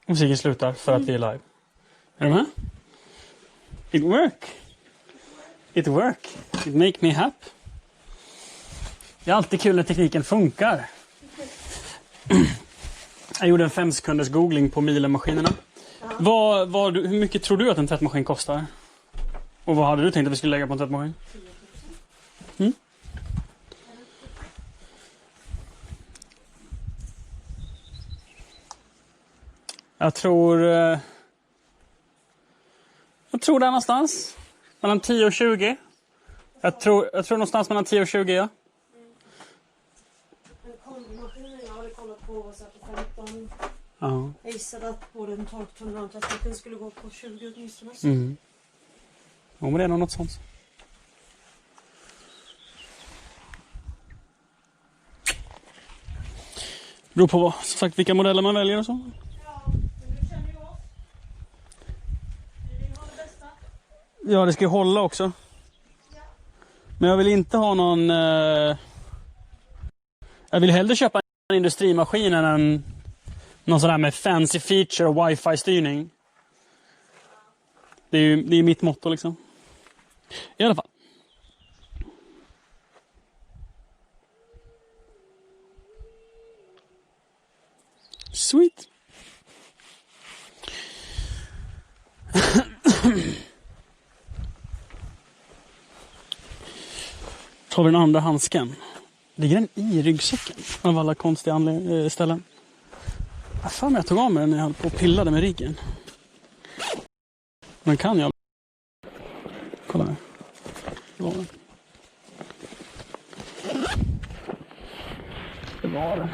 Musiken slutar för att vi är live. Är du med? It work. It work. It make me happy. Det är alltid kul när tekniken funkar. Jag gjorde en 5 sekunders googling på Miele-maskinerna. Hur mycket tror du att en tvättmaskin kostar? Och vad hade du tänkt att vi skulle lägga på en tvättmaskin? Mm? Jag tror där någonstans. Mellan 10 och 20. Jag tror någonstans mellan 10 och 20, ja. Kombinationen jag hade kollat på var så på 15. Ja. Jag gissade att både den torktumlaren och tvättmaskinen skulle gå på 20 åtminstone. Mm. Ja, men det är nog något sånt. Beror på vad, som sagt, vilka modeller man väljer och så. Ja, men du känner ju oss. Vi vill ha det bästa. Ja, det ska ju hålla också. Ja. Men jag vill inte ha någon... Jag vill hellre köpa en industrimaskin än någon sån där med fancy feature och wifi-styrning. Det är mitt motto liksom. I alla fall. Sweet. Tar vi den andra handsken. Ligger den i ryggsäcken av alla konstiga ställen? Jag fan jag tog av mig den när jag höll på och pillade med ryggen. Men kan jag? Kolla här. Det var den. Det var den.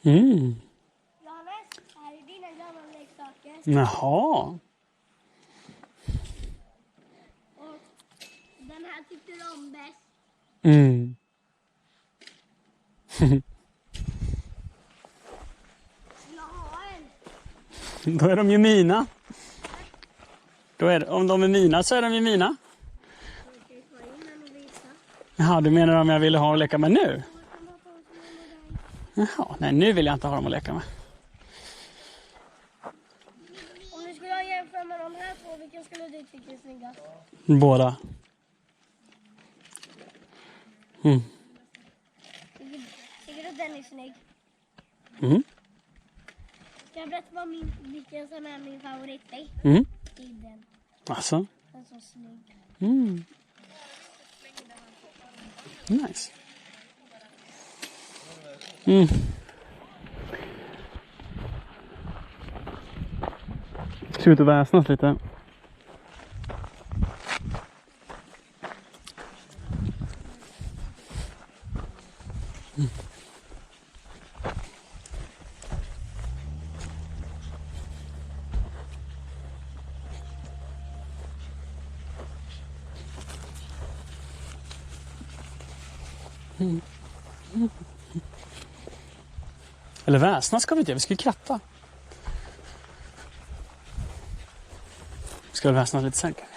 Mm. Johannes, här är dina gamla leksaker. Jaha. Och den här tyckte du om bäst. Mm. Jag har en. Då är de ju mina. Om de är mina så är de ju mina. Okej, ta in den och visa. Jaha, du menar om jag ville ha och leka med nu? Jag kan bara ta en som är modern. Jaha, nej nu vill jag inte ha dem att leka med. Om du skulle jämföra med de här två, vilken skulle du tycka är snyggast? Båda. Mm. Tycker du att den är snygg? Mm. Ska jag berätta vilken som är min favoritfärg? Mm. Det är den. Alltså. Den är så snygg. Mm. Nice. Mm. Ska vi ut och väsnas lite? Mm. Eller väsna ska vi inte, vi ska ju kratta. Vi ska väl väsna lite sen kanske.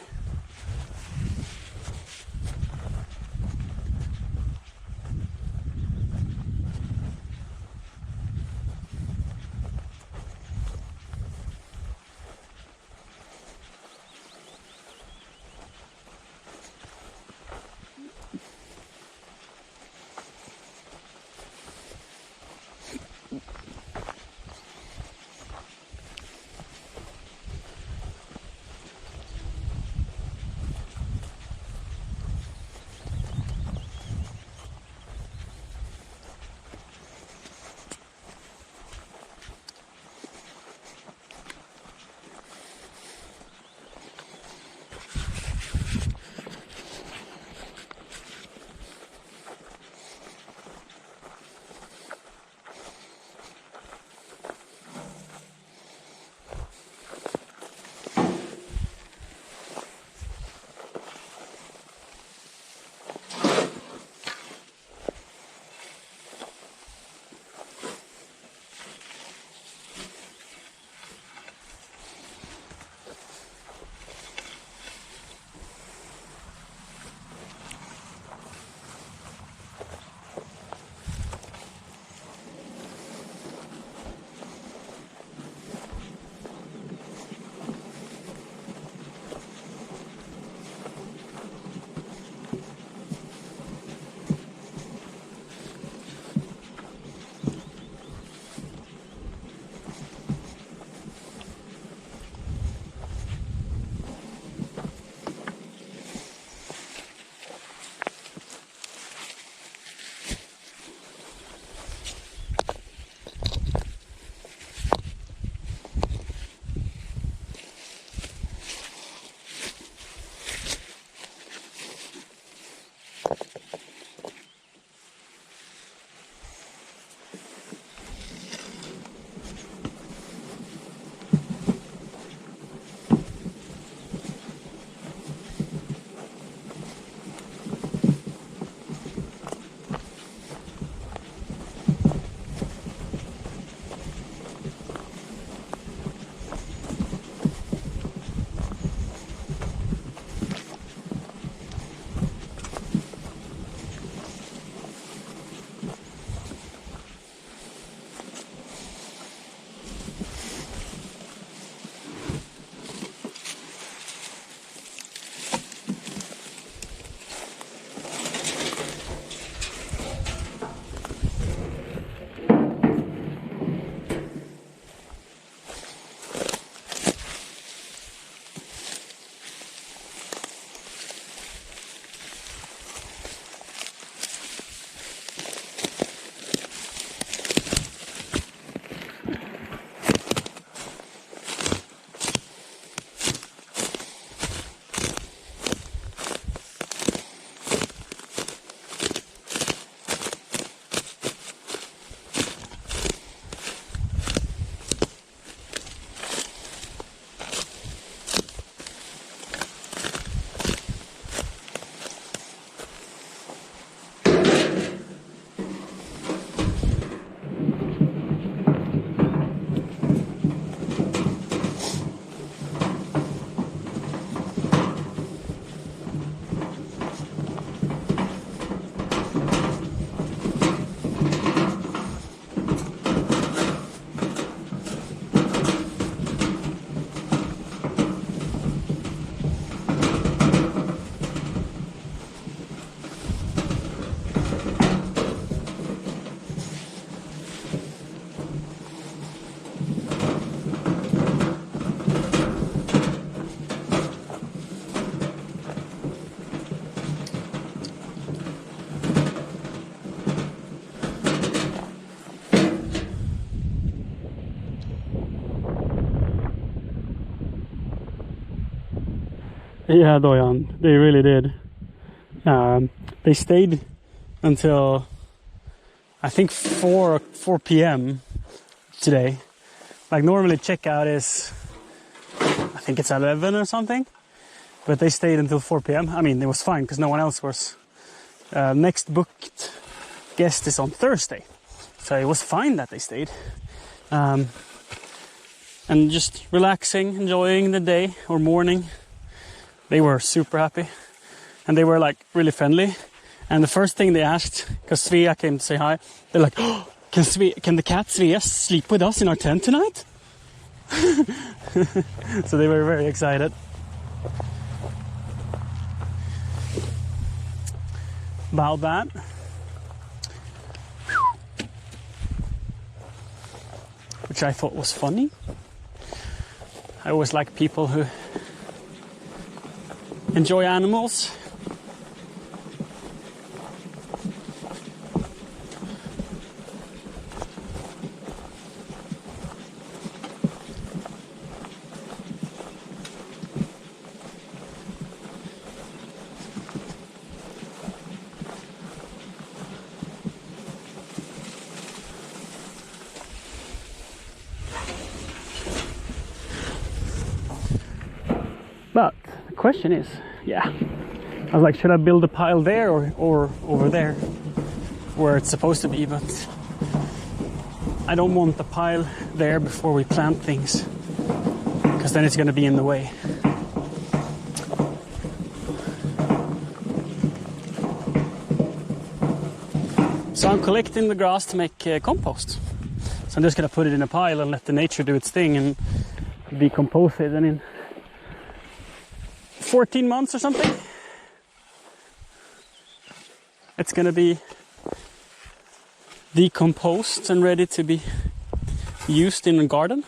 Yeah, Dojan, they really did. They stayed until I think 4 p.m. today. Like normally checkout is, I think it's 11 or something, but they stayed until 4 p.m. I mean, it was fine because no one else was. Next booked guest is on Thursday, so it was fine that they stayed. And just relaxing, enjoying the day or morning. They were super happy, and they were like really friendly. And the first thing they asked, because Svea came to say hi, they're like, oh, can the cat Svea sleep with us in our tent tonight? So they were very excited. About that. Which I thought was funny. I always like people who enjoy animals. But the question is, I was like, should I build a pile there or over there where it's supposed to be? But I don't want the pile there before we plant things, because then it's going to be in the way. So I'm collecting the grass to make compost. So I'm just going to put it in a pile and let the nature do its thing and decompose it. And in 14 months or something, it's going to be decomposed and ready to be used in a garden.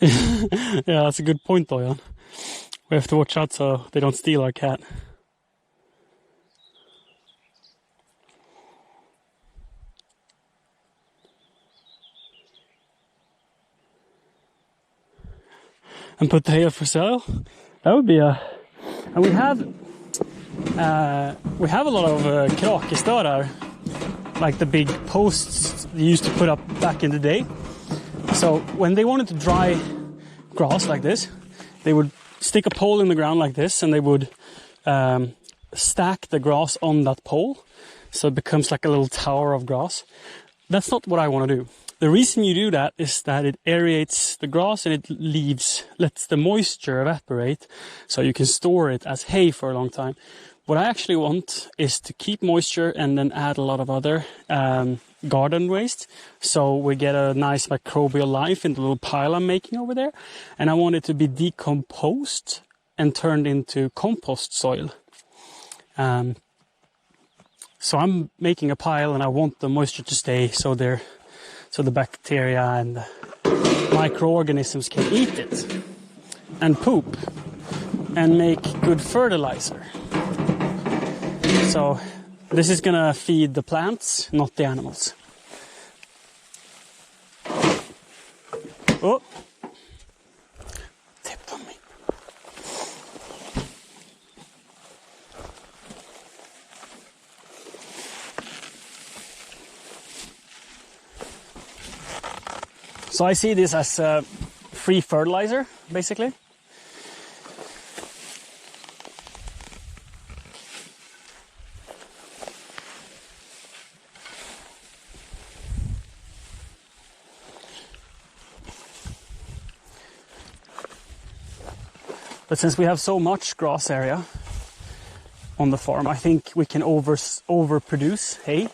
Yeah, that's a good point though, Jan. We have to watch out so they don't steal our cat. And put the hay up for sale. That would be a... And we have a lot of krakestörar, like the big posts they used to put up back in the day. So when they wanted to dry grass like this, they would stick a pole in the ground like this, and they would stack the grass on that pole, so it becomes like a little tower of grass. That's not what I want to do. The reason you do that is that it aerates the grass and it lets the moisture evaporate, so you can store it as hay for a long time. What I actually want is to keep moisture and then add a lot of other garden waste, so we get a nice microbial life in the little pile I'm making over there. And I want it to be decomposed and turned into compost soil. So I'm making a pile, and I want the moisture to stay so the bacteria and the microorganisms can eat it and poop and make good fertilizer. So this is gonna feed the plants, not the animals. Oh, tipped on me. So I see this as free fertilizer, basically. But since we have so much grass area on the farm, I think we can overproduce hay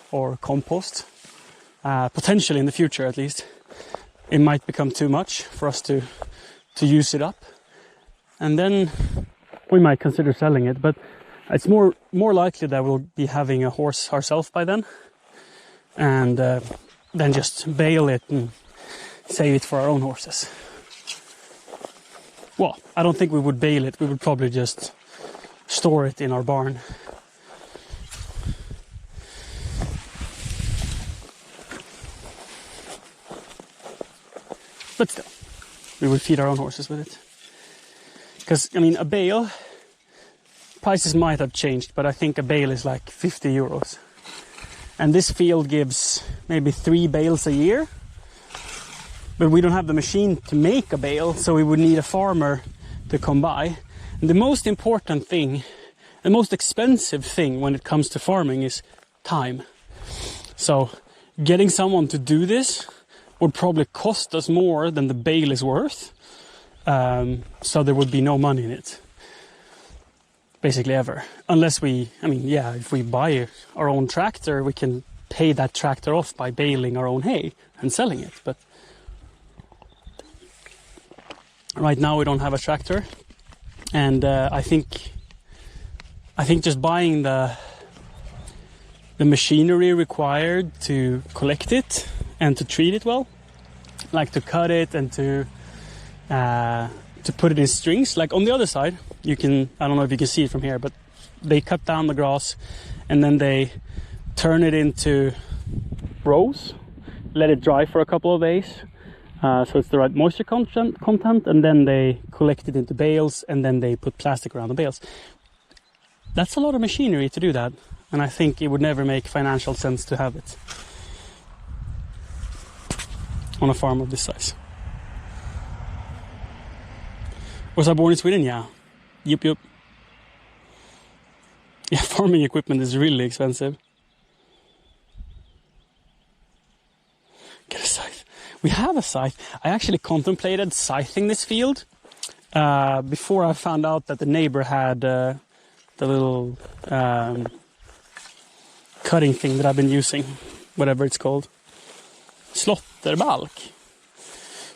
or compost. Potentially in the future, at least. It might become too much for us to use it up. And then we might consider selling it. But it's more likely that we'll be having a horse ourselves by then. And then just bale it and save it for our own horses. Well, I don't think we would bale it. We would probably just store it in our barn. But still, we would feed our own horses with it. Because, I mean, a bale, prices might have changed, but I think a bale is like 50 euros. And this field gives maybe 3 bales a year. But we don't have the machine to make a bale, so we would need a farmer to come by. And the most important thing, the most expensive thing when it comes to farming is time. So getting someone to do this would probably cost us more than the bale is worth. So there would be no money in it. Basically ever. Unless if we buy our own tractor, we can pay that tractor off by baling our own hay and selling it. But right now we don't have a tractor. And I think just buying the machinery required to collect it and to treat it well, like to cut it and to put it in strings. Like on the other side, I don't know if you can see it from here, but they cut down the grass and then they turn it into rows, let it dry for a couple of days, so it's the right moisture content, and then they collect it into bales, and then they put plastic around the bales. That's a lot of machinery to do that, and I think it would never make financial sense to have it on a farm of this size. Was I born in Sweden? Yeah. Yup. Yeah, farming equipment is really expensive. Get a scythe. We have a scythe. I actually contemplated scything this field before I found out that the neighbor had the little cutting thing that I've been using, whatever it's called. Slåtterbalk.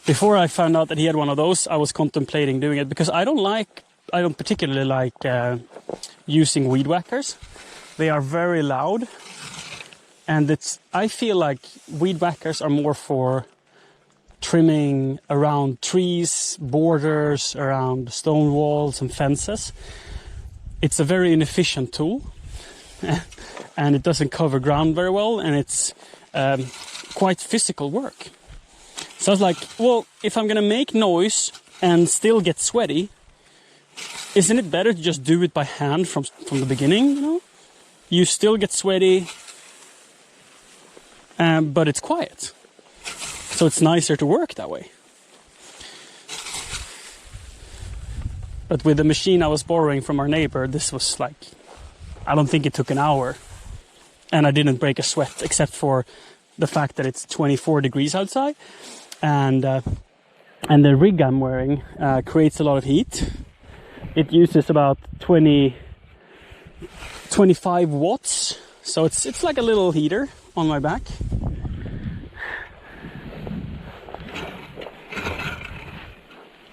Before I found out that he had one of those, I was contemplating doing it because I don't particularly like using weed whackers. They are very loud, and I feel like weed whackers are more for trimming around trees, borders, around stone walls and fences. It's a very inefficient tool and it doesn't cover ground very well, and it's quite physical work. So I was like, well, if I'm gonna make noise and still get sweaty, isn't it better to just do it by hand from the beginning, you know? You still get sweaty, but it's quiet. So it's nicer to work that way. But with the machine I was borrowing from our neighbor, this was like, I don't think it took an hour. And I didn't break a sweat, except for the fact that it's 24 degrees outside. And the rig I'm wearing creates a lot of heat. It uses about 25 watts. So it's like a little heater on my back.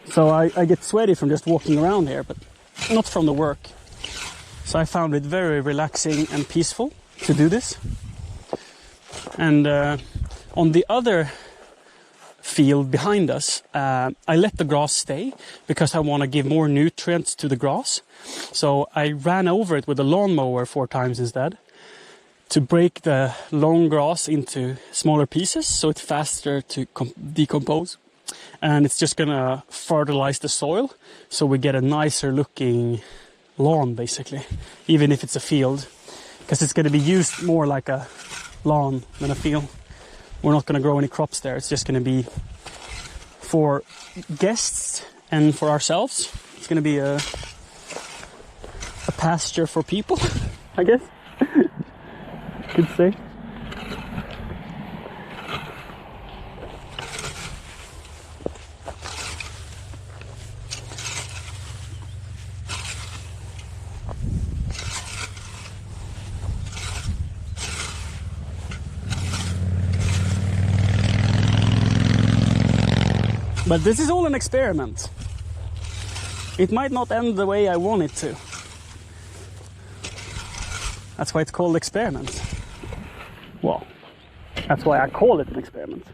So I get sweaty from just walking around here, but not from the work. So I found it very relaxing and peaceful to do this. And on the other field behind us, I let the grass stay because I want to give more nutrients to the grass. So I ran over it with a lawnmower 4 times instead to break the long grass into smaller pieces so it's faster to decompose. And it's just gonna fertilize the soil so we get a nicer looking lawn, basically, even if it's a field, because it's gonna be used more like a lawn than a field. We're not gonna grow any crops there. It's just gonna be for guests and for ourselves. It's gonna be a pasture for people, I guess. Could say. But this is all an experiment. It might not end the way I want it to. That's why it's called experiment. Well, that's why I call it an experiment.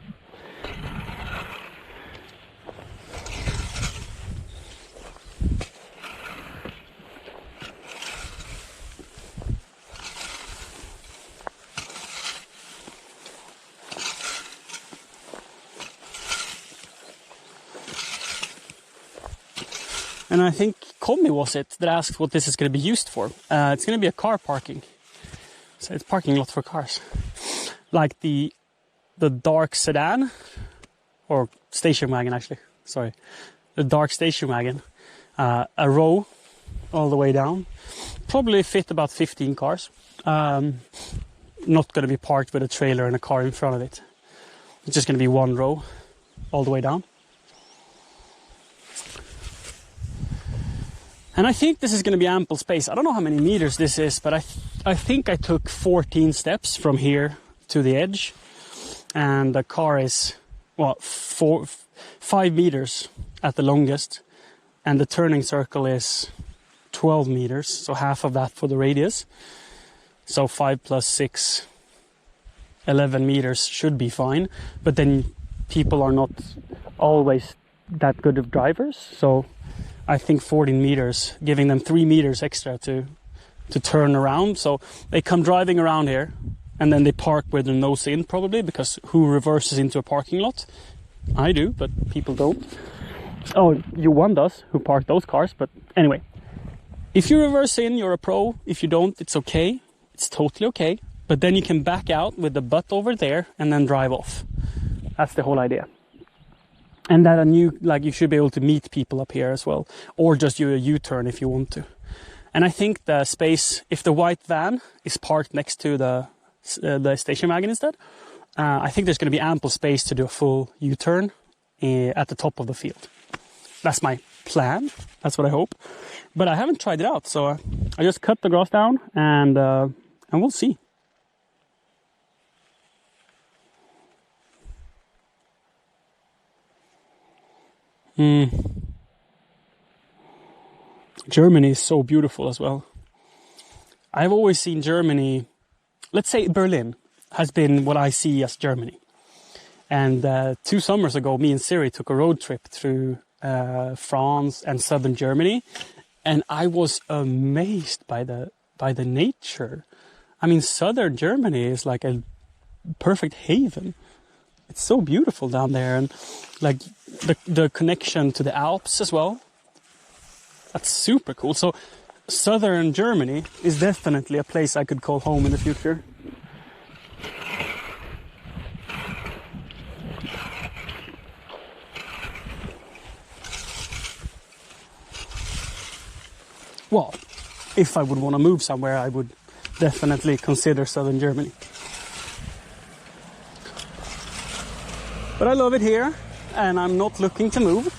And I think Commi was it that asked what this is going to be used for. It's going to be a car parking. So it's parking lot for cars. Like the dark sedan, or station wagon actually, sorry. The dark station wagon. A row all the way down. Probably fit about 15 cars. Not going to be parked with a trailer and a car in front of it. It's just going to be one row all the way down. And I think this is going to be ample space. I don't know how many meters this is, but I think I took 14 steps from here to the edge. And the car is, well, 5 meters at the longest. And the turning circle is 12 meters, so half of that for the radius. So 5 plus 6, 11 meters should be fine. But then people are not always that good of drivers, so I think 14 meters, giving them 3 meters extra to turn around. So they come driving around here and then they park with their nose in, probably, because who reverses into a parking lot? I do, but people don't. Oh, Johan does, who parked those cars. But anyway, if you reverse in, you're a pro. If you don't, it's okay. It's totally okay. But then you can back out with the butt over there and then drive off. That's the whole idea. And that you should be able to meet people up here as well, or just do a U-turn if you want to. And I think the space, if the white van is parked next to the station wagon instead, I think there's going to be ample space to do a full U-turn at the top of the field. That's my plan. That's what I hope. But I haven't tried it out, so I just cut the grass down and we'll see. Germany is so beautiful as well. I've always seen Germany, let's say Berlin, has been what I see as Germany. And 2 summers ago, me and Siri took a road trip through France and southern Germany, and I was amazed by the nature. I mean, southern Germany is like a perfect haven. It's so beautiful down there, and like the connection to the Alps as well. That's super cool. So southern Germany is definitely a place I could call home in the future. Well, if I would want to move somewhere, I would definitely consider southern Germany. But I love it here, and I'm not looking to move.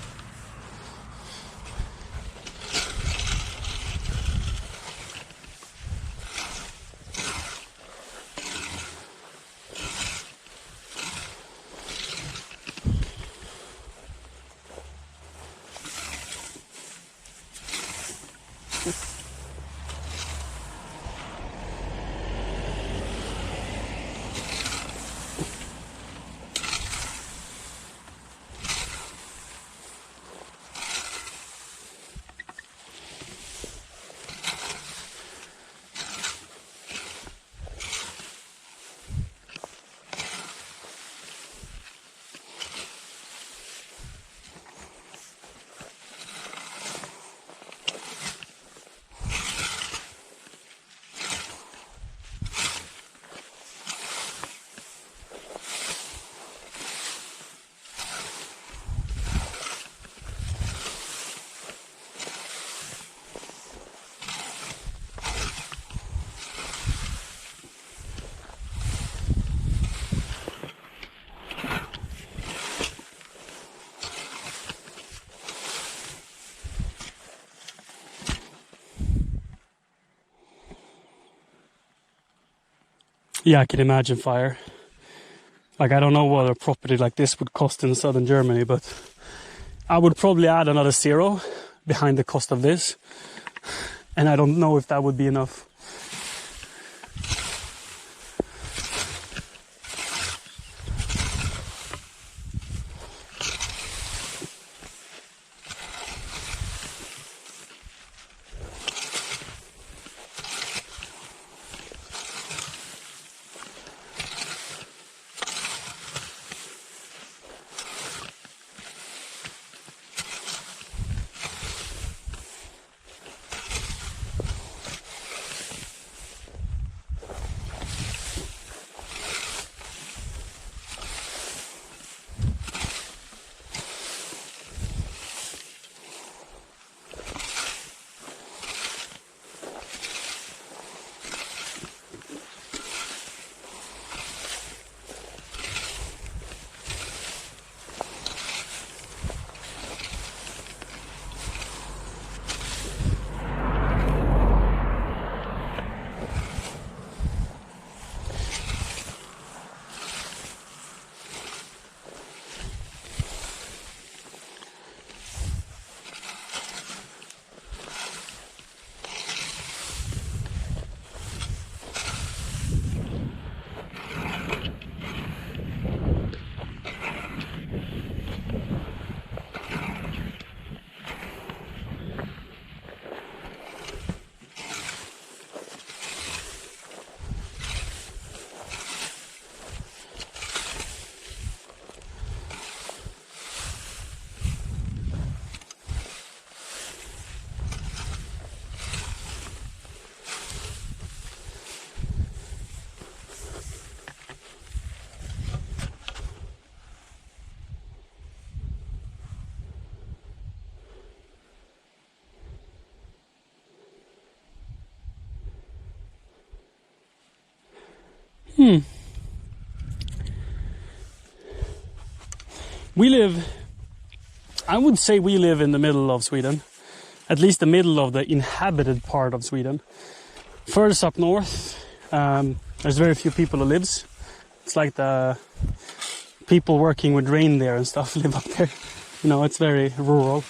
Yeah, I can imagine fire. Like, I don't know what a property like this would cost in southern Germany, but I would probably add another 0 behind the cost of this. And I don't know if that would be enough. I would say we live in the middle of Sweden, at least the middle of the inhabited part of Sweden. Furthest up north, there's very few people who lives. It's like the people working with reindeer and stuff live up there. You know, it's very rural.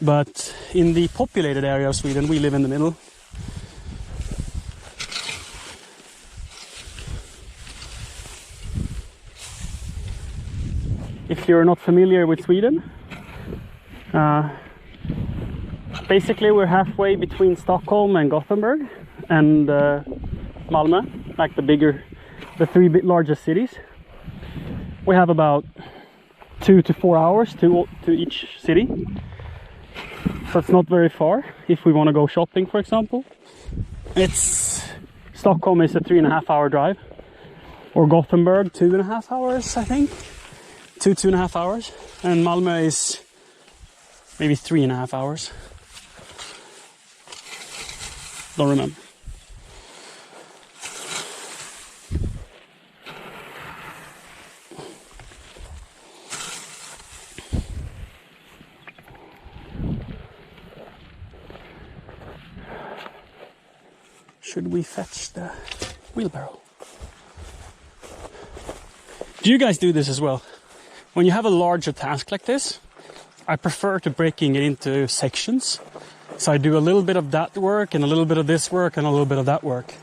But in the populated area of Sweden, we live in the middle. if you're not familiar with Sweden. Basically, we're halfway between Stockholm and Gothenburg and Malmö, like the three largest cities. We have about 2 to 4 hours to each city. So it's not very far if we want to go shopping, for example. Stockholm is a 3.5 hour drive. Or Gothenburg, 2.5 hours, I think. 2.5 hours. And Malmö is maybe 3.5 hours. Don't remember. Should we fetch the wheelbarrow? Do you guys do this as well? When you have a larger task like this, I prefer to breaking it into sections. So I do a little bit of that work and a little bit of this work and a little bit of that work.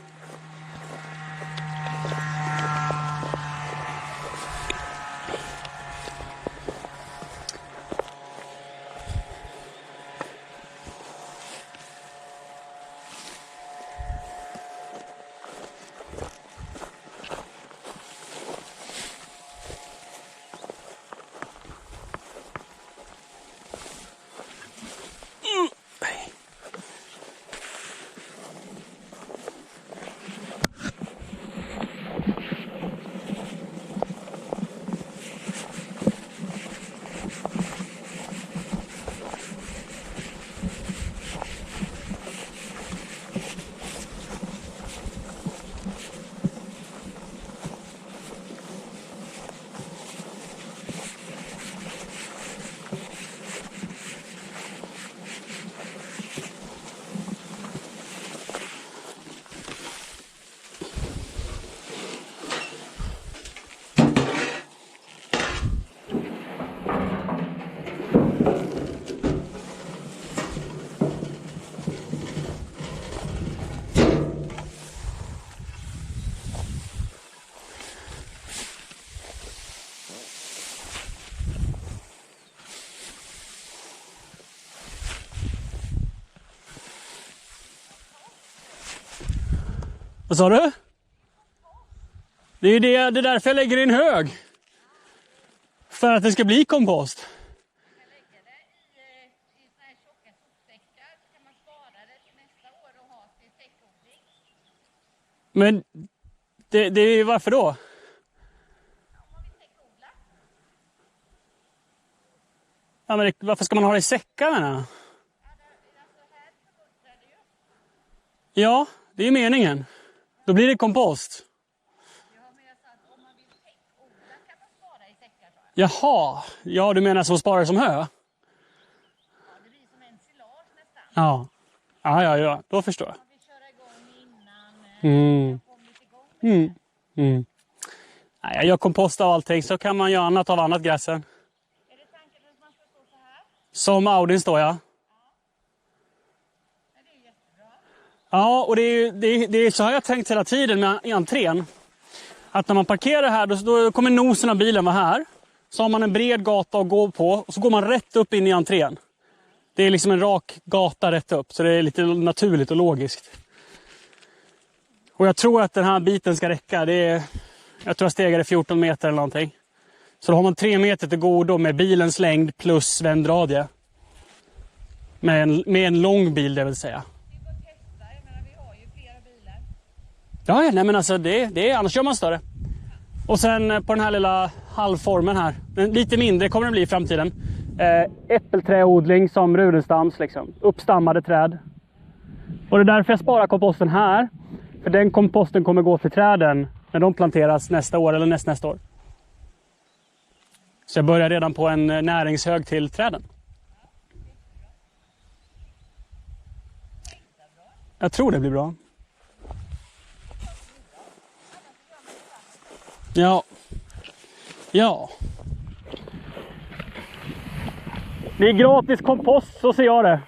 Vad sa du? Det är det därför jag lägger i en hög. För att det ska bli kompost. Jag lägger det i såna här tjocka sopsäckar så kan man spara det till nästa år och ha till täckodling. Men det är varför då? Om man vill täckodla. Ja, men varför ska man ha det i säckarna? Ja, alltså här förbustrar det ju. Ja, det är meningen. Då blir det kompost. Ja, men jag sa att om man vill täckodla kan man spara i säckar. Så. Jaha, ja du menar som sparar som hö? Ja, det blir som en silage nästan. Ja, då förstår jag. Man vill köra igång innan man kommit igång med det. Nej, jag gör kompost av allting så kan man göra annat av annat gräsen. Är det tanken att man ska stå så här? Som Audin står, ja. Ja, det är jättebra. Ja, och det är så har jag tänkt hela tiden med entrén. Att när man parkerar här, då kommer nosen av bilen vara här. Så har man en bred gata att gå på och så går man rätt upp in i entrén. Det är liksom en rak gata rätt upp, så det är lite naturligt och logiskt. Och jag tror att den här biten ska räcka. Jag tror jag stegade 14 meter eller någonting. Så då har man 3 meter till godo med bilens längd plus vändradie. Med en lång bil, det vill säga. Vi får testa, jag menar vi har ju flera bilar. Ja, nej men alltså annars gör man större. Och sen på den här lilla halvformen här, lite mindre kommer den bli i framtiden. Äppelträodling som Rudenstams liksom, uppstammade träd. Och det är därför jag sparar komposten här. För den komposten kommer gå till träden när de planteras nästa år eller nästa år. Så jag börjar redan på en näringshög till träden. Jag tror det blir bra. Ja. Det är gratis kompost, så ser jag det.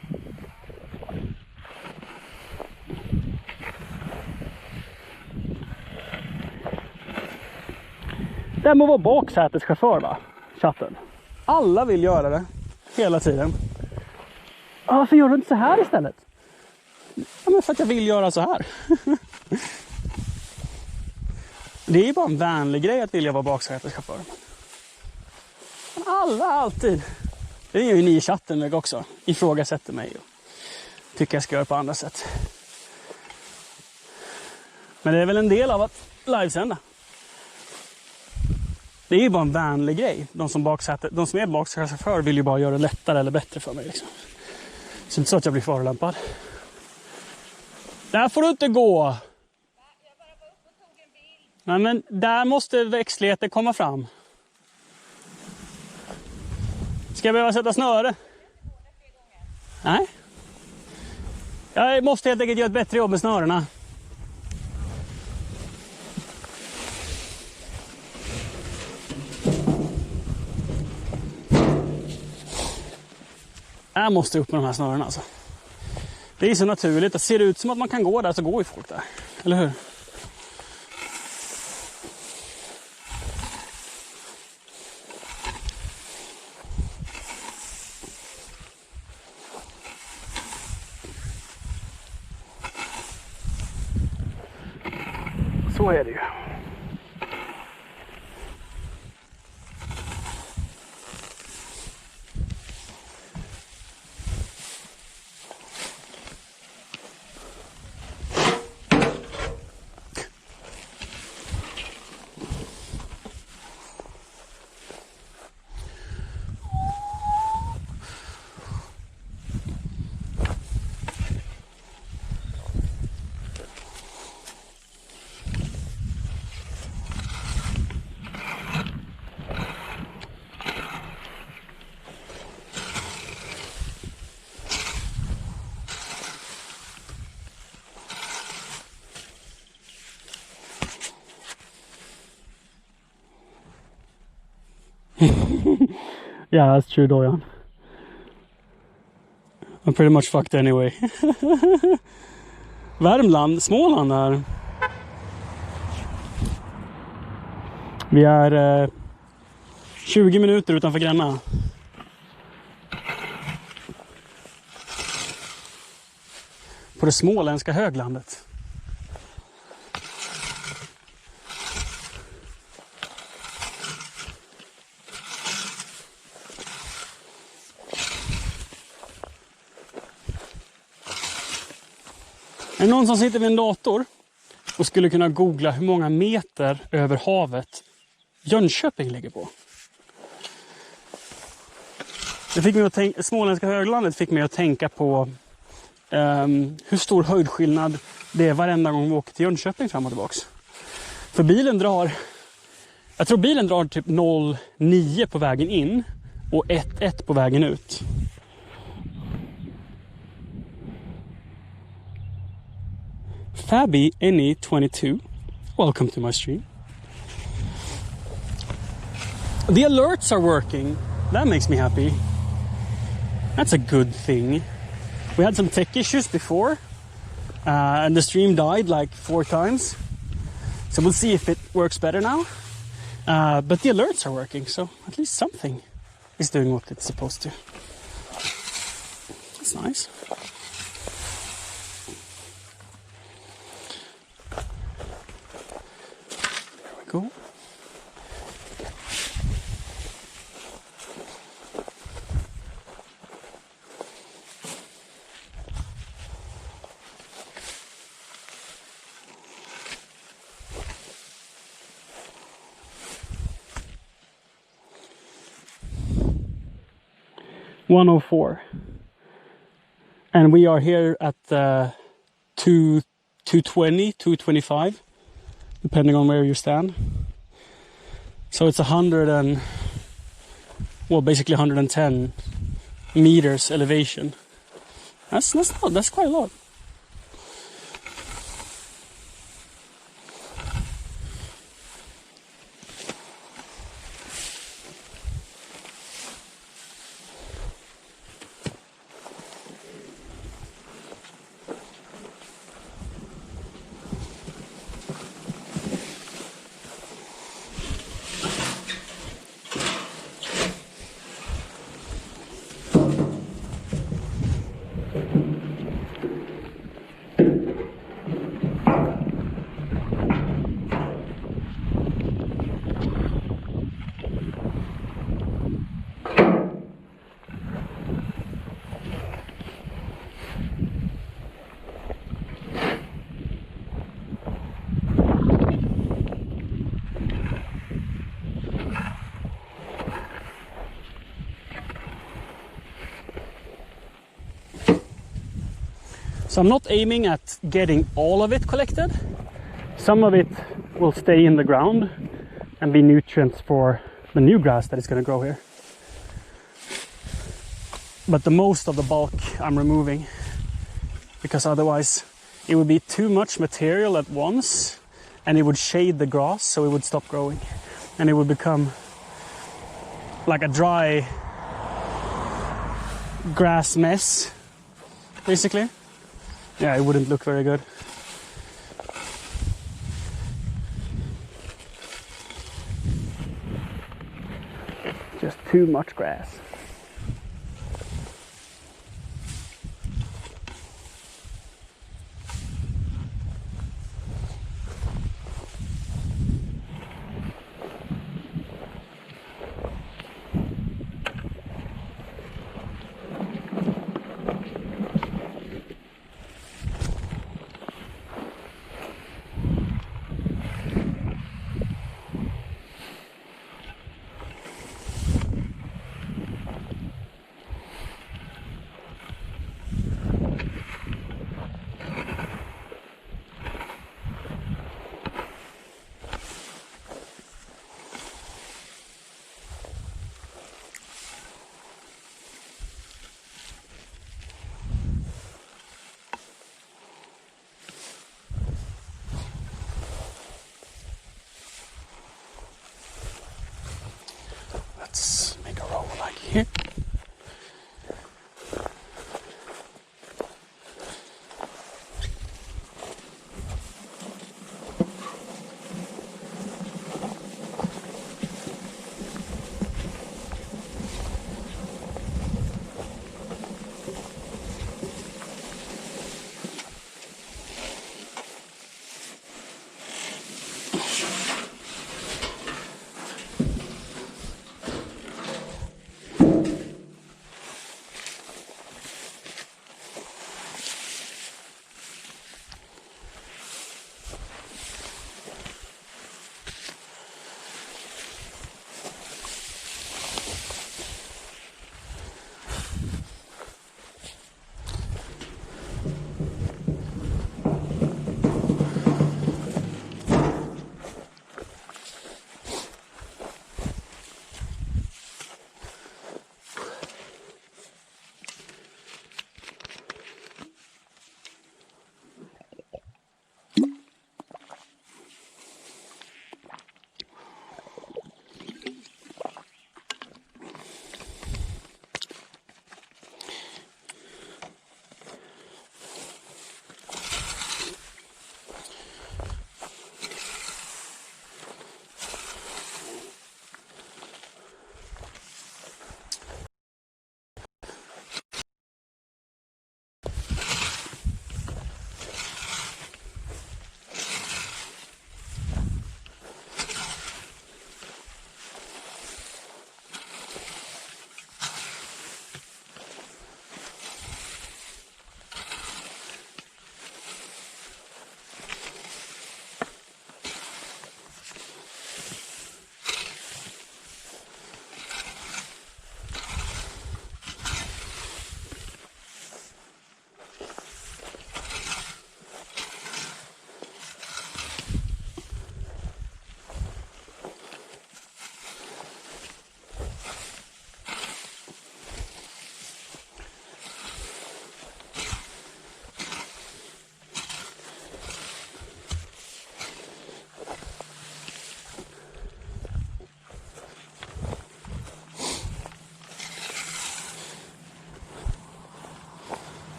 Det må vara baksäteschaufför, va? chatten. Alla vill göra det hela tiden. Varför gör du inte så här istället? Ja, men för att jag vill göra så här. Det är ju bara en vänlig grej att vilja vara baksäteschaufför. Men alla alltid. Det är ju ni i chatten med också. Ifrågasätter mig och tycker jag ska göra på andra sätt. Men det är väl en del av att livesända. Det är ju bara en vänlig grej. De som är baksäteschaufför vill ju bara göra det lättare eller bättre för mig. Liksom. Så det är inte så att jag blir förolämpad. Där får du inte gå. Jag bara var uppe och tog en bild. Nej, men där måste växtligheten komma fram. Ska jag behöva sätta snöre? Nej. Jag måste helt enkelt göra ett bättre jobb med snörena. Jag måste upp med de här snörena alltså. Det är så naturligt. Det ser ut som att man kan gå där så går ju folk där. Eller hur? Så är det ju. Yeah, that's true, Dorian. I'm pretty much fucked anyway. Värmland, Småland här. Vi är 20 minuter utanför Gränna. På det småländska höglandet. Är det någon som sitter vid en dator och skulle kunna googla hur många meter över havet Jönköping ligger på? Det fick mig att tänka, småländska höglandet fick mig att tänka på hur stor höjdskillnad det är varenda gång vi åker till Jönköping fram och tillbaks. För bilen drar, jag tror bilen drar typ 0,9 på vägen in och 1,1 på vägen ut. Fabi NE22, welcome to my stream. The alerts are working. That makes me happy. That's a good thing. We had some tech issues before, and the stream died like 4 times. So we'll see if it works better now. But the alerts are working, so at least something is doing what it's supposed to. That's nice. There we go. $104, and we are here at 220, 225, depending on where you stand. So it's basically 110 meters elevation. That's quite a lot. So I'm not aiming at getting all of it collected. Some of it will stay in the ground and be nutrients for the new grass that is going to grow here. But the most of the bulk I'm removing, because otherwise it would be too much material at once and it would shade the grass, so it would stop growing and it would become like a dry grass mess, basically. Yeah, it wouldn't look very good. Just too much grass. Let's make a row like here.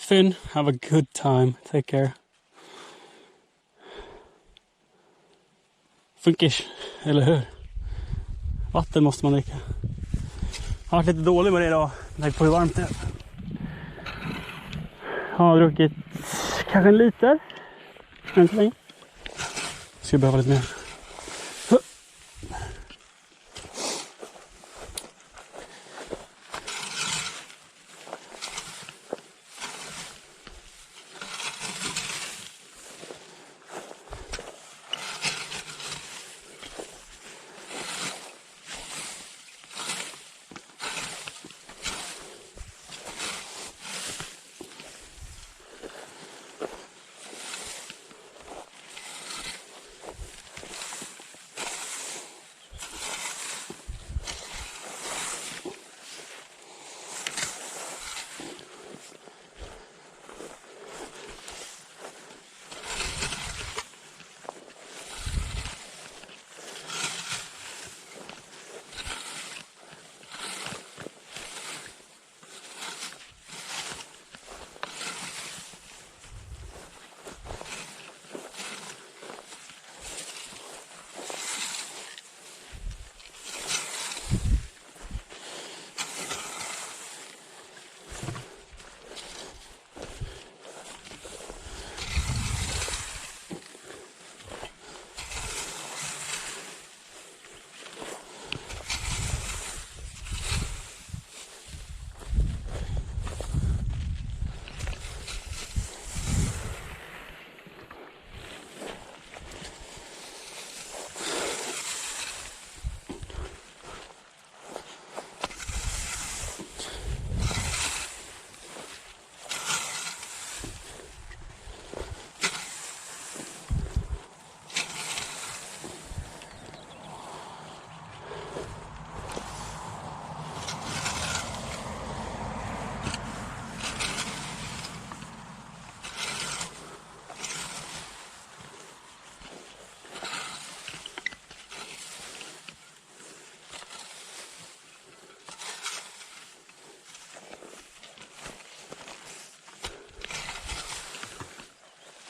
Finn, have a good time. Take care. Funkis, eller hur? Vatten måste man dricka. Jag har varit lite dålig med det idag. Tänk på hur varmt det är. Jag har druckit kanske en liter. Än så länge. Ska behöva lite mer.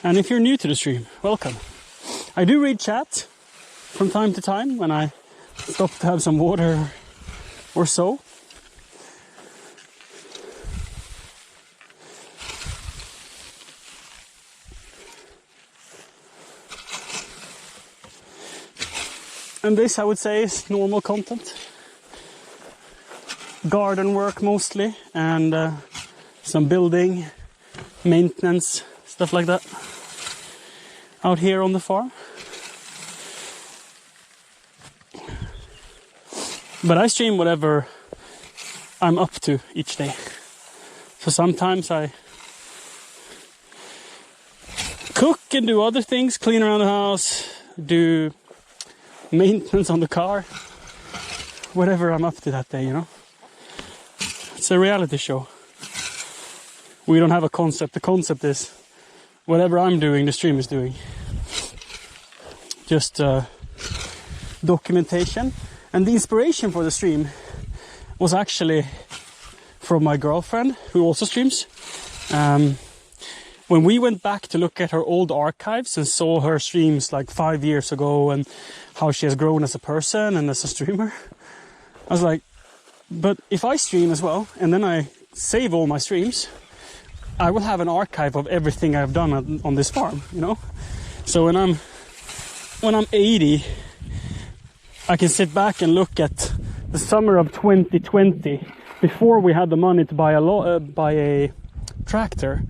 And if you're new to the stream, welcome. I do read chat from time to time when I stop to have some water or so. And this, I would say, is normal content. Garden work mostly, and some building, maintenance, stuff like that. Out here on the farm. But I stream whatever I'm up to each day. So sometimes I cook and do other things, clean around the house, do maintenance on the car, whatever I'm up to that day, you know. It's a reality show. We don't have a concept. The concept is whatever I'm doing, the stream is doing. Just documentation. And the inspiration for the stream was actually from my girlfriend, who also streams. When we went back to look at her old archives and saw her streams like 5 years ago and how she has grown as a person and as a streamer, I was like, but if I stream as well, and then I save all my streams, I will have an archive of everything I've done on this farm, you know? So when I'm 80, I can sit back and look at the summer of 2020, before we had the money to buy a tractor,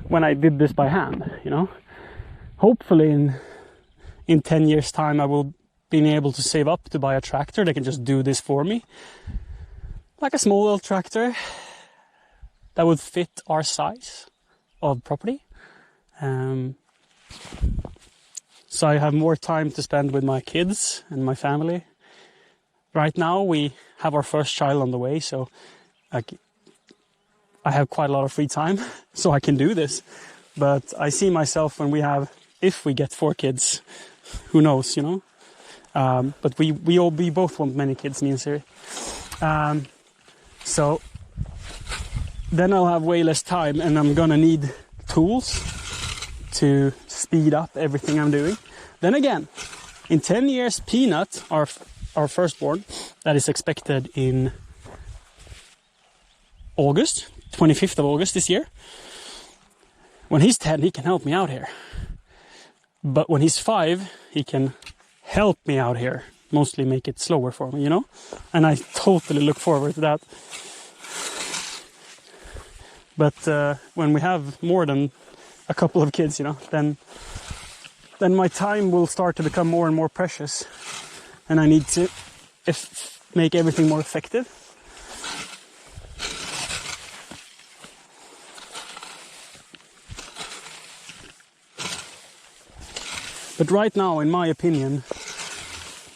when I did this by hand, you know? Hopefully in 10 years' time I will be able to save up to buy a tractor that can just do this for me. Like a small little tractor that would fit our size of property. So I have more time to spend with my kids and my family. Right now we have our first child on the way, so I have quite a lot of free time, so I can do this. But I see myself if we get 4 kids, who knows, you know? But we both want many kids, me and Siri. So then I'll have way less time, and I'm gonna need tools to speed up everything I'm doing. Then again, in 10 years, Peanut, our firstborn, that is expected in August, 25th of August this year. When he's 10, he can help me out here. But when he's 5, he can help me out here. Mostly make it slower for me, you know? And I totally look forward to that. But when we have more than a couple of kids, you know, then my time will start to become more and more precious. And I need to make everything more effective. But right now, in my opinion,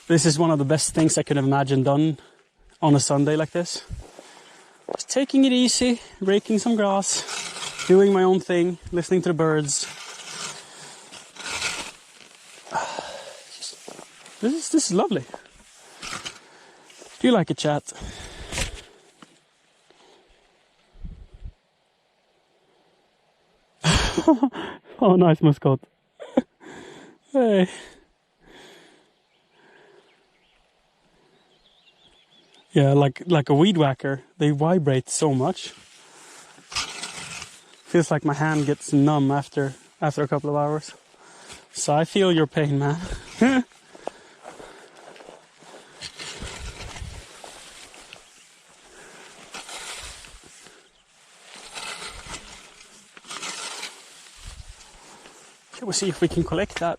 this is one of the best things I could have imagined done on a Sunday like this. Just taking it easy, raking some grass, doing my own thing, listening to the birds. This is lovely. Do you like it, chat? Oh, nice mascot. Hey. Yeah, like a weed whacker, they vibrate so much. Feels like my hand gets numb after a couple of hours. So I feel your pain, man. Shall we see if we can collect that?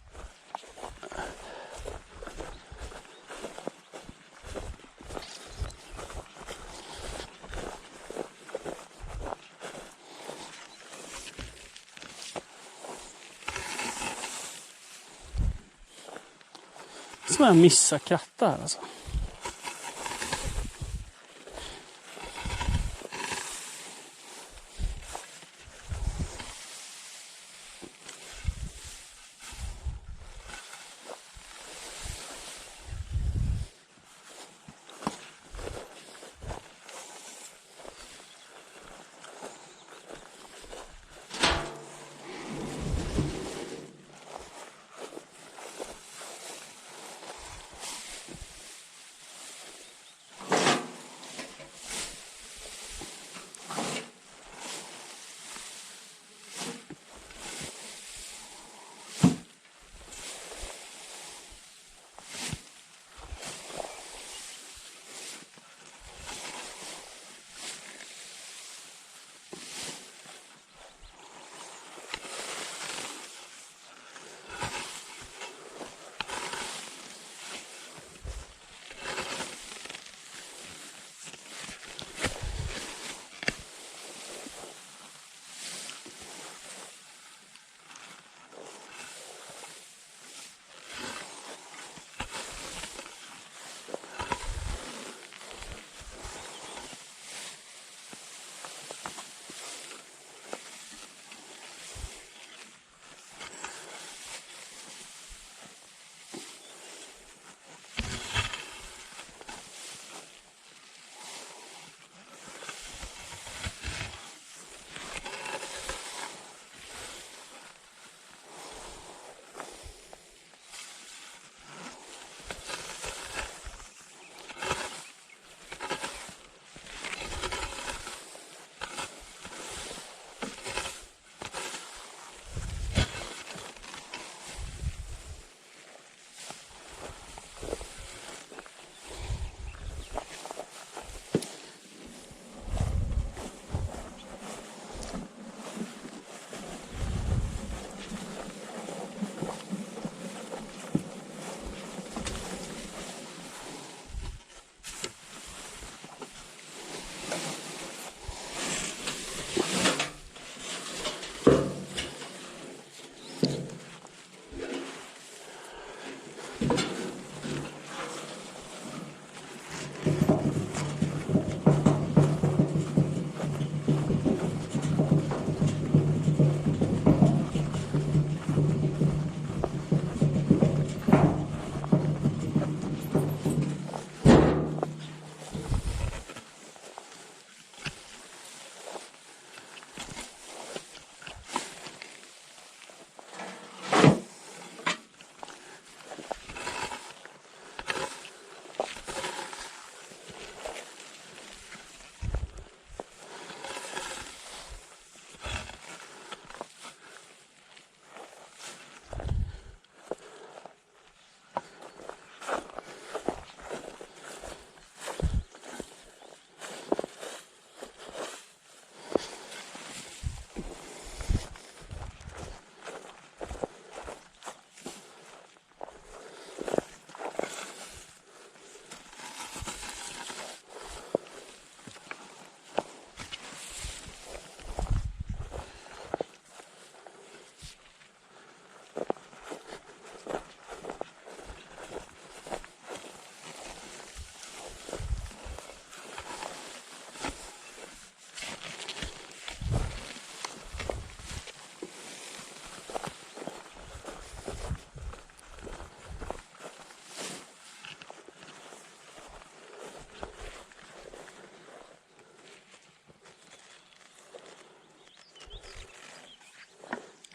Så jag missar krattar alltså.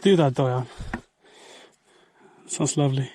Do that, Doyan. Sounds lovely.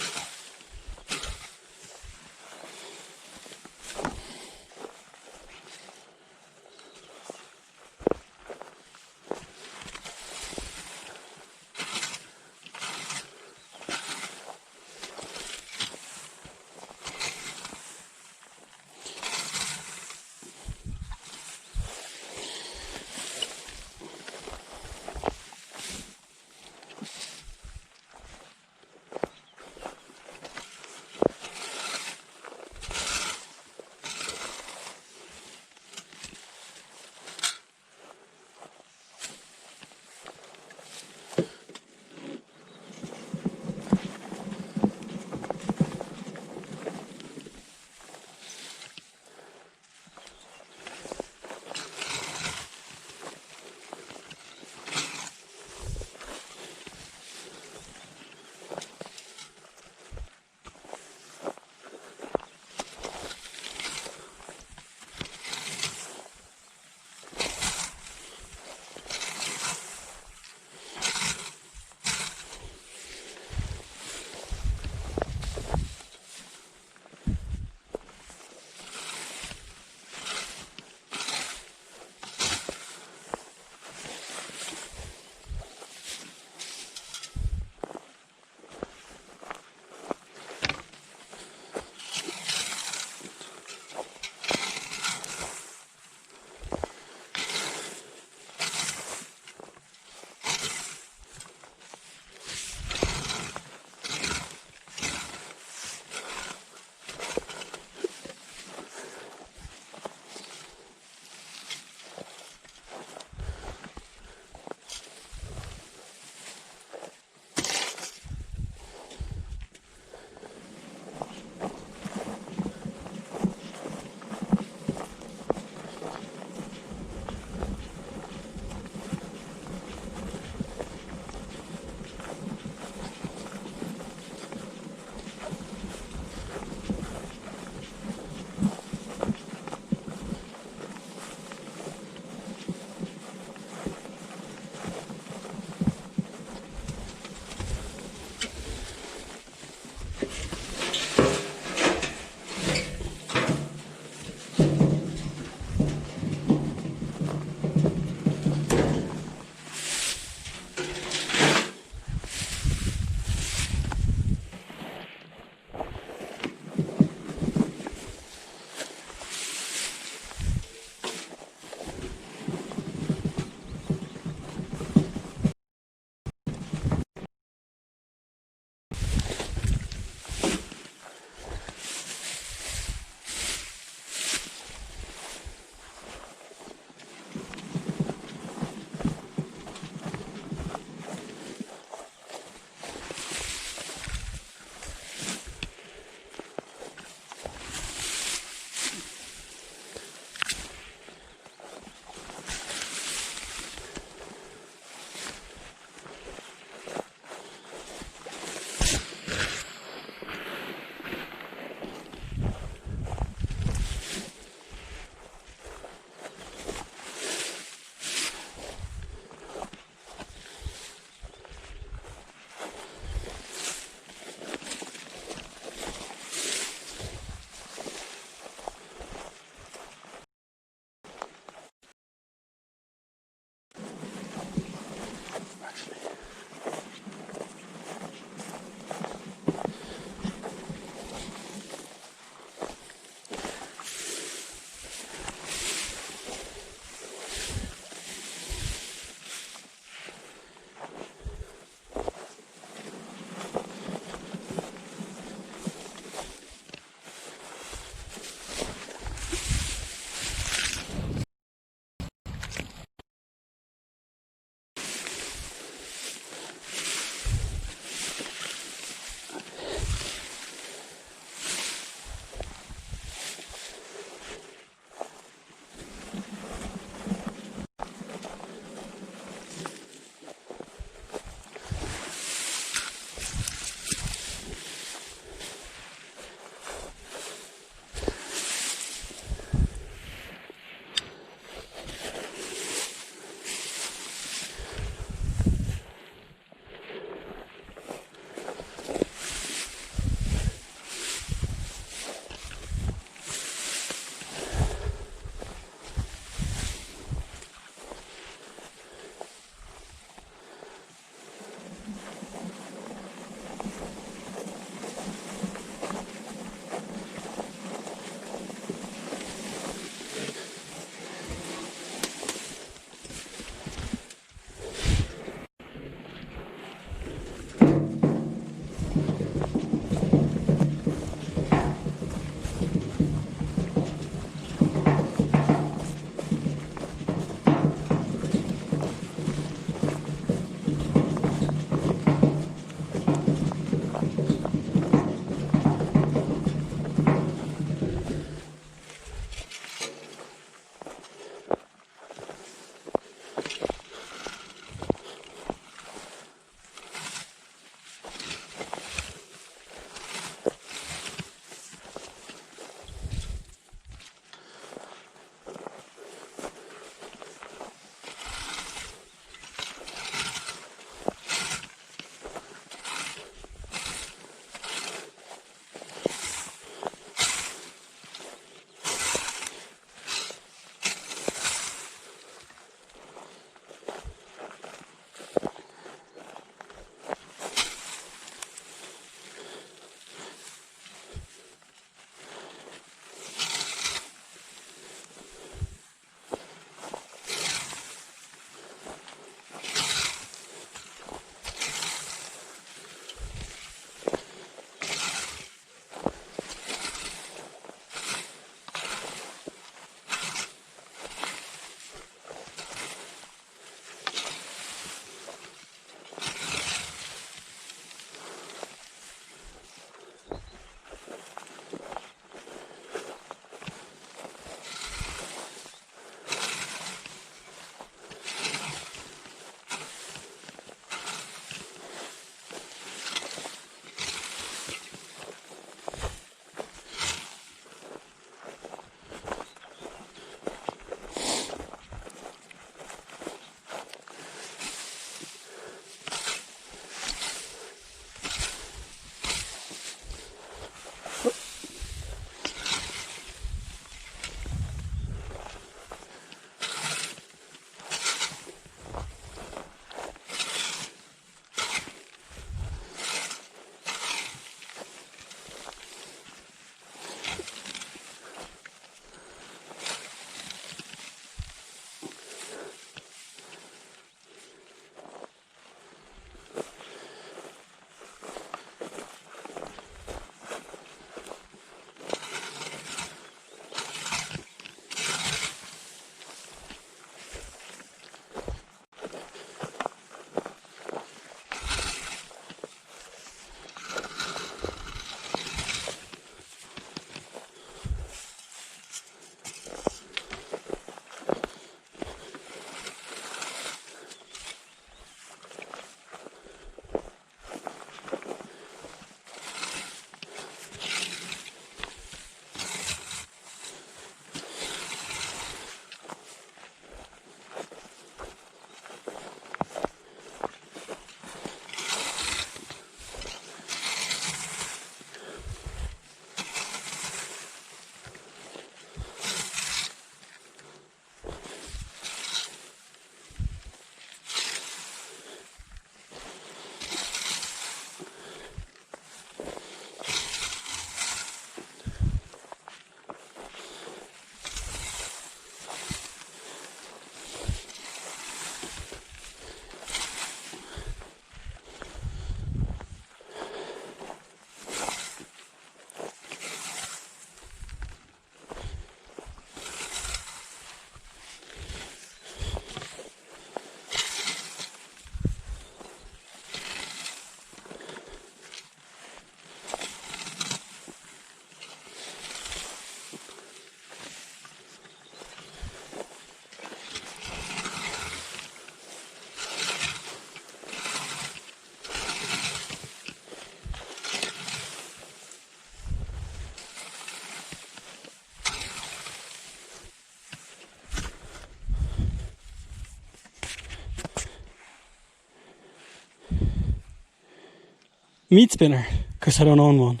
meat spinner, because I don't own one.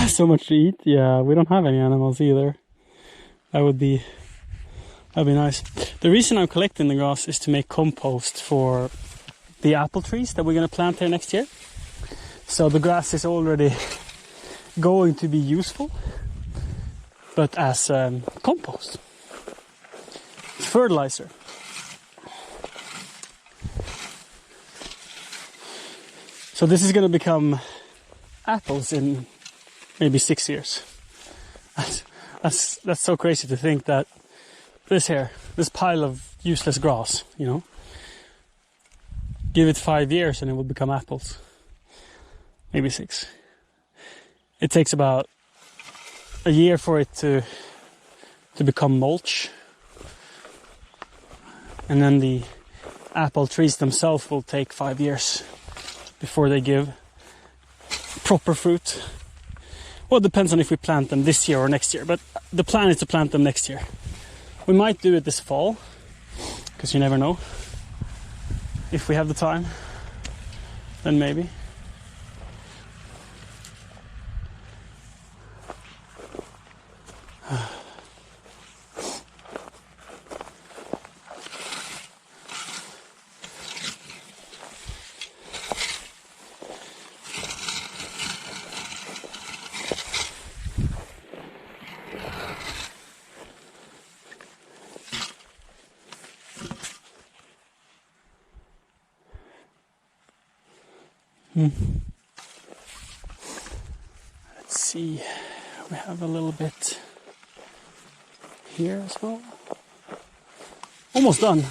So much to eat. Yeah, we don't have any animals either. That'd be nice. The reason I'm collecting the grass is to make compost for the apple trees that we're going to plant here next year. So the grass is already going to be useful, but as compost. It's fertilizer. So this is going to become apples in maybe 6 years. That's so crazy to think that this pile of useless grass, give it 5 years and it will become apples. Maybe 6. It takes about a year for it to become mulch. And then the apple trees themselves will take 5 years before they give proper fruit. Well, it depends on if we plant them this year or next year, but the plan is to plant them next year. We might do it this fall, because you never know. If we have the time, then maybe. Let's see, we have a little bit here as well. Almost done.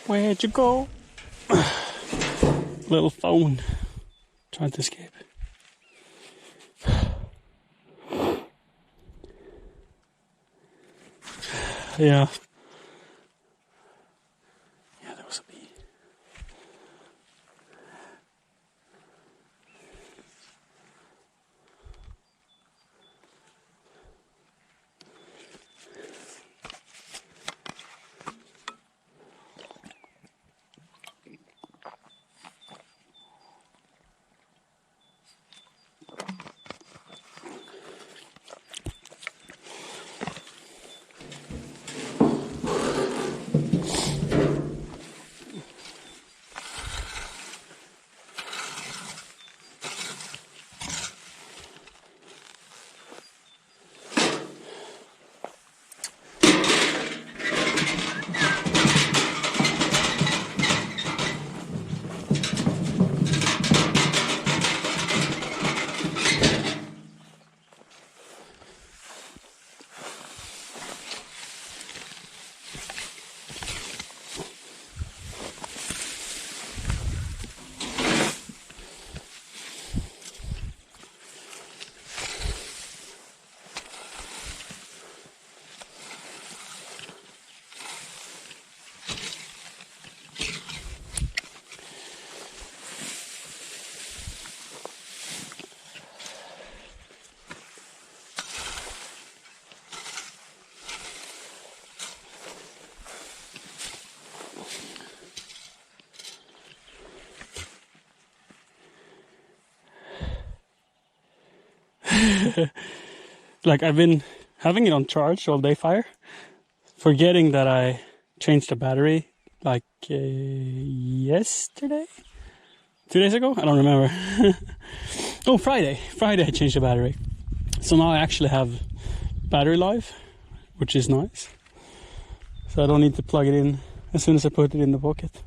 Where'd you go? Little phone. Tried to escape. Yeah. Yeah, there was a bee. Like I've been having it on charge all day fire, forgetting that I changed the battery like yesterday? 2 days ago? I don't remember. Oh, Friday I changed the battery. So now I actually have battery life, which is nice. So I don't need to plug it in as soon as I put it in the pocket.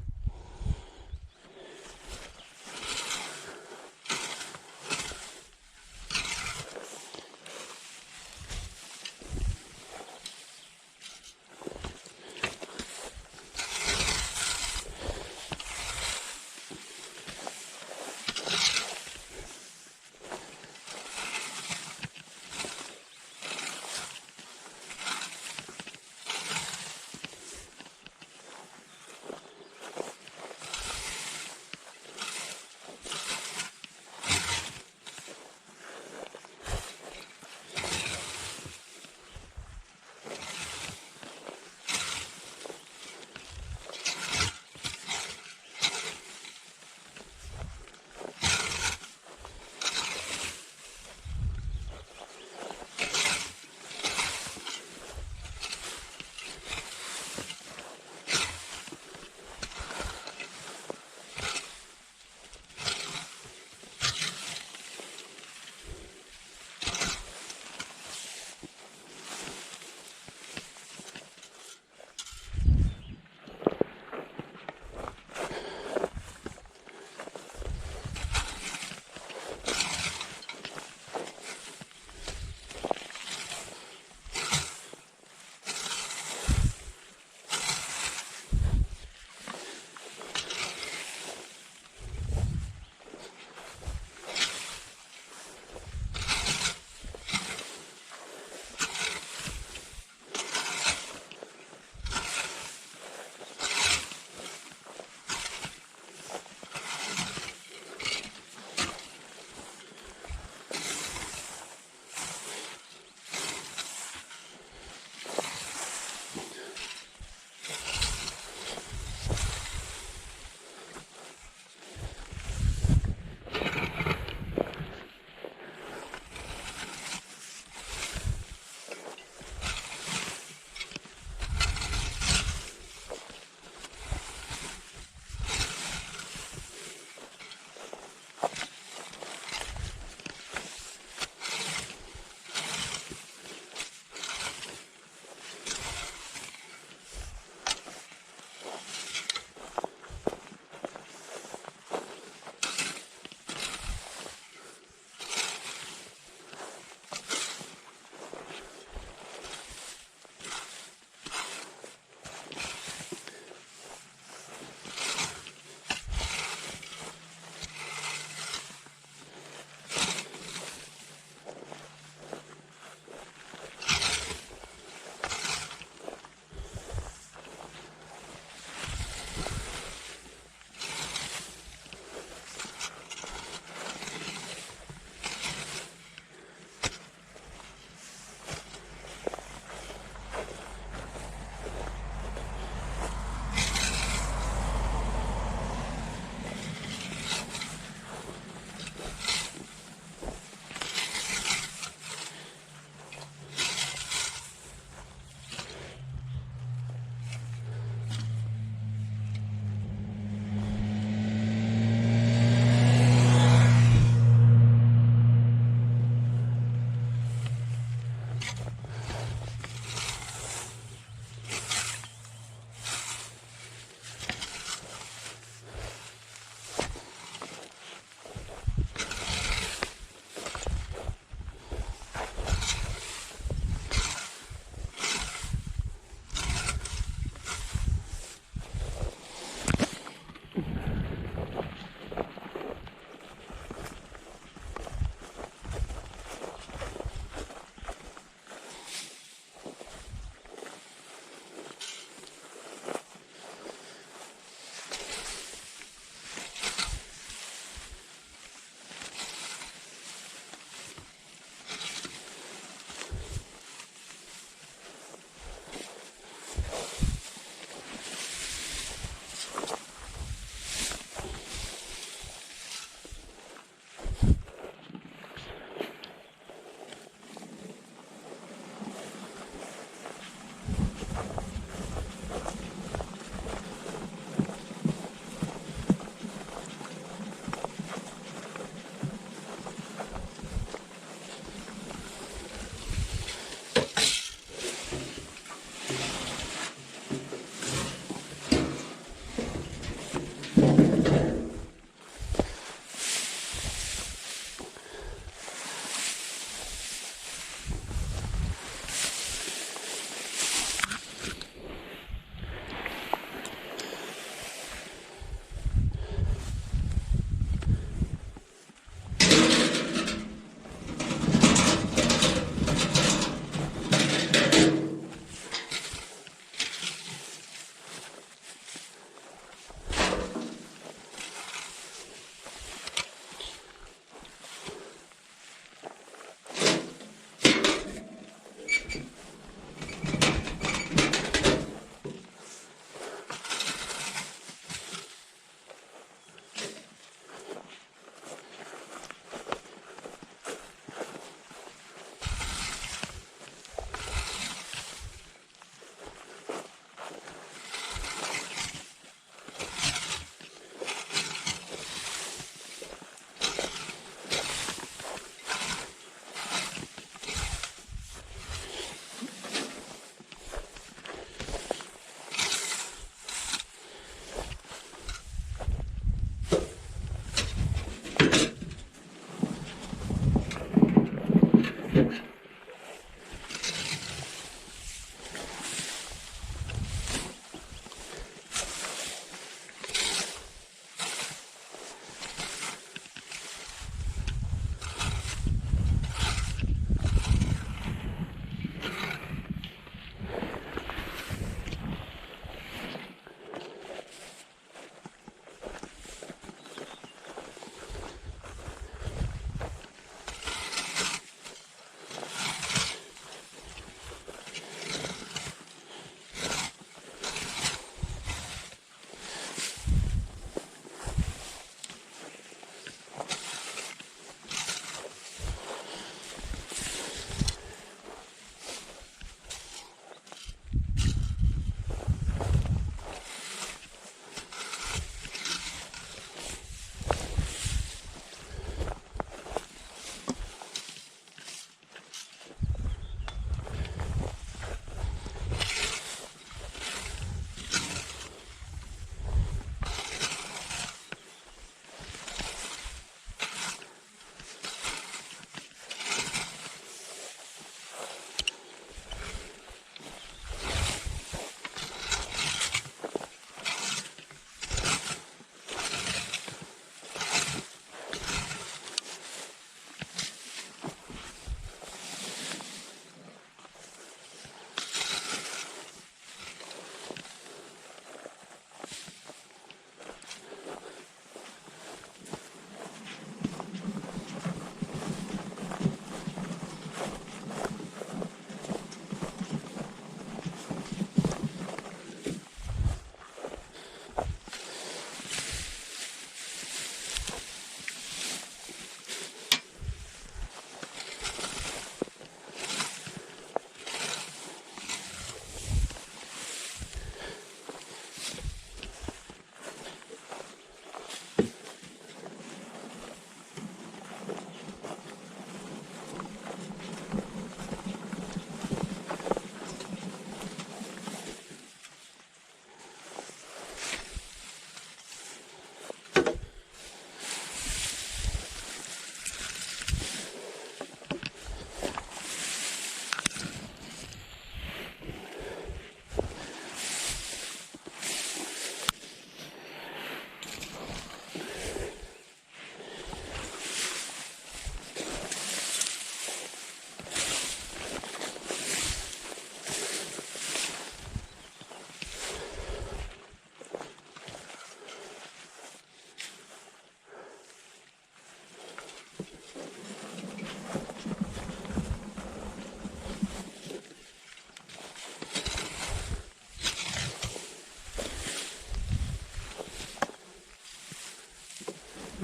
Det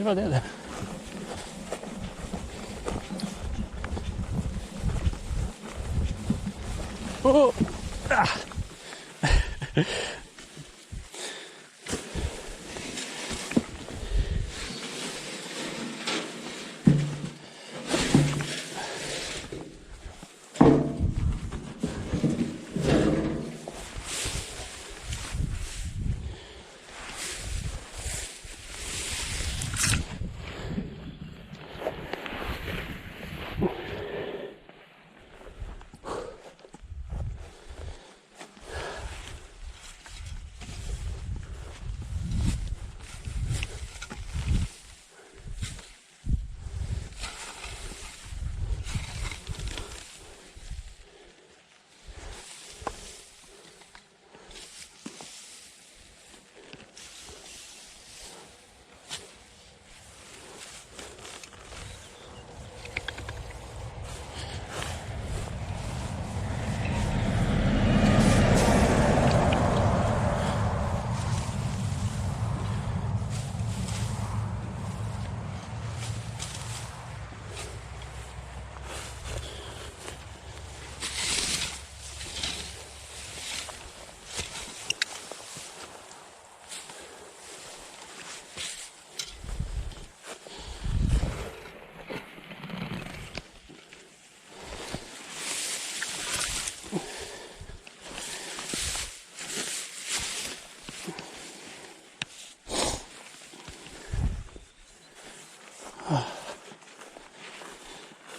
var det. Oh. Ah.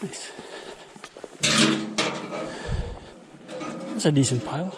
Nice. That's a decent pile.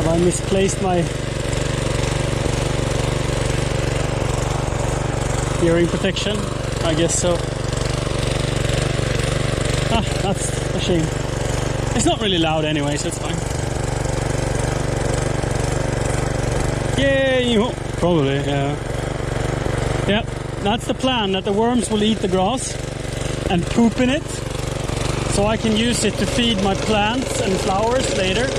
I misplaced my hearing protection. I guess so. Ah, that's a shame. It's not really loud anyway, so it's fine. Yay! Probably, yeah. Yeah, that's the plan, that the worms will eat the grass and poop in it, so I can use it to feed my plants and flowers later.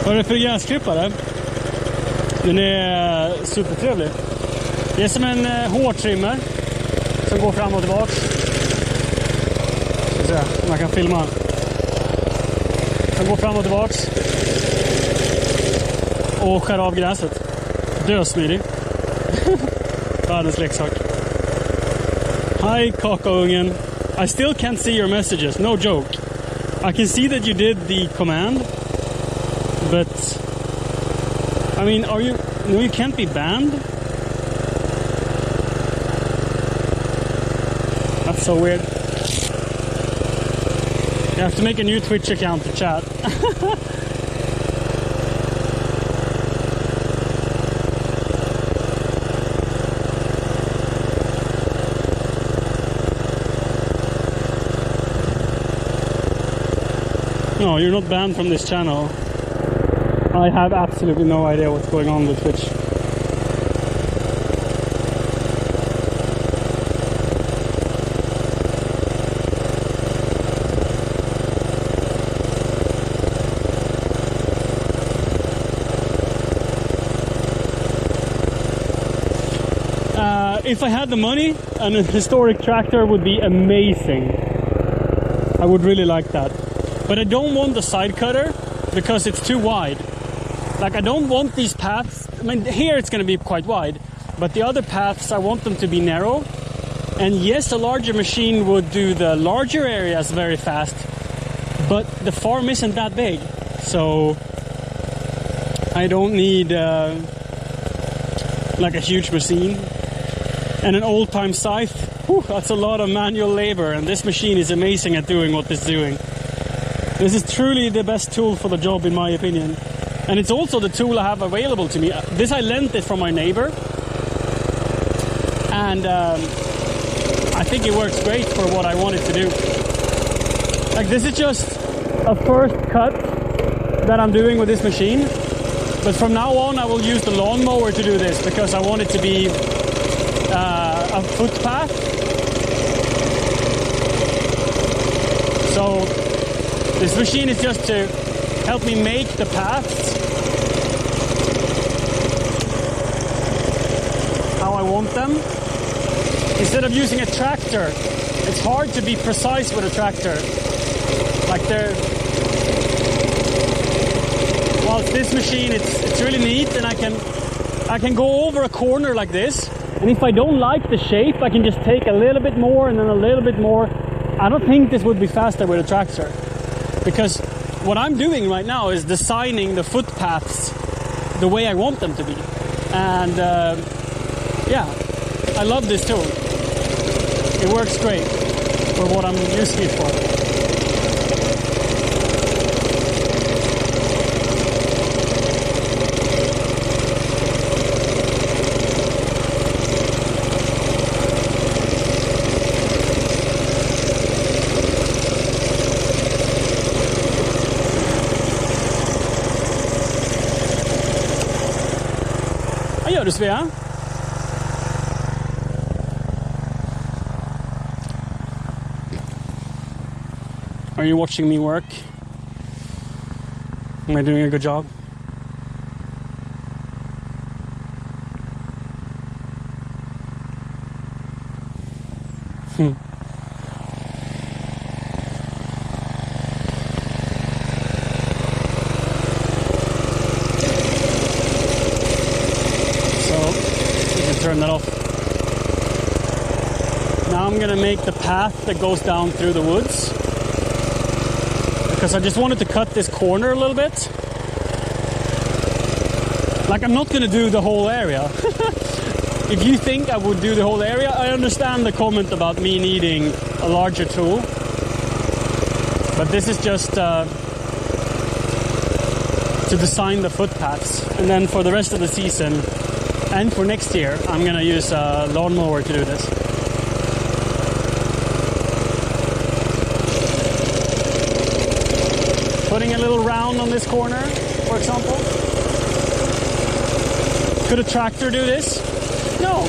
Vad är det för gräsklippare? Den är supertrevlig. Det är som en hårtrimmer som går fram och tillbaka. Ska se om man kan filma. Som går fram och tillbaka. Och skär av gräset. Dösmidig. Världens leksak. Hi, kakaoungen. I still can't see your messages. No joke. I can see that you did the command. But I mean, are you... No, you can't be banned. That's so weird. You have to make a new Twitch account to chat. No, you're not banned from this channel. I have absolutely no idea what's going on with Twitch. If I had the money, an historic tractor would be amazing. I would really like that. But I don't want the side cutter because it's too wide. Like, I don't want these paths. I mean, here it's going to be quite wide, but the other paths, I want them to be narrow. And yes, a larger machine would do the larger areas very fast, but the farm isn't that big. So I don't need like a huge machine. And an old-time scythe, whew, that's a lot of manual labor, and this machine is amazing at doing what it's doing. This is truly the best tool for the job, in my opinion. And it's also the tool I have available to me. This, I lent it from my neighbor. And I think it works great for what I want it to do. Like, this is just a first cut that I'm doing with this machine. But from now on, I will use the lawnmower to do this, because I want it to be a footpath. So this machine is just to help me make the paths how I want them. Instead of using a tractor, it's hard to be precise with a tractor. Like, whilst this machine, it's really neat, and I can go over a corner like this. And if I don't like the shape, I can just take a little bit more and then a little bit more. I don't think this would be faster with a tractor. Because what I'm doing right now is designing the footpaths the way I want them to be. And yeah, I love this tool. It works great for what I'm using it for. Vad gör du, Svea? Are you watching me work? Am I doing a good job? Turn that off. Now I'm gonna make the path that goes down through the woods, because I just wanted to cut this corner a little bit. Like, I'm not gonna do the whole area. If you think I would do the whole area, I understand the comment about me needing a larger tool, but this is just to design the footpaths. And then for the rest of the season and for next year, I'm gonna use a lawnmower to do this. Putting a little round on this corner, for example. Could a tractor do this? No.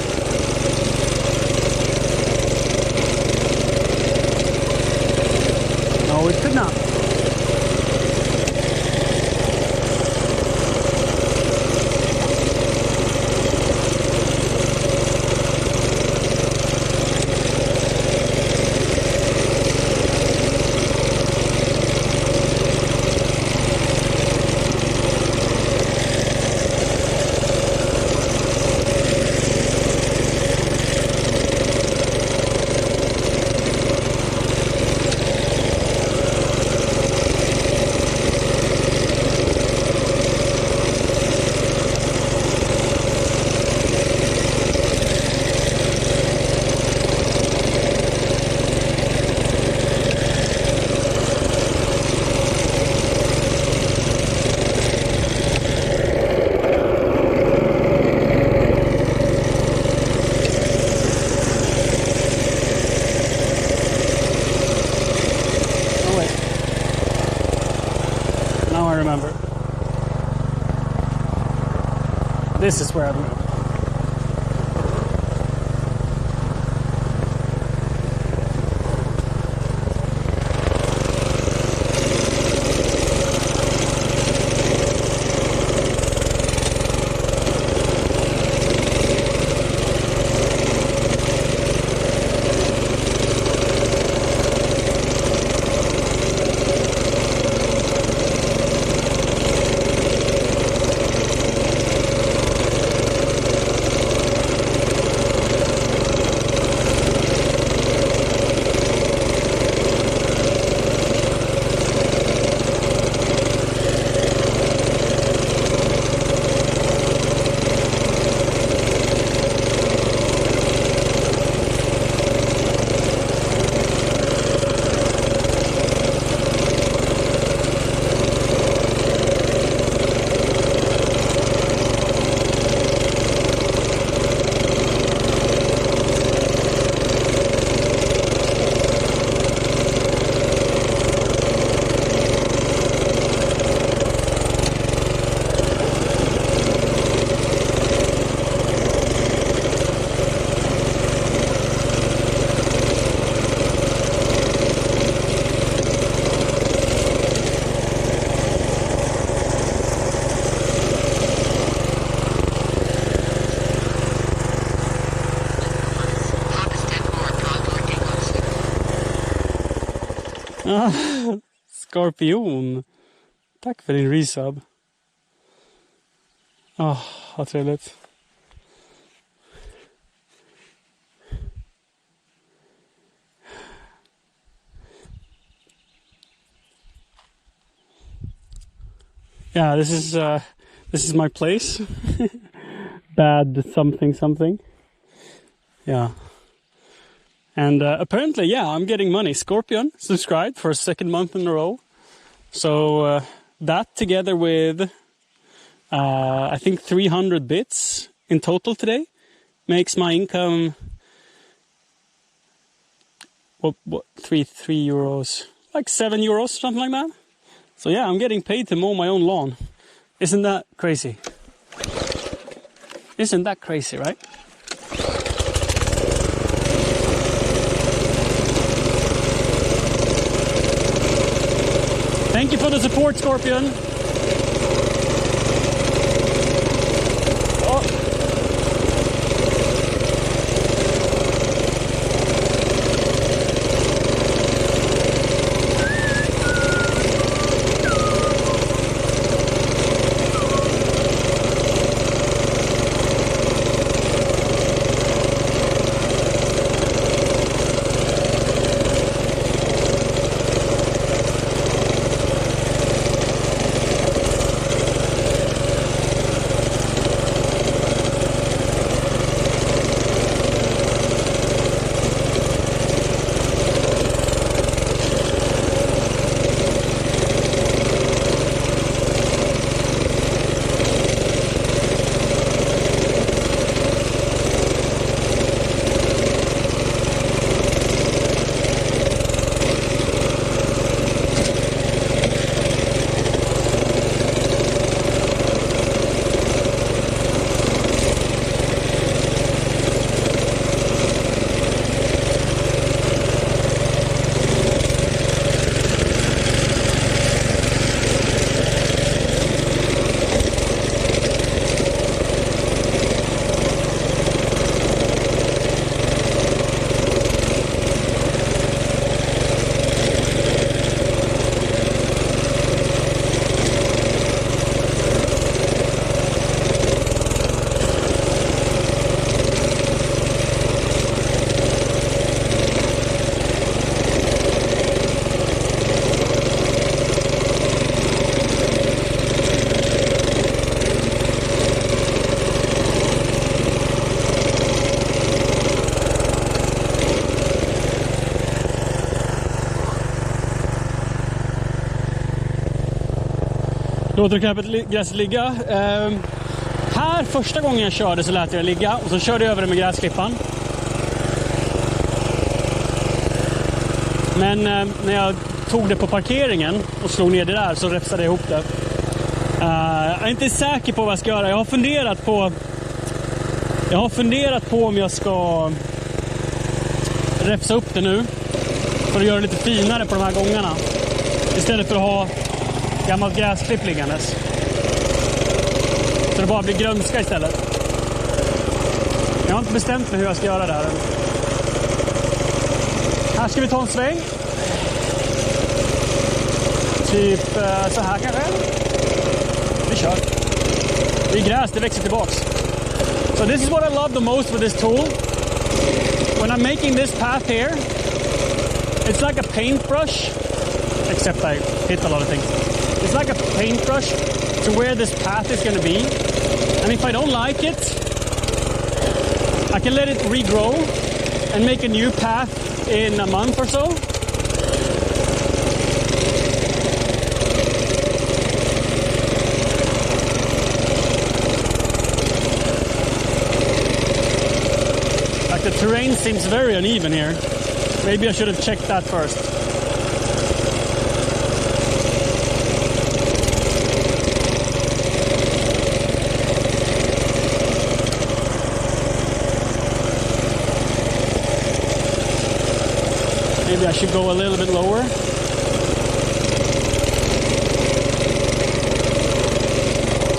No, it could not. remember. This is where I remember. Skorpion. Tack för din resub. Vad trevligt. Yeah, this is my place. Bad something. Yeah. And apparently, yeah, I'm getting money. Scorpion subscribed for a second month in a row. So that together with, I think 300 bits in total today makes my income, what 3 euros, like 7 euros, something like that. So yeah, I'm getting paid to mow my own lawn. Isn't that crazy? Isn't that crazy, right? Thank you for the support, Scorpion. Låter gräset ligga. Här första gången jag körde så lät jag det ligga och så körde jag över det med gräsklippan. Men när jag tog det på parkeringen och slog ner det där så räfsade jag ihop det. Jag är inte säker på vad jag ska göra. Jag har funderat på om jag ska räfsa upp det nu för att göra det lite finare på de här gångarna. Istället för att ha gammalt gräsklipp liggandes. Så det bara blir grönska istället. Jag har inte bestämt mig hur jag ska göra det här. Här ska vi ta en sväng. Typ så här kanske. Vi kör. Det är gräs, det växer tillbaks. So this is what I love the most with this tool. When I'm making this path here, it's like a paintbrush, except I hit a lot of things. It's like a paintbrush to where this path is going to be. And if I don't like it, I can let it regrow and make a new path in a month or so. Like the terrain seems very uneven here. Maybe I should have checked that first. Maybe I should go a little bit lower.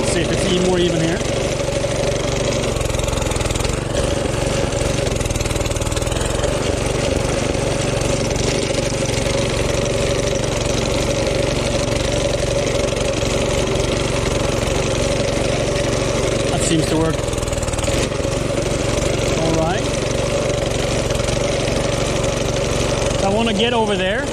See if it's more even here. That seems to work. All right. I want to get over there.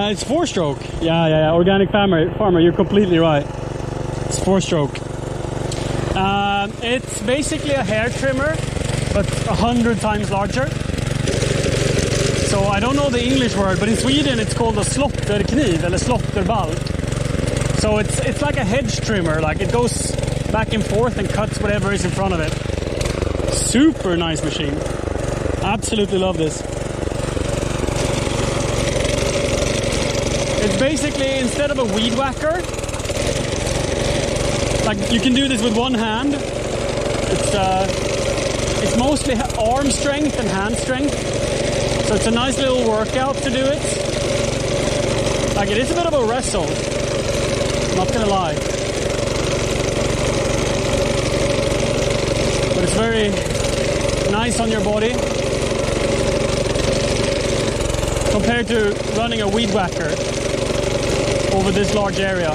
It's 4-stroke. Yeah. Organic farmer. You're completely right. It's 4-stroke. It's basically a hair trimmer, but 100 times larger. So I don't know the English word, but in Sweden it's called a slåtterkniv eller slåtterbalk. So it's like a hedge trimmer. Like it goes back and forth and cuts whatever is in front of it. Super nice machine. Absolutely love this. It's basically, instead of a weed whacker, like you can do this with one hand. It's mostly arm strength and hand strength. So it's a nice little workout to do it. Like it is a bit of a wrestle. Not gonna lie. But it's very nice on your body. Compared to running a weed whacker over this large area.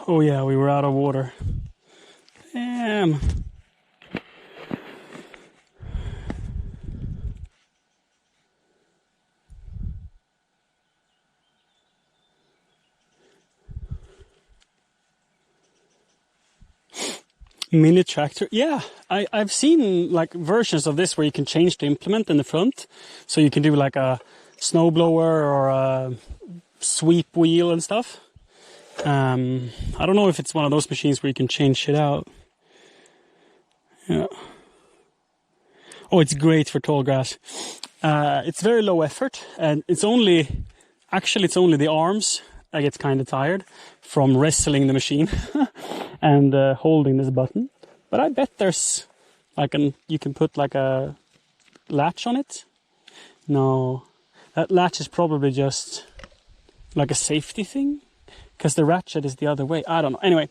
Oh yeah, we were out of water. Damn. Mini tractor. Yeah, I've seen like versions of this where you can change the implement in the front. So you can do like a snowblower or a sweep wheel and stuff. I don't know if it's one of those machines where you can change shit out. Yeah. Oh, it's great for tall grass. It's very low effort, and it's only the arms that gets kind of tired from wrestling the machine and holding this button. But I bet there's like you can put like a latch on it. No, that latch is probably just like a safety thing, because the ratchet is the other way. I don't know. Anyway,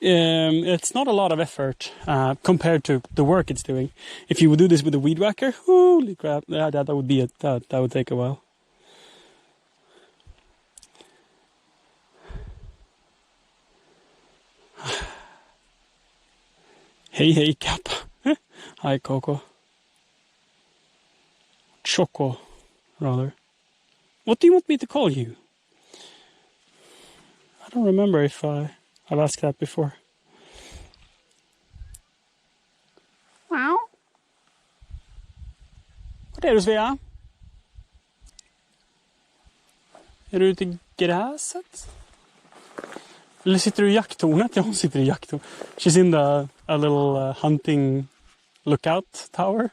it's not a lot of effort compared to the work it's doing. If you would do this with a weed whacker, holy crap, that would be that would take a while. Hey, Cap. Hi, Coco. Choco, rather. What do you want me to call you? I don't remember if I've asked that before. Wow. Vad är det, Svea? Är du ute i gräset? Eller sitter du i jakttornet? Ja, hon sitter i jakttornet. She's in a little hunting lookout tower.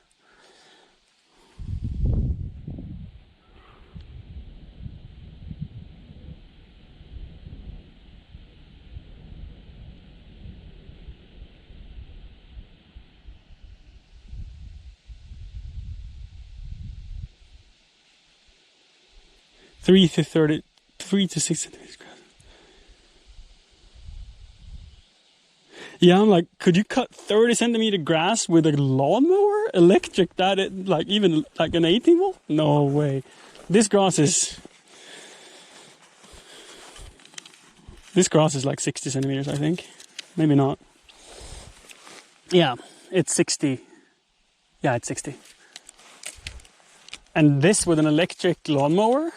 Three to 6 centimeters. Yeah, I'm like, could you cut 30 centimeter grass with a lawnmower? Electric, even like an 18 volt? No way. This grass is like 60 centimeters, I think. Maybe not. Yeah, it's 60. Yeah, it's 60. And this with an electric lawnmower?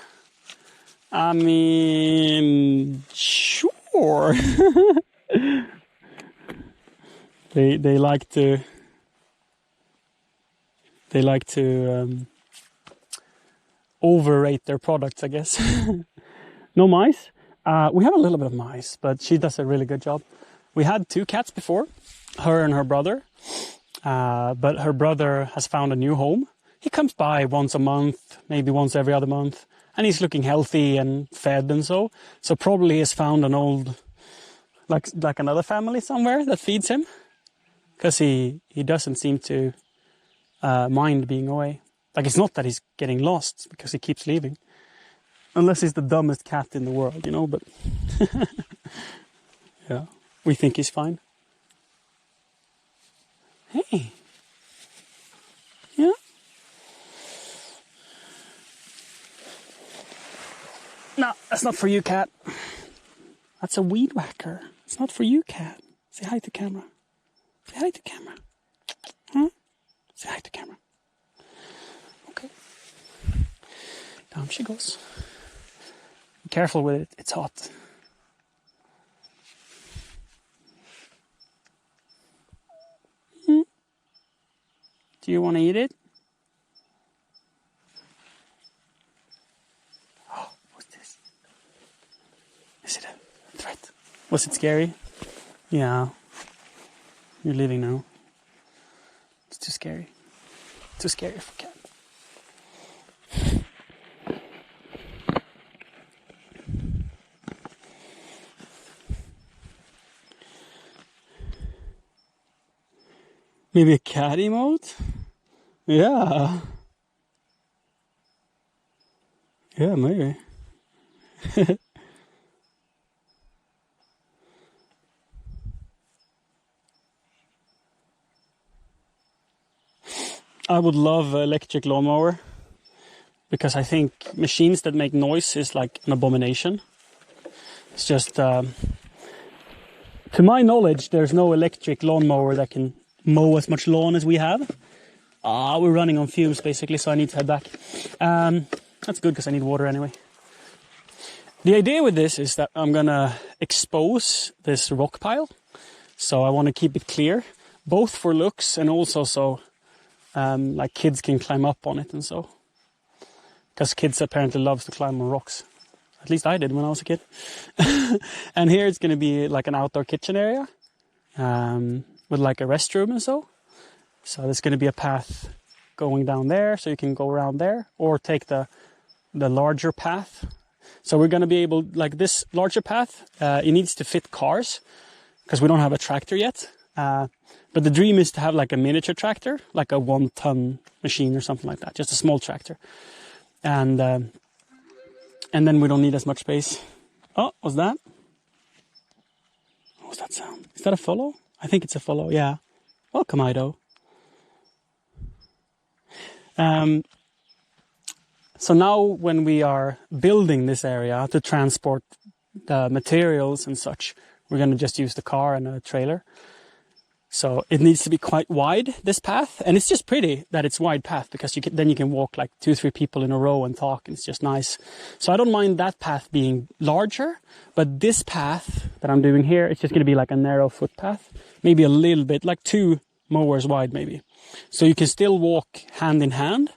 I mean, sure. They like to overrate their products, I guess. No mice. We have a little bit of mice, but she does a really good job. We had 2 cats before, her and her brother. But her brother has found a new home. He comes by once a month, maybe once every other month, and he's looking healthy and fed and so. So probably he has found an old, like another family somewhere that feeds him. Because he doesn't seem to mind being away. Like, it's not that he's getting lost, because he keeps leaving. Unless he's the dumbest cat in the world, but... yeah, we think he's fine. Hey. Yeah? No, that's not for you, cat. That's a weed whacker. It's not for you, cat. Say hi to camera. Say hi to camera. Huh? Say hi to camera. Okay. Down she goes. Be careful with it. It's hot. Do you want to eat it? Oh, what's this? Is it a threat? Was it scary? Yeah. You're leaving now. It's too scary. Too scary for cat. Maybe a cat emote? Yeah. Yeah, maybe. I would love an electric lawnmower, because I think machines that make noise is like an abomination. It's just To my knowledge, there's no electric lawnmower that can mow as much lawn as we have. We're running on fumes basically, so I need to head back. That's good because I need water anyway. The idea with this is that I'm gonna expose this rock pile. So I want to keep it clear, both for looks and also so like kids can climb up on it and so. Because kids apparently loves to climb on rocks. At least I did when I was a kid. And here it's going to be like an outdoor kitchen area with like a restroom and so. So there's going to be a path going down there, so you can go around there or take the larger path. So we're going to be able, like this larger path, it needs to fit cars because we don't have a tractor yet. But the dream is to have like a miniature tractor, like a 1-ton machine or something like that, just a small tractor. And then we don't need as much space. Oh, what's that? What was that sound? Is that a follow? I think it's a follow, yeah. Welcome, Ido. So now when we are building this area to transport the materials and such, we're going to just use the car and a trailer. So it needs to be quite wide, this path. And it's just pretty that it's wide path because then you can walk like 2-3 people in a row and talk. And it's just nice. So I don't mind that path being larger. But this path that I'm doing here, it's just going to be like a narrow footpath. Maybe a little bit, like 2 mowers wide maybe. So you can still walk hand in hand,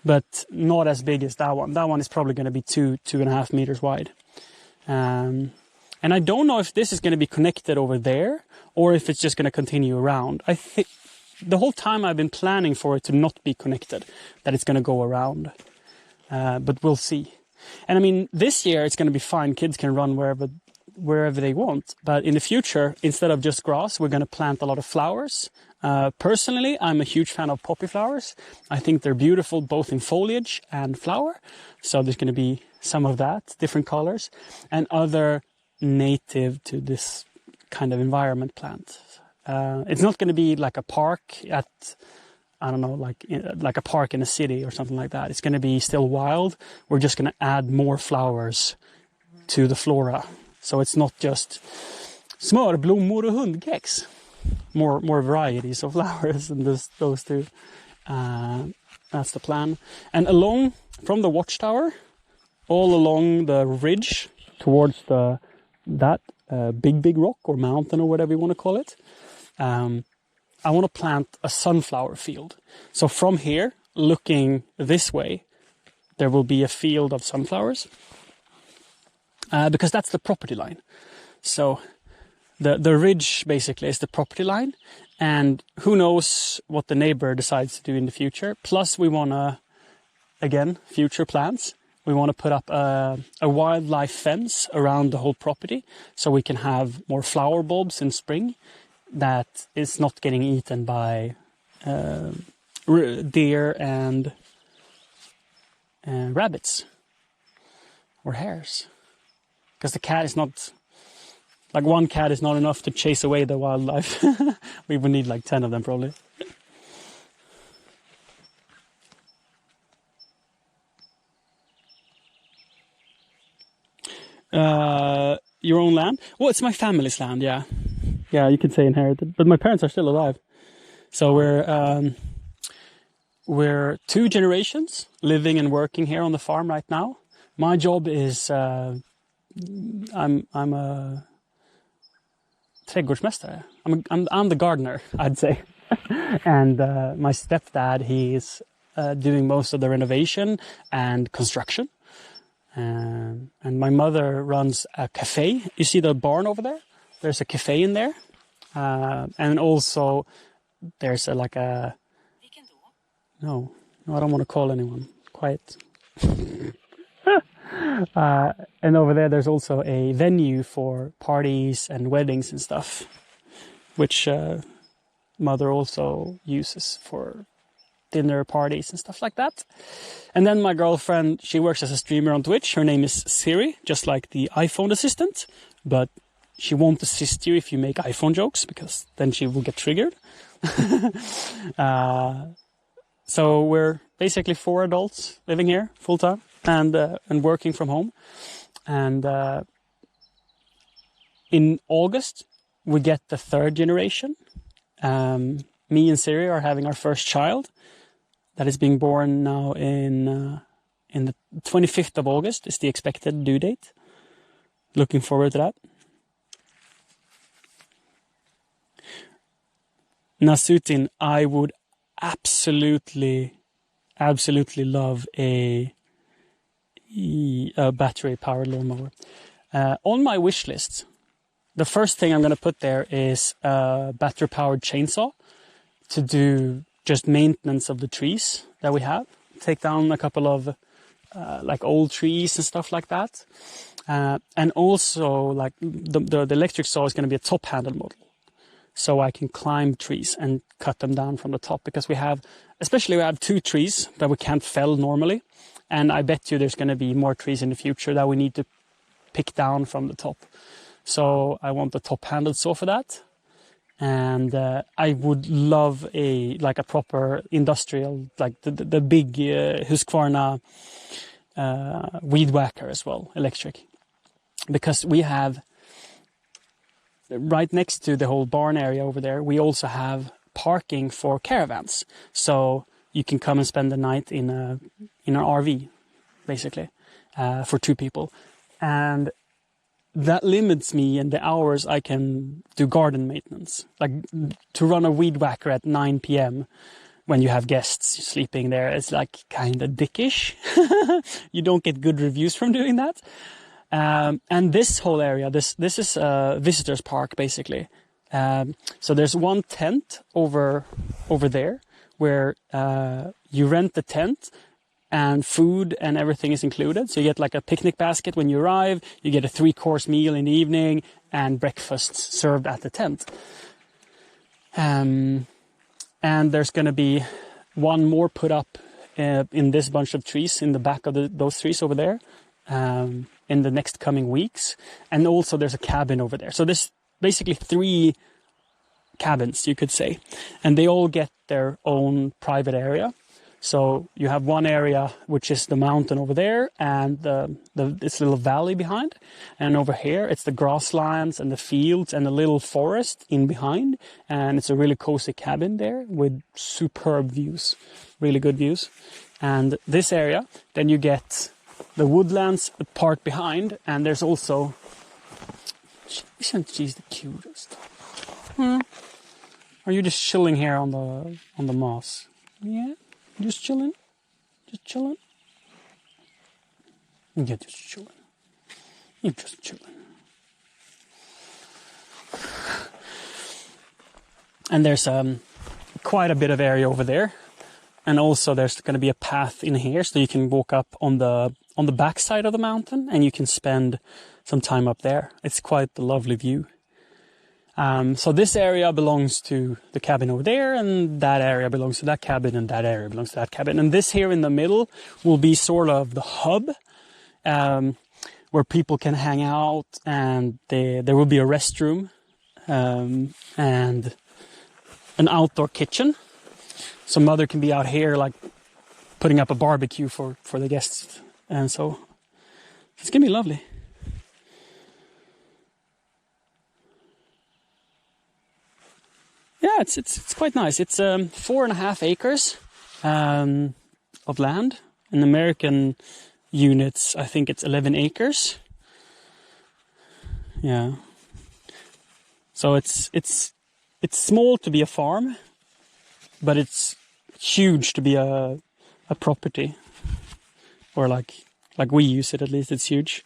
but not as big as that one. That one is probably going to be 2.5 meters wide. And I don't know if this is going to be connected over there or if it's just going to continue around. I think the whole time I've been planning for it to not be connected, that it's going to go around. But we'll see. And I mean, this year it's going to be fine. Kids can run wherever they want. But in the future, instead of just grass, we're going to plant a lot of flowers. Personally, I'm a huge fan of poppy flowers. I think they're beautiful both in foliage and flower. So there's going to be some of that, different colors, and other native to this kind of environment plant. It's not going to be like a park at, I don't know, like a park in a city or something like that. It's going to be still wild. We're just going to add more flowers to the flora. So it's not just smörblommor och hundkex. More varieties of flowers than just those two. That's the plan. And from the watchtower, all along the ridge towards that big rock or mountain or whatever you want to call it, I want to plant a sunflower field. So from here, looking this way, there will be a field of sunflowers because that's the property line. So the ridge basically is the property line, and who knows what the neighbor decides to do in the future. Plus we want to, again, future plans. We want to put up a wildlife fence around the whole property so we can have more flower bulbs in spring that is not getting eaten by deer and rabbits or hares. Because the cat is not, like one cat is not enough to chase away the wildlife. We would need like 10 of them probably. Your own land? Well, it's my family's land, yeah. Yeah, you could say inherited, but my parents are still alive. So we're 2 generations living and working here on the farm right now. My job is I'm a trädgårdsmästare. I'm the gardener, I'd say. And my stepdad, he's doing most of the renovation and construction. And my mother runs a cafe. You see the barn over there? There's a cafe in there. And also there's no, I don't want to call anyone. Quiet. And over there's also a venue for parties and weddings and stuff, which mother also uses for dinner parties and stuff like that. And then my girlfriend, she works as a streamer on Twitch. Her name is Siri, just like the iPhone assistant, but she won't assist you if you make iPhone jokes because then she will get triggered. So we're basically 4 adults living here full time and working from home. And in August, we get the third generation. Me and Siri are having our first child that is being born now in the 25th of August is the expected due date. Looking forward to that. Nasutin, I would absolutely love a battery-powered lawnmower. On my wish list, the first thing I'm going to put there is a battery-powered chainsaw to do just maintenance of the trees that we have. Take down a couple of like old trees and stuff like that. And also, like the electric saw is going to be a top-handled model. So I can climb trees and cut them down from the top, because we have 2 trees that we can't fell normally. And I bet you there's going to be more trees in the future that we need to pick down from the top. So I want the top-handled saw for that. And I would love a proper industrial, like the big Husqvarna weed whacker as well, electric. Because we have, right next to the whole barn area over there, we also have parking for caravans. So you can come and spend the night in an RV, basically, for 2 people. And that limits me in the hours I can do garden maintenance. Like, to run a weed whacker at 9 p.m. when you have guests sleeping there, it's like kind of dickish. You don't get good reviews from doing that. And this whole area, this is a visitor's park, basically. So there's one tent over there where you rent the tent, and food and everything is included. So you get like a picnic basket when you arrive, you get a 3-course meal in the evening, and breakfast served at the tent. And there's going to be one more put up in this bunch of trees in the back of those trees over there in the next coming weeks. And also there's a cabin over there. So there's basically 3 cabins, you could say. And they all get their own private area. So you have one area which is the mountain over there, and this little valley behind. And over here it's the grasslands and the fields and the little forest in behind. And it's a really cozy cabin there with superb views, really good views. And this area, then you get the woodlands part behind, and there's also... Isn't she the cutest? Are you just chilling here on the moss? Yeah. Just chilling? Just chilling? You're just chilling. You're just chilling. And there's quite a bit of area over there. And also there's going to be a path in here, so you can walk up on the back side of the mountain, and you can spend some time up there. It's quite a lovely view. So this area belongs to the cabin over there, and that area belongs to that cabin, and that area belongs to that cabin. And this here in the middle will be sort of the hub, where people can hang out, and there will be a restroom, and an outdoor kitchen. So mother can be out here, like, putting up a barbecue for the guests. And so it's gonna be lovely. Yeah, it's quite nice. It's 4.5 acres of land. In American units, I think it's 11 acres. Yeah. So it's small to be a farm, but it's huge to be a property, or like we use it. At least it's huge.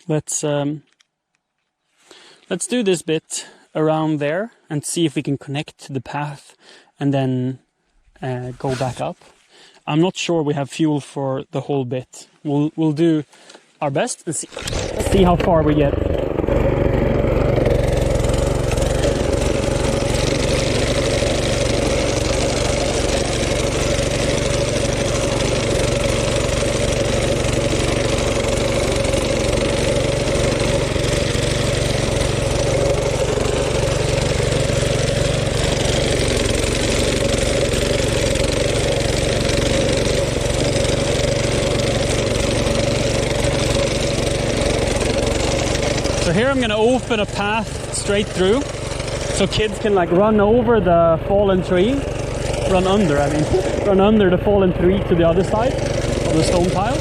Let's do this bit around there and see if we can connect to the path, and then go back up. I'm not sure we have fuel for the whole bit. We'll do our best and see how far we get. So here I'm going to open a path straight through, so kids can like run over the fallen tree, run under the fallen tree to the other side of the stone tile.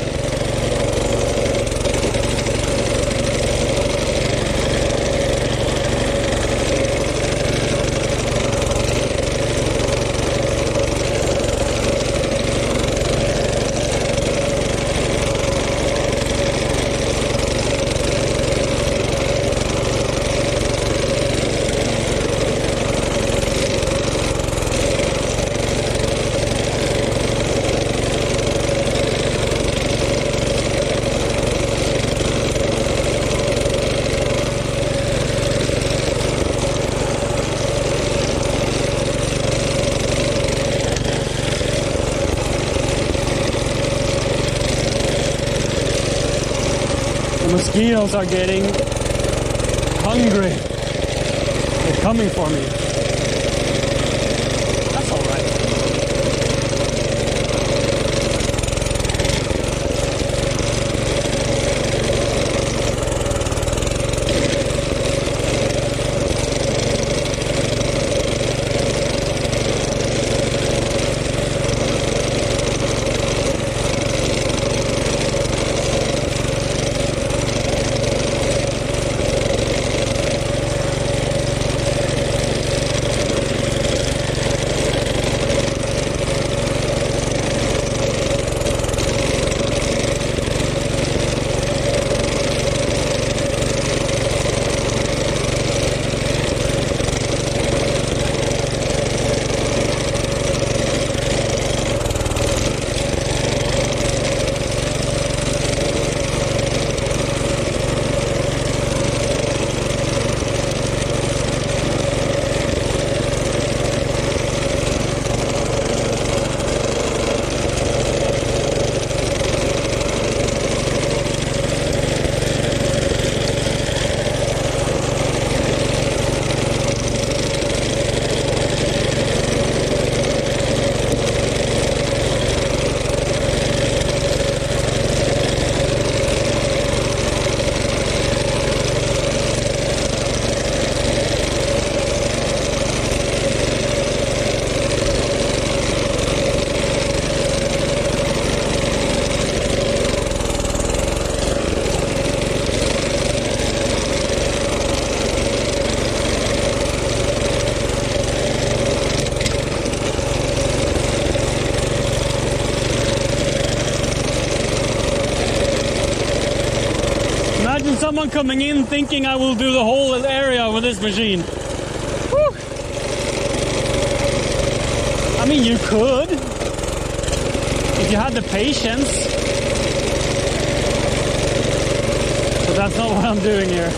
The mosquitoes are getting hungry. They're coming for me. That's all right. Imagine someone coming in thinking I will do the whole area with this machine. Whew. I mean, you could, if you had the patience. But that's not what I'm doing here.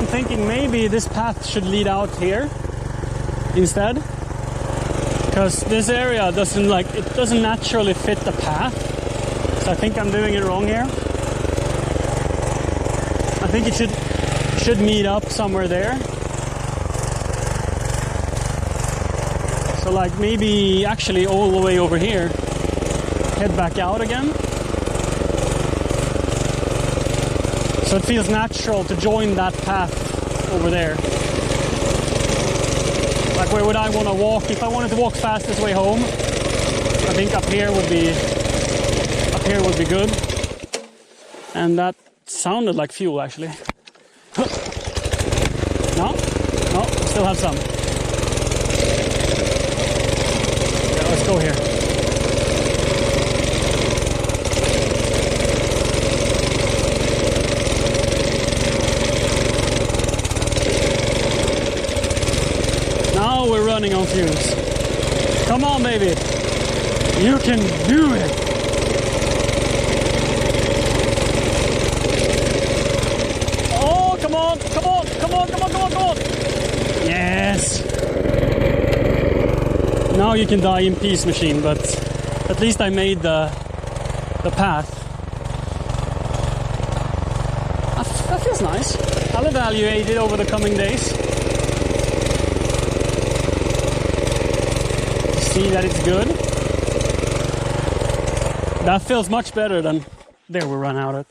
Thinking maybe this path should lead out here instead, because this area doesn't naturally fit the path. So I think I'm doing it wrong here. I think it should meet up somewhere there. So like maybe actually all the way over here, head back out again. So it feels natural to join that path over there. Like where would I want to walk? If I wanted to walk fast this way home, I think up here would be good. And that sounded like fuel actually. No, still have some. Yeah, let's go here. Now we're running on fumes. Come on, baby. You can do it. Oh, come on. Yes. Now you can die in peace, machine, but at least I made the path. That feels nice. I'll evaluate it over the coming days. See that it's good. That feels much better than... There, we run out of it.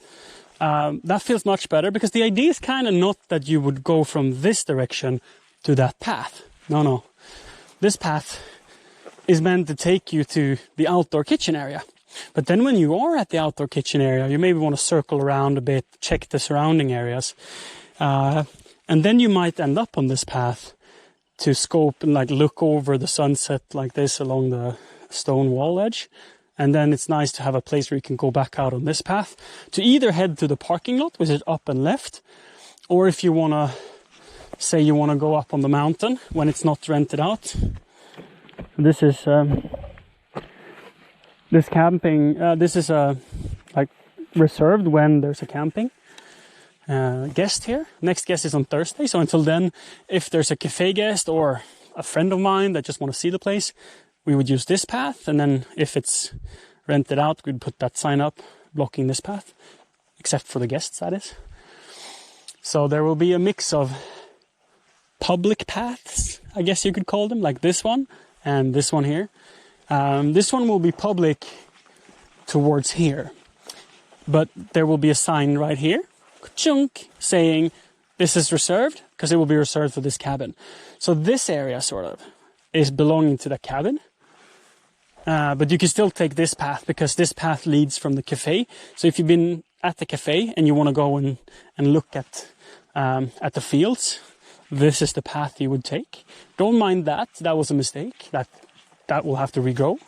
That feels much better because the idea is kind of not that you would go from this direction to that path. No. This path is meant to take you to the outdoor kitchen area. But then when you are at the outdoor kitchen area, you maybe want to circle around a bit, check the surrounding areas. And then you might end up on this path to scope and like look over the sunset like this along the stone wall edge. And then it's nice to have a place where you can go back out on this path to either head to the parking lot, which is up and left, or if you want to say you want to go up on the mountain when it's not rented out. This is this camping. This is like reserved when there's a camping guest here. Next guest is on Thursday, so until then, if there's a cafe guest or a friend of mine that just want to see the place, we would use this path, and then if it's rented out, we'd put that sign up blocking this path, except for the guests, that is. So there will be a mix of public paths, I guess you could call them, like this one and this one here. This one will be public towards here, but there will be a sign right here, chunk, saying this is reserved, because it will be reserved for this cabin. So this area sort of is belonging to the cabin. But you can still take this path because this path leads from the cafe. So if you've been at the cafe and you want to go and look at the fields, this is the path you would take. Don't mind that. That was a mistake. That will have to regrow.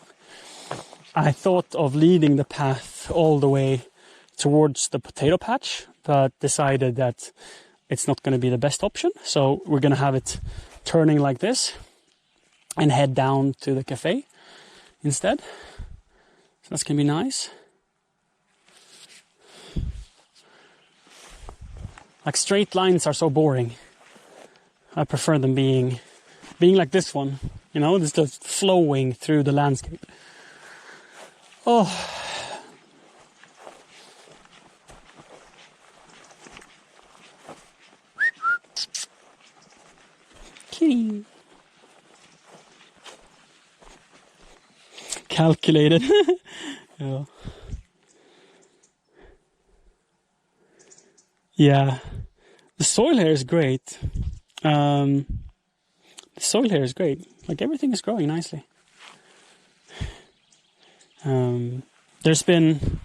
I thought of leading the path all the way towards the potato patch, but decided that it's not going to be the best option. So we're going to have it turning like this and head down to the cafe instead. So that's going to be nice. Like straight lines are so boring. I prefer them being like this one, you know, just flowing through the landscape. Oh. Kitty. Calculated. Yeah. Yeah. The soil here is great. The soil here is great. Like everything is growing nicely. There's been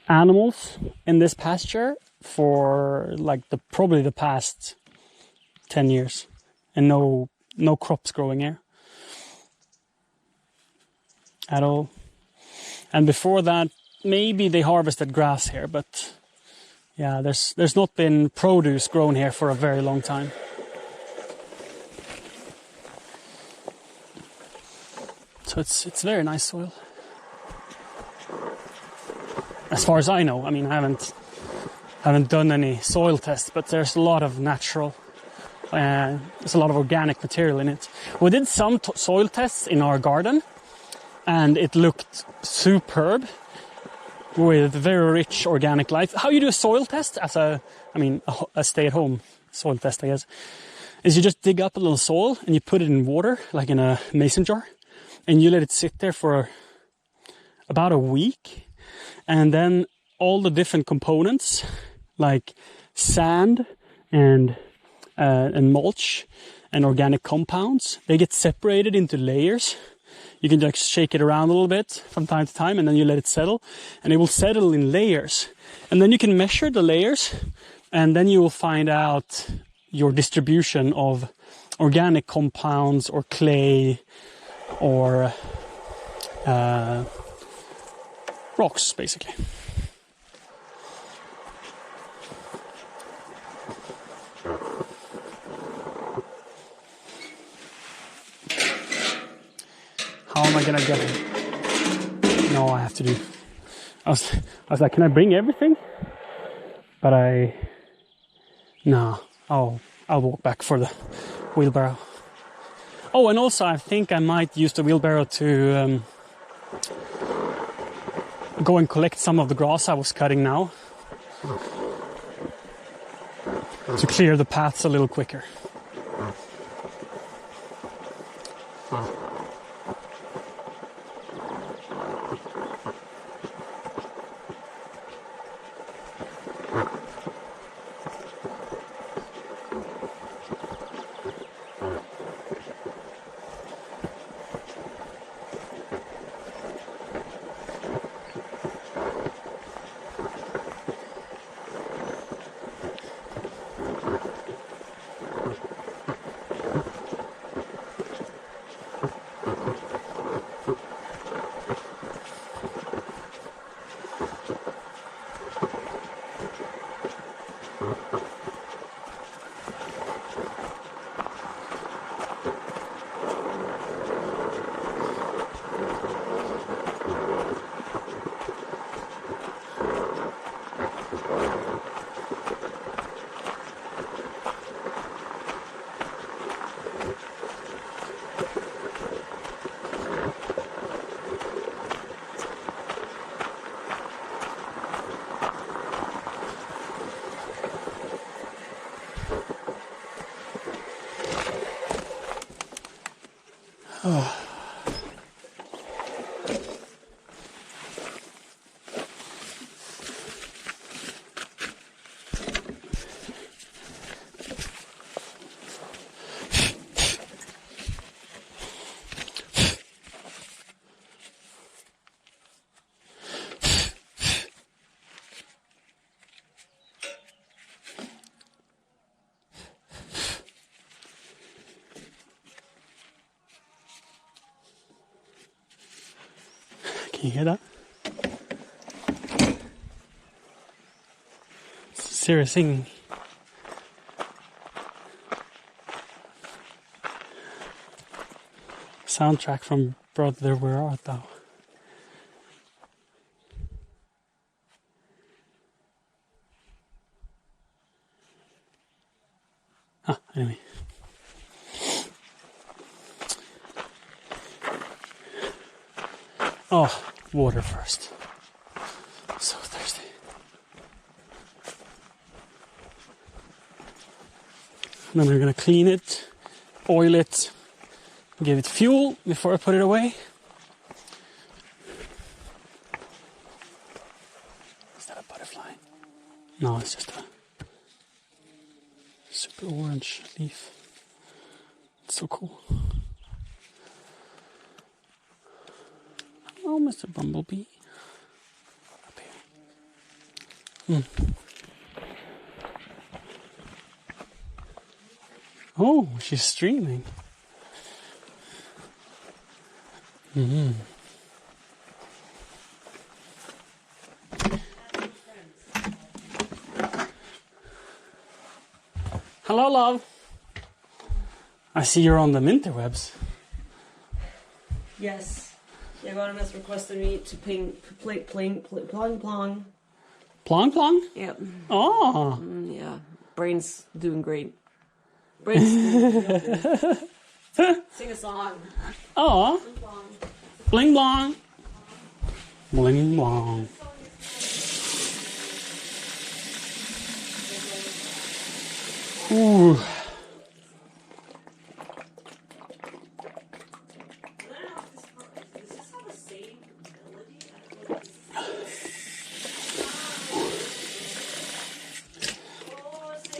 animals in this pasture for like probably the past 10 years, and no crops growing here at all. And before that, maybe they harvested grass here, but yeah, there's not been produce grown here for a very long time. So it's very nice soil. As far as I know, I mean, I haven't done any soil tests, but there's a lot of natural, there's a lot of organic material in it. We did some soil tests in our garden, and it looked superb. with very rich organic life. How you do a soil test a stay-at-home soil test, I guess, is you just dig up a little soil and you put it in water, like in a mason jar, and you let it sit there for about a week, and then all the different components, like sand and mulch and organic compounds, they get separated into layers. You can just shake it around a little bit from time to time, and then you let it settle, and it will settle in layers. And then you can measure the layers, and then you will find out your distribution of organic compounds or clay or rocks, basically. How am I gonna get it? No, I have to do. I was like, can I bring everything? But I'll walk back for the wheelbarrow. Oh, and also I think I might use the wheelbarrow to go and collect some of the grass I was cutting now, to clear the paths a little quicker. Oh. Can you hear that? It's a serious thing. Soundtrack from Brother Where Art Thou? Anyway. Oh, water first. So thirsty. And then we're gonna clean it, oil it, give it fuel before I put it away. Is that a butterfly? No, it's just a super orange leaf. It's so cool. Oh, Mr. Bumblebee. Up here. Oh, she's streaming. Hello, love. I see you're on the interwebs. Yes. Johannes requested me to plong plong. Plong plong? Yep. Oh. Yeah. Brain's doing great. Brain's doing good. Sing a song. Oh. Bling blong. Bling blong. Ooh.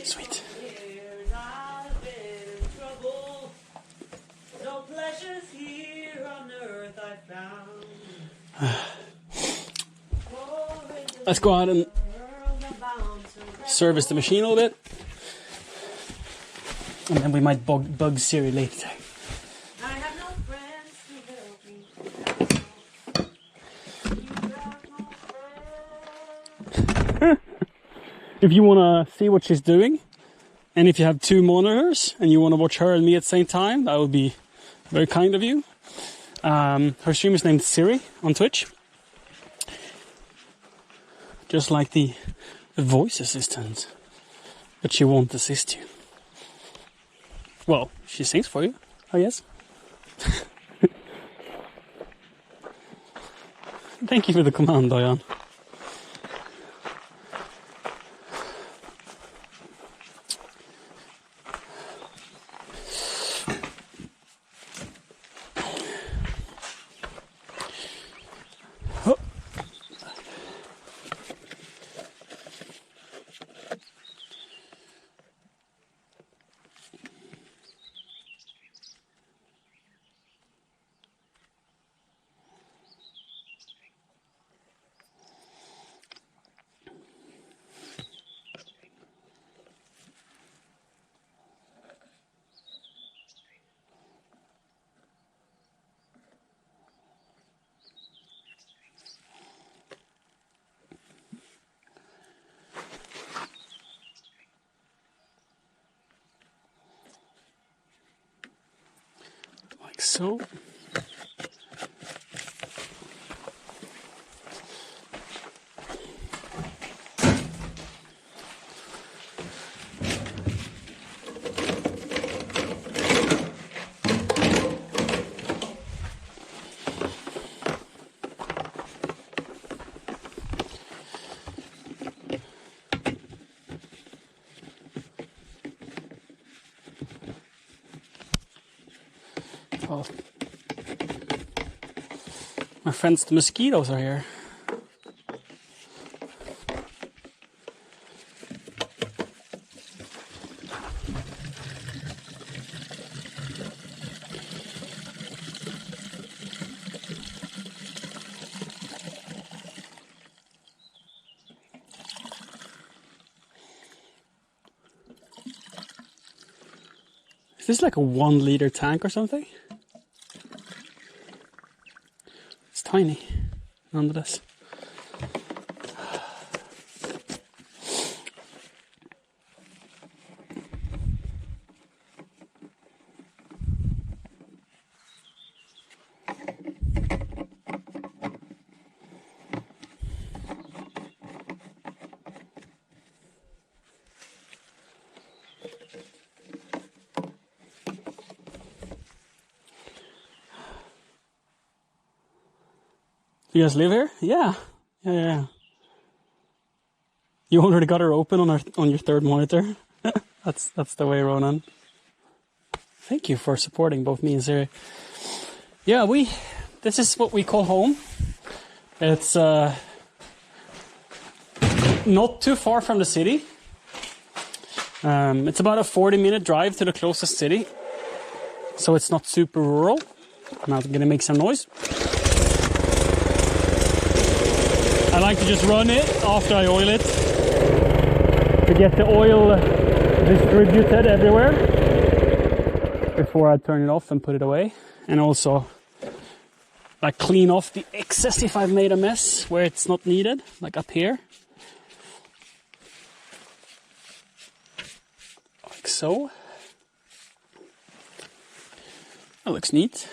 Sweet. Let's go out and service the machine a little bit. And then we might bug Siri later. I have no friends to help me. You got no friends. If you want to see what she's doing, and if you have 2 monitors and you want to watch her and me at the same time, that would be very kind of you. Her stream is named Siri on Twitch. Just like the voice assistant. But she won't assist you. Well, she sings for you, I guess. Thank you for the command, Diane. Like so. Oh. My friends, the mosquitoes are here. Is this like a 1 liter tank or something? It's tiny, nonetheless. You guys live here? Yeah. Yeah. You already got her open on your third monitor. That's the way, Ronan. Thank you for supporting both me and Siri. Yeah, this is what we call home. It's not too far from the city. It's about a 40-minute drive to the closest city. So it's not super rural. Now I'm gonna make some noise. I like to just run it after I oil it to get the oil distributed everywhere before I turn it off and put it away. And also like clean off the excess if I've made a mess where it's not needed, like up here. Like so. That looks neat.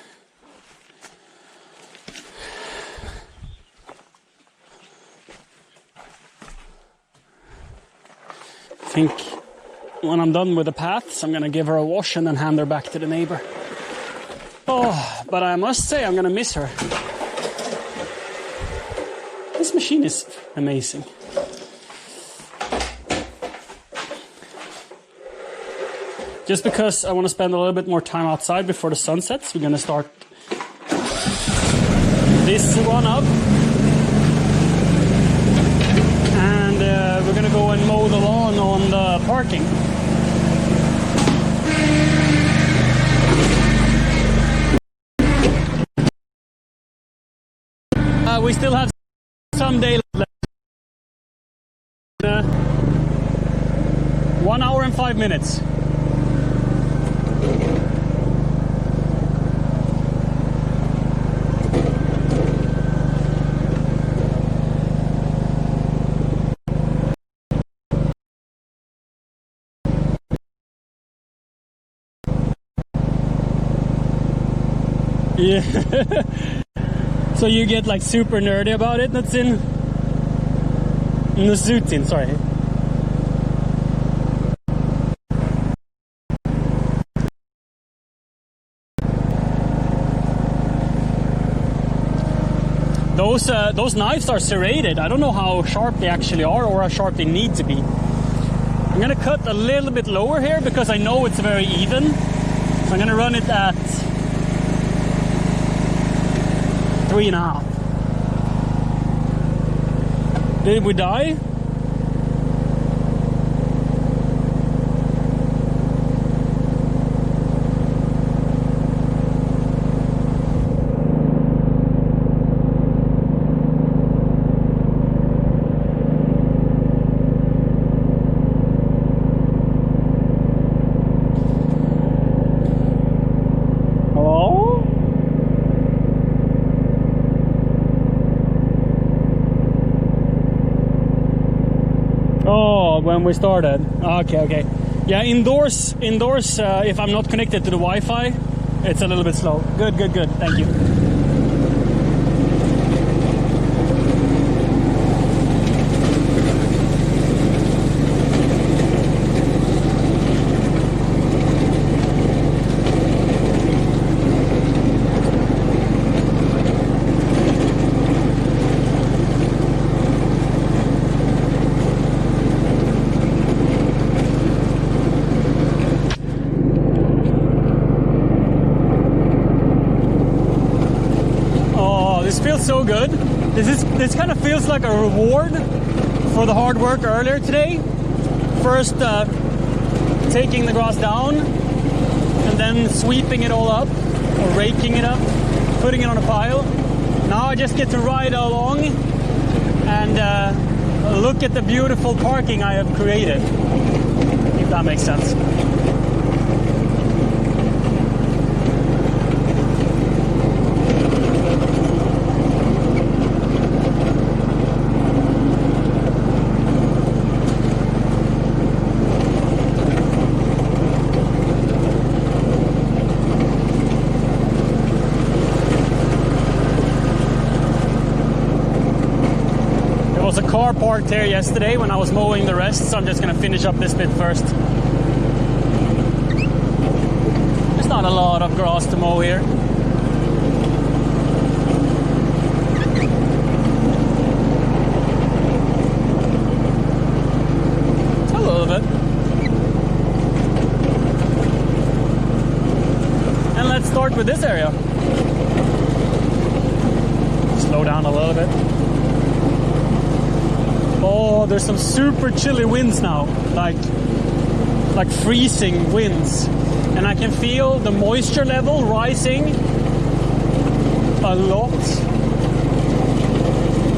I think when I'm done with the paths, I'm gonna give her a wash and then hand her back to the neighbor. Oh, but I must say I'm gonna miss her. This machine is amazing. just because I want to spend a little bit more time outside before the sun sets, we're going to start this one up. And we're going to go and mow the lawn on the parking. We still have some day left. 1 hour and 5 minutes. Yeah. So you get like super nerdy about it. That's in Nasutin, sorry. Those knives are serrated. I don't know how sharp they actually are or how sharp they need to be. I'm gonna cut a little bit lower here because I know it's very even. So I'm gonna run it at 3.5. Did we die? When we started. Okay. Yeah, indoors, if I'm not connected to the Wi-Fi, it's a little bit slow. Good. Thank you. Feels so good. This kind of feels like a reward for the hard work earlier today. First taking the grass down and then sweeping it all up or raking it up, putting it on a pile. Now I just get to ride along and look at the beautiful parking I have created, if that makes sense. There was a car parked here yesterday when I was mowing the rest, so I'm just going to finish up this bit first. There's not a lot of grass to mow here. A little bit. And let's start with this area. Slow down a little bit. Oh, there's some super chilly winds now, like freezing winds. And I can feel the moisture level rising a lot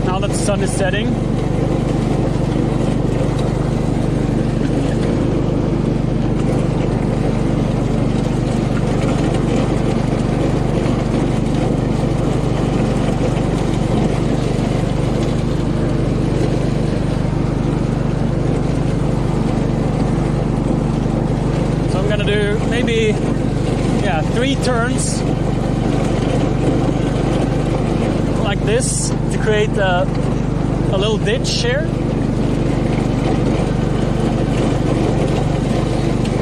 now that the sun is setting. Do maybe 3 turns like this to create a little ditch here,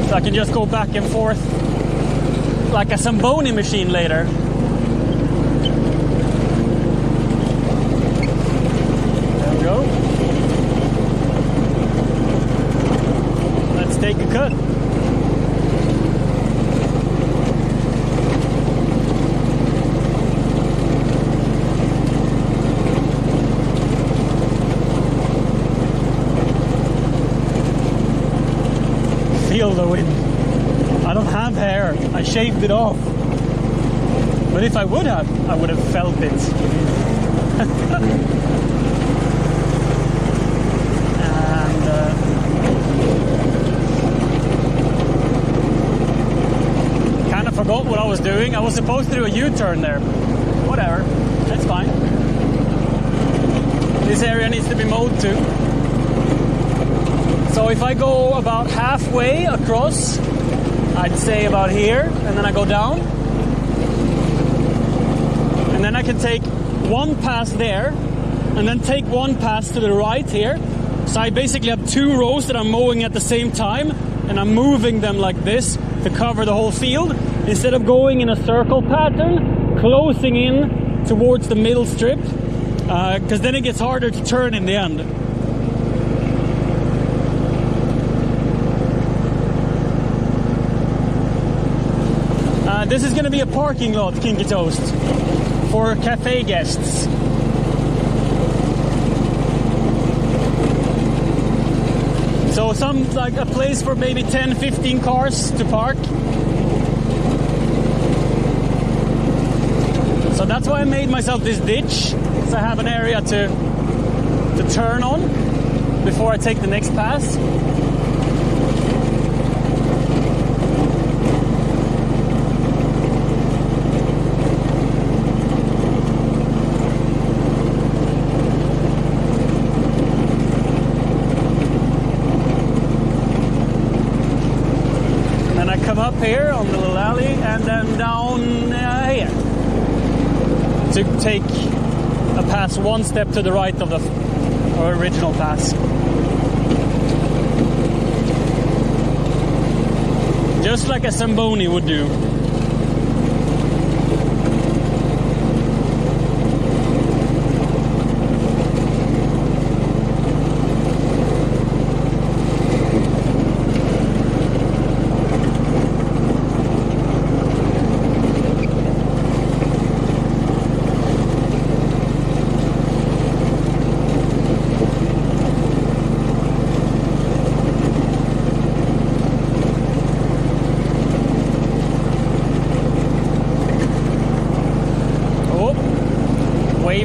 so I can just go back and forth like a Zamboni machine later. There we go. Let's take a cut. feel the wind. I don't have hair. I shaved it off. But if I would have, I would have felt it. And kind of forgot what I was doing. I was supposed to do a U-turn there. Whatever, that's fine. This area needs to be mowed too. So if I go about halfway across, I'd say about here, and then I go down. And then I can take one pass there, and then take one pass to the right here. So I basically have 2 rows that I'm mowing at the same time, and I'm moving them like this to cover the whole field, instead of going in a circle pattern, closing in towards the middle strip, because then it gets harder to turn in the end. This is going to be a parking lot, Kinky Toast, for cafe guests. So like a place for maybe 10-15 cars to park. So that's why I made myself this ditch, so I have an area to turn on before I take the next pass. Up here on the little alley, and then down here to take a pass one step to the right of the original pass. Just like a Zamboni would do.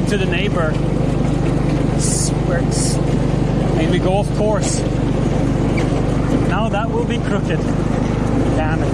To the neighbor. Squirts. Made me go off course. Now that will be crooked. Damn it.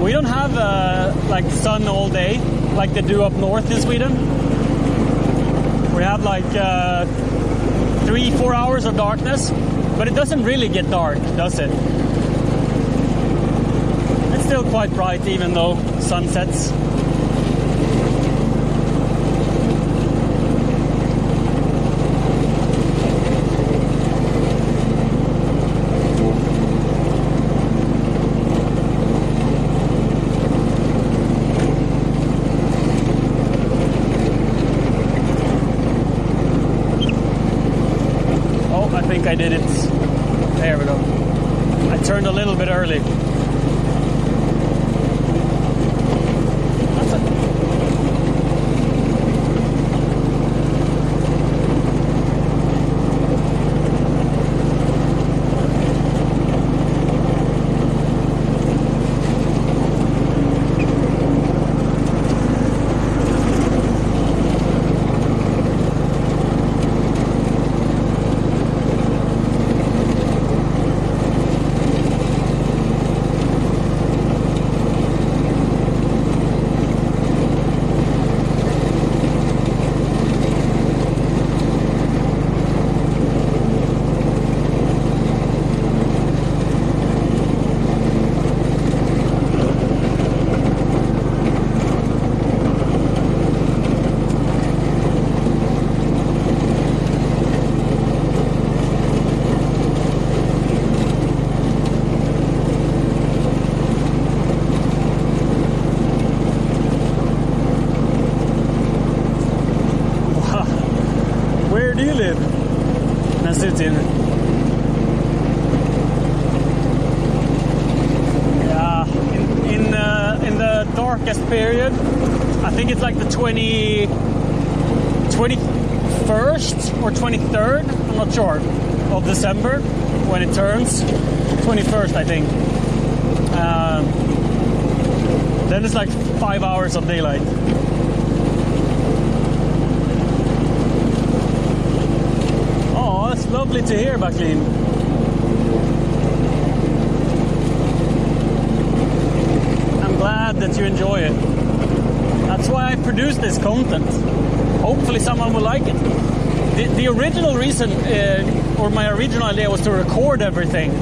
We don't have like sun all day like they do up north in Sweden. We have like 3-4 hours of darkness, but it doesn't really get dark, does it? It's still quite bright even though sun sets. I did it. There we go. I turned a little bit early. That's it. suits in. Yeah, in the darkest period, I think it's like the 21st or 23rd, I'm not sure, of December when it turns. 21st, I think. Then it's like 5 hours of daylight. Oh, that's lovely to hear, Backlin. I'm glad that you enjoy it. That's why I produce this content. Hopefully someone will like it. The original reason, or my original idea, was to record everything.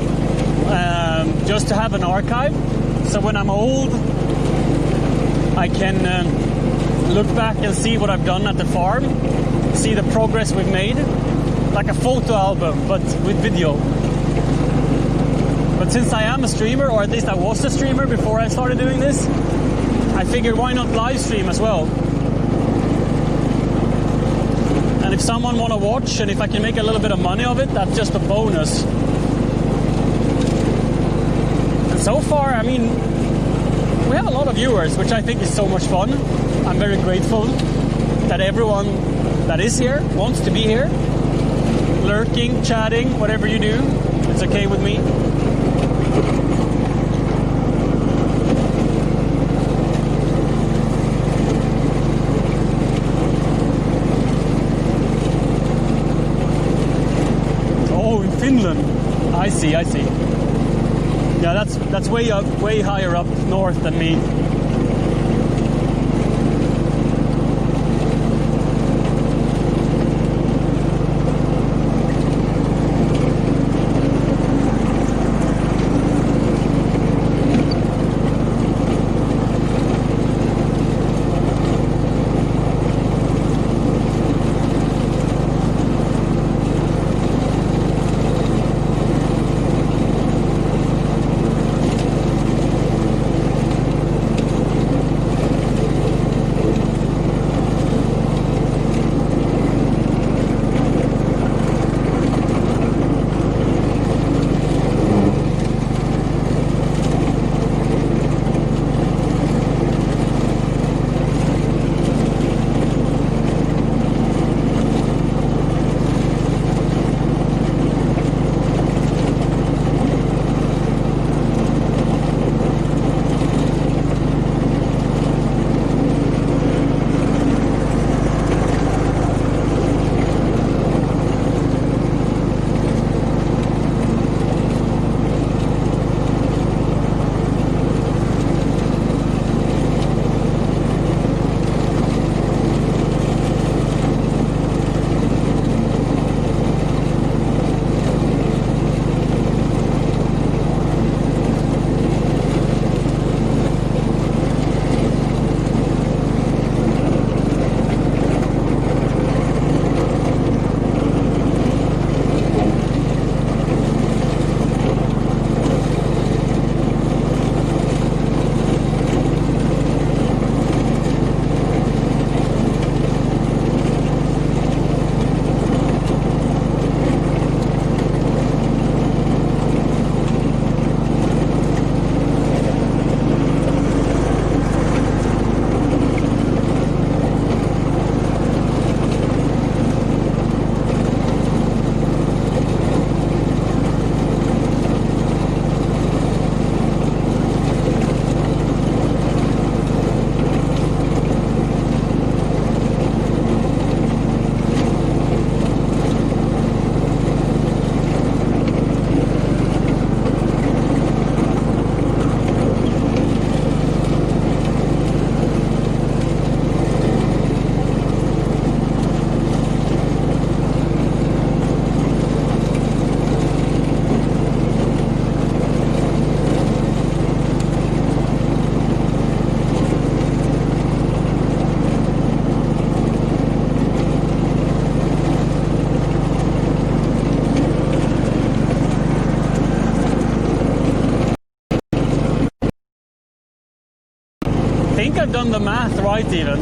Just to have an archive. So when I'm old, I can look back and see what I've done at the farm. See the progress we've made. Like a photo album, but with video. But since I am a streamer, or at least I was a streamer before I started doing this, I figured why not live stream as well? And if someone want to watch, and if I can make a little bit of money of it, that's just a bonus. And so far, I mean, we have a lot of viewers, which I think is so much fun. I'm very grateful that everyone that is here wants to be here. Lurking, chatting, whatever you do, it's okay with me. Oh, in Finland. I see. Yeah, that's way up, way higher up north than me. think I've done the math right even.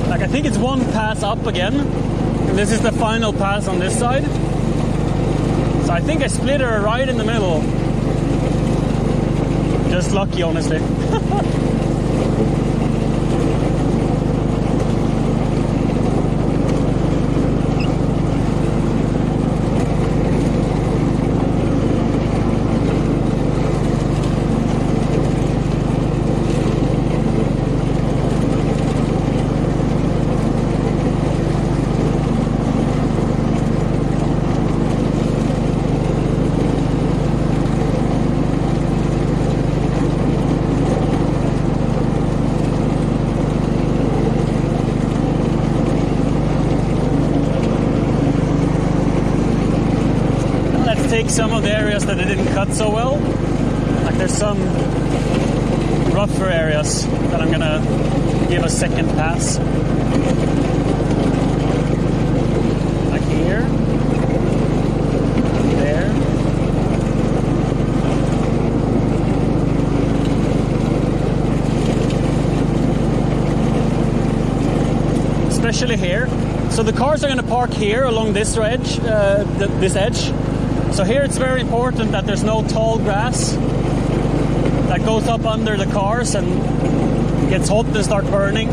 Like I think it's one pass up again. And this is the final pass on this side. So I think I split her right in the middle. Just lucky, honestly. Take some of the areas that I didn't cut so well. Like there's some rougher areas that I'm gonna give a second pass. Like here. There. Especially here. So the cars are gonna park here along this edge, this edge. So here it's very important that there's no tall grass that goes up under the cars and gets hot and start burning.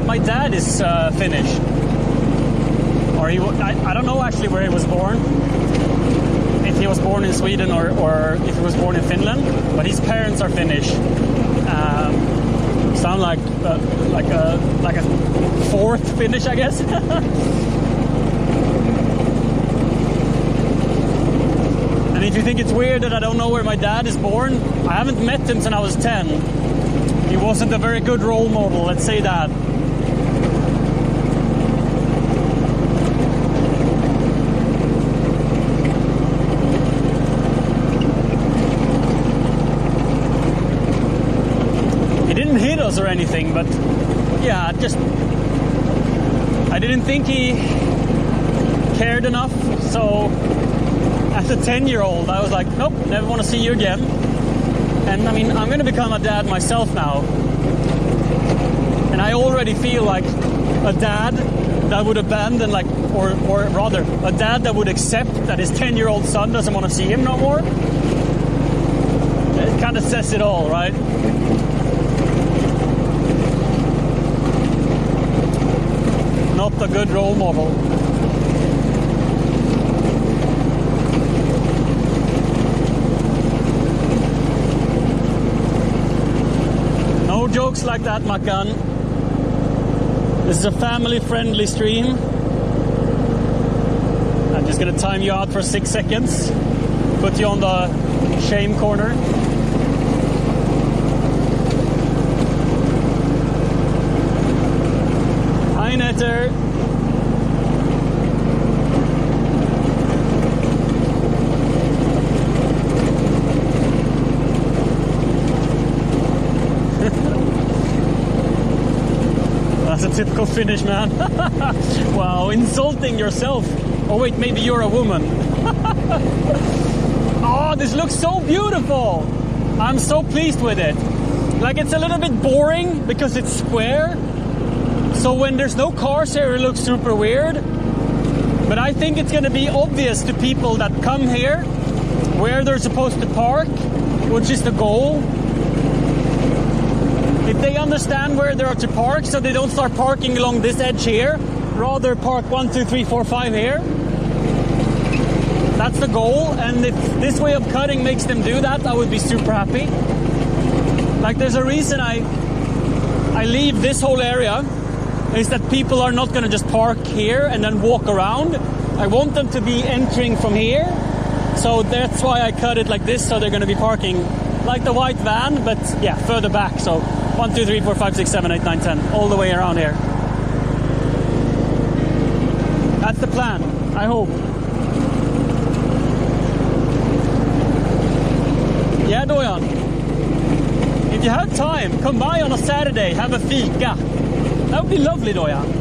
My dad is Finnish, or I don't know actually where he was born. If he was born in Sweden or if he was born in Finland, but his parents are Finnish. Sound like a fourth Finnish, I guess. And if you think it's weird that I don't know where my dad is born, I haven't met him since I was 10. He wasn't a very good role model, let's say that. He didn't hit us or anything, but yeah, I didn't think he cared enough, so as a 10-year-old, I was like, nope, never want to see you again. And I mean, I'm going to become a dad myself now. And I already feel like a dad that would abandon, like, or rather, a dad that would accept that his 10-year-old son doesn't want to see him no more. It kind of says it all, right? Not a good role model. No jokes like that, Makan. This is a family-friendly stream. I'm just gonna time you out for 6 seconds. Put you on the shame corner. Hi, Netter. That's a typical Finnish man. Wow, insulting yourself. Oh wait, maybe you're a woman. Oh, this looks so beautiful. I'm so pleased with it. Like, it's a little bit boring because it's square. So when there's no cars here, it looks super weird. But I think it's going to be obvious to people that come here where they're supposed to park, which is the goal. If they understand where they are to park, so they don't start parking along this edge here, rather park 1, 2, 3, 4, 5 here. That's the goal, and if this way of cutting makes them do that, I would be super happy. Like, there's a reason I leave this whole area, is that people are not going to just park here and then walk around. I want them to be entering from here, so that's why I cut it like this, so they're going to be parking like the white van, but yeah, further back. So 1, 2, 3, 4, 5, 6, 7, 8, 9, 10, all the way around here. That's the plan, I hope. Yeah, Dojan. If you have time, come by on a Saturday, have a fika. That would be lovely, Dojan.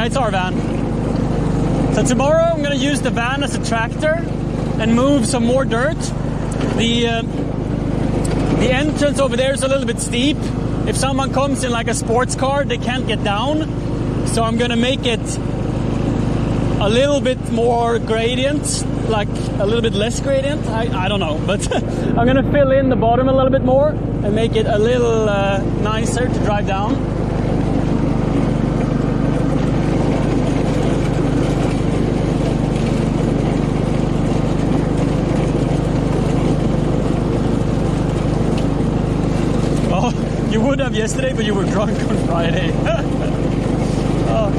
It's our van. So tomorrow I'm going to use the van as a tractor and move some more dirt. The entrance over there is a little bit steep. If someone comes in like a sports car, they can't get down. So I'm going to make it a little bit more gradient, like a little bit less gradient. I don't know, but I'm going to fill in the bottom a little bit more and make it a little nicer to drive down. You would have yesterday, but you were drunk on Friday. Oh.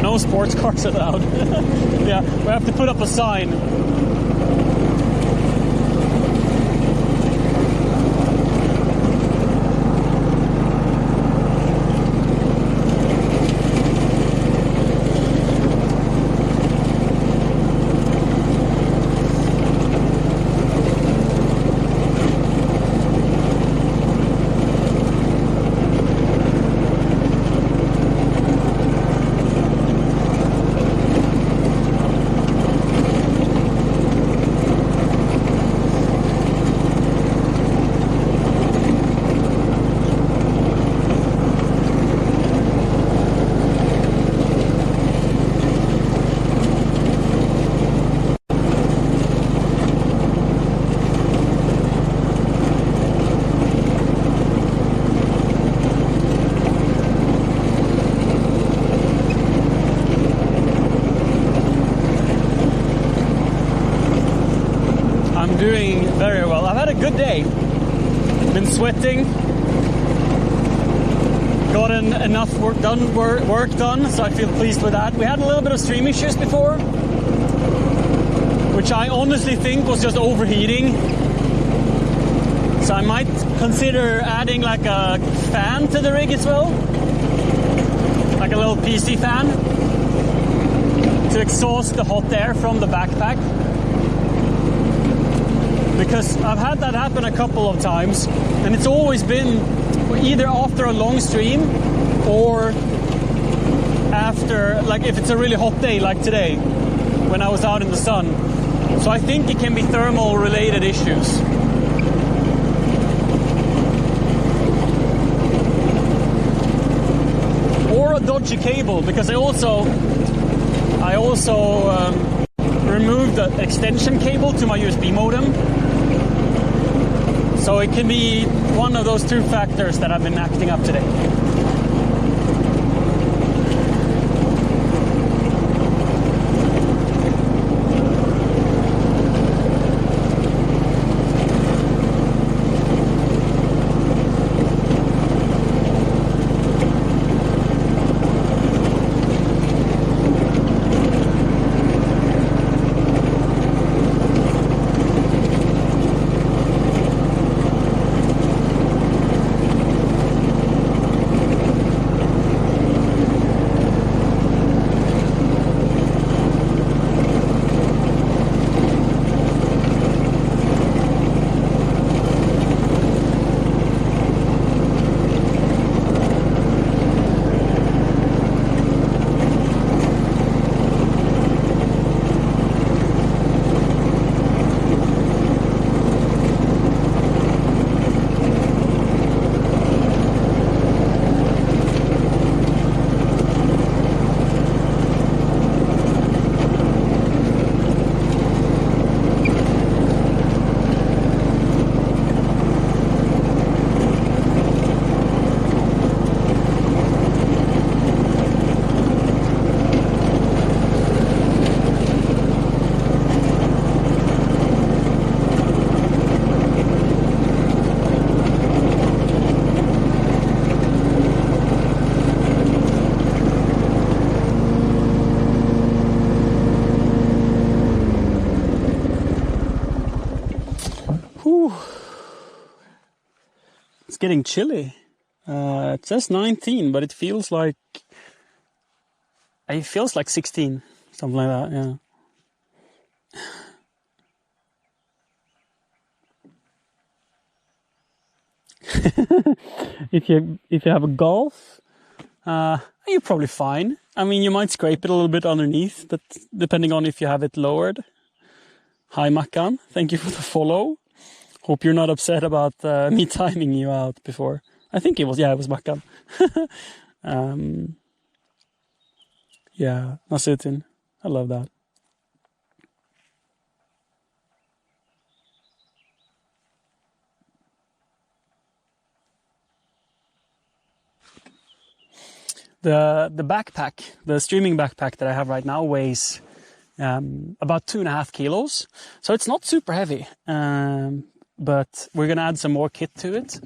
No sports cars allowed. Yeah, we have to put up a sign. Doing very well. I've had a good day. Been sweating. Gotten enough work done, so I feel pleased with that. We had a little bit of stream issues before, which I honestly think was just overheating. So I might consider adding like a fan to the rig as well. Like a little PC fan to exhaust the hot air from the backpack. Because I've had that happen a couple of times, and it's always been either after a long stream or after, like if it's a really hot day like today when I was out in the sun. So I think it can be thermal related issues. Or a dodgy cable, because I also removed the extension cable to my USB modem. So it can be one of those two factors that have been acting up today. Whew. It's getting chilly. It says 19, but it feels like 16, something like that. Yeah. If you have a Golf, you're probably fine. I mean, you might scrape it a little bit underneath, but depending on if you have it lowered. Hi Mackan, thank you for the follow. Hope you're not upset about me timing you out before. I think it was Mackan. Yeah, Nasutin. I love that. The backpack, the streaming backpack that I have right now weighs about 2.5 kilos. So it's not super heavy, but we're going to add some more kit to it.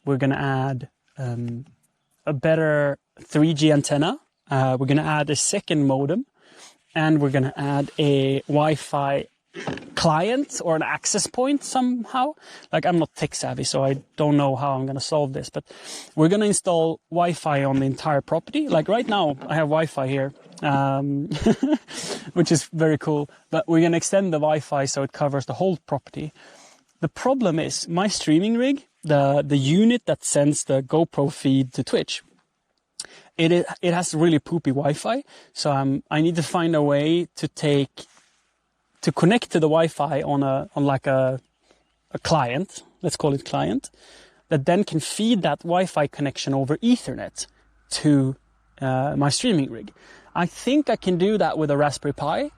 We're going to add a better 3G antenna. We're going to add a second modem, and we're going to add a Wi-Fi client or an access point somehow. Like, I'm not tech savvy, so I don't know how I'm going to solve this, but we're going to install Wi-Fi on the entire property. Like right now I have Wi-Fi here, which is very cool, but we're going to extend the Wi-Fi so it covers the whole property. The problem is my streaming rig, the unit that sends the GoPro feed to Twitch, it has really poopy Wi-Fi. So I need to find a way to connect to the Wi-Fi on like a client, let's call it client, that then can feed that Wi-Fi connection over Ethernet to my streaming rig. I think I can do that with a Raspberry Pi.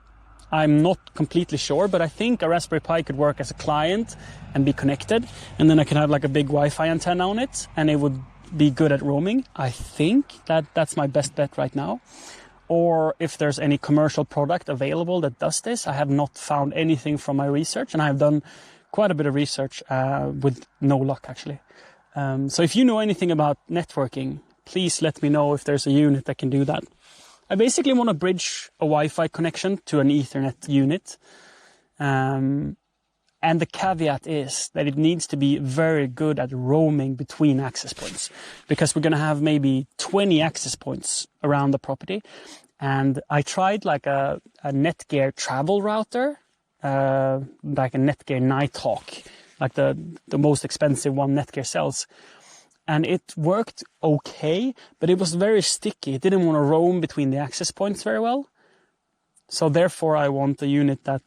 I'm not completely sure, but I think a Raspberry Pi could work as a client and be connected, and then I can have like a big Wi-Fi antenna on it, and it would be good at roaming. I think that's my best bet right now. Or if there's any commercial product available that does this. I have not found anything from my research, and I have done quite a bit of research with no luck, actually. So if you know anything about networking, please let me know if there's a unit that can do that. I basically want to bridge a Wi-Fi connection to an Ethernet unit. And the caveat is that it needs to be very good at roaming between access points, because we're going to have maybe 20 access points around the property. And I tried like a Netgear travel router, like a Netgear Nighthawk, like the most expensive one Netgear sells. And it worked okay, but it was very sticky. It didn't want to roam between the access points very well. So therefore I want a unit that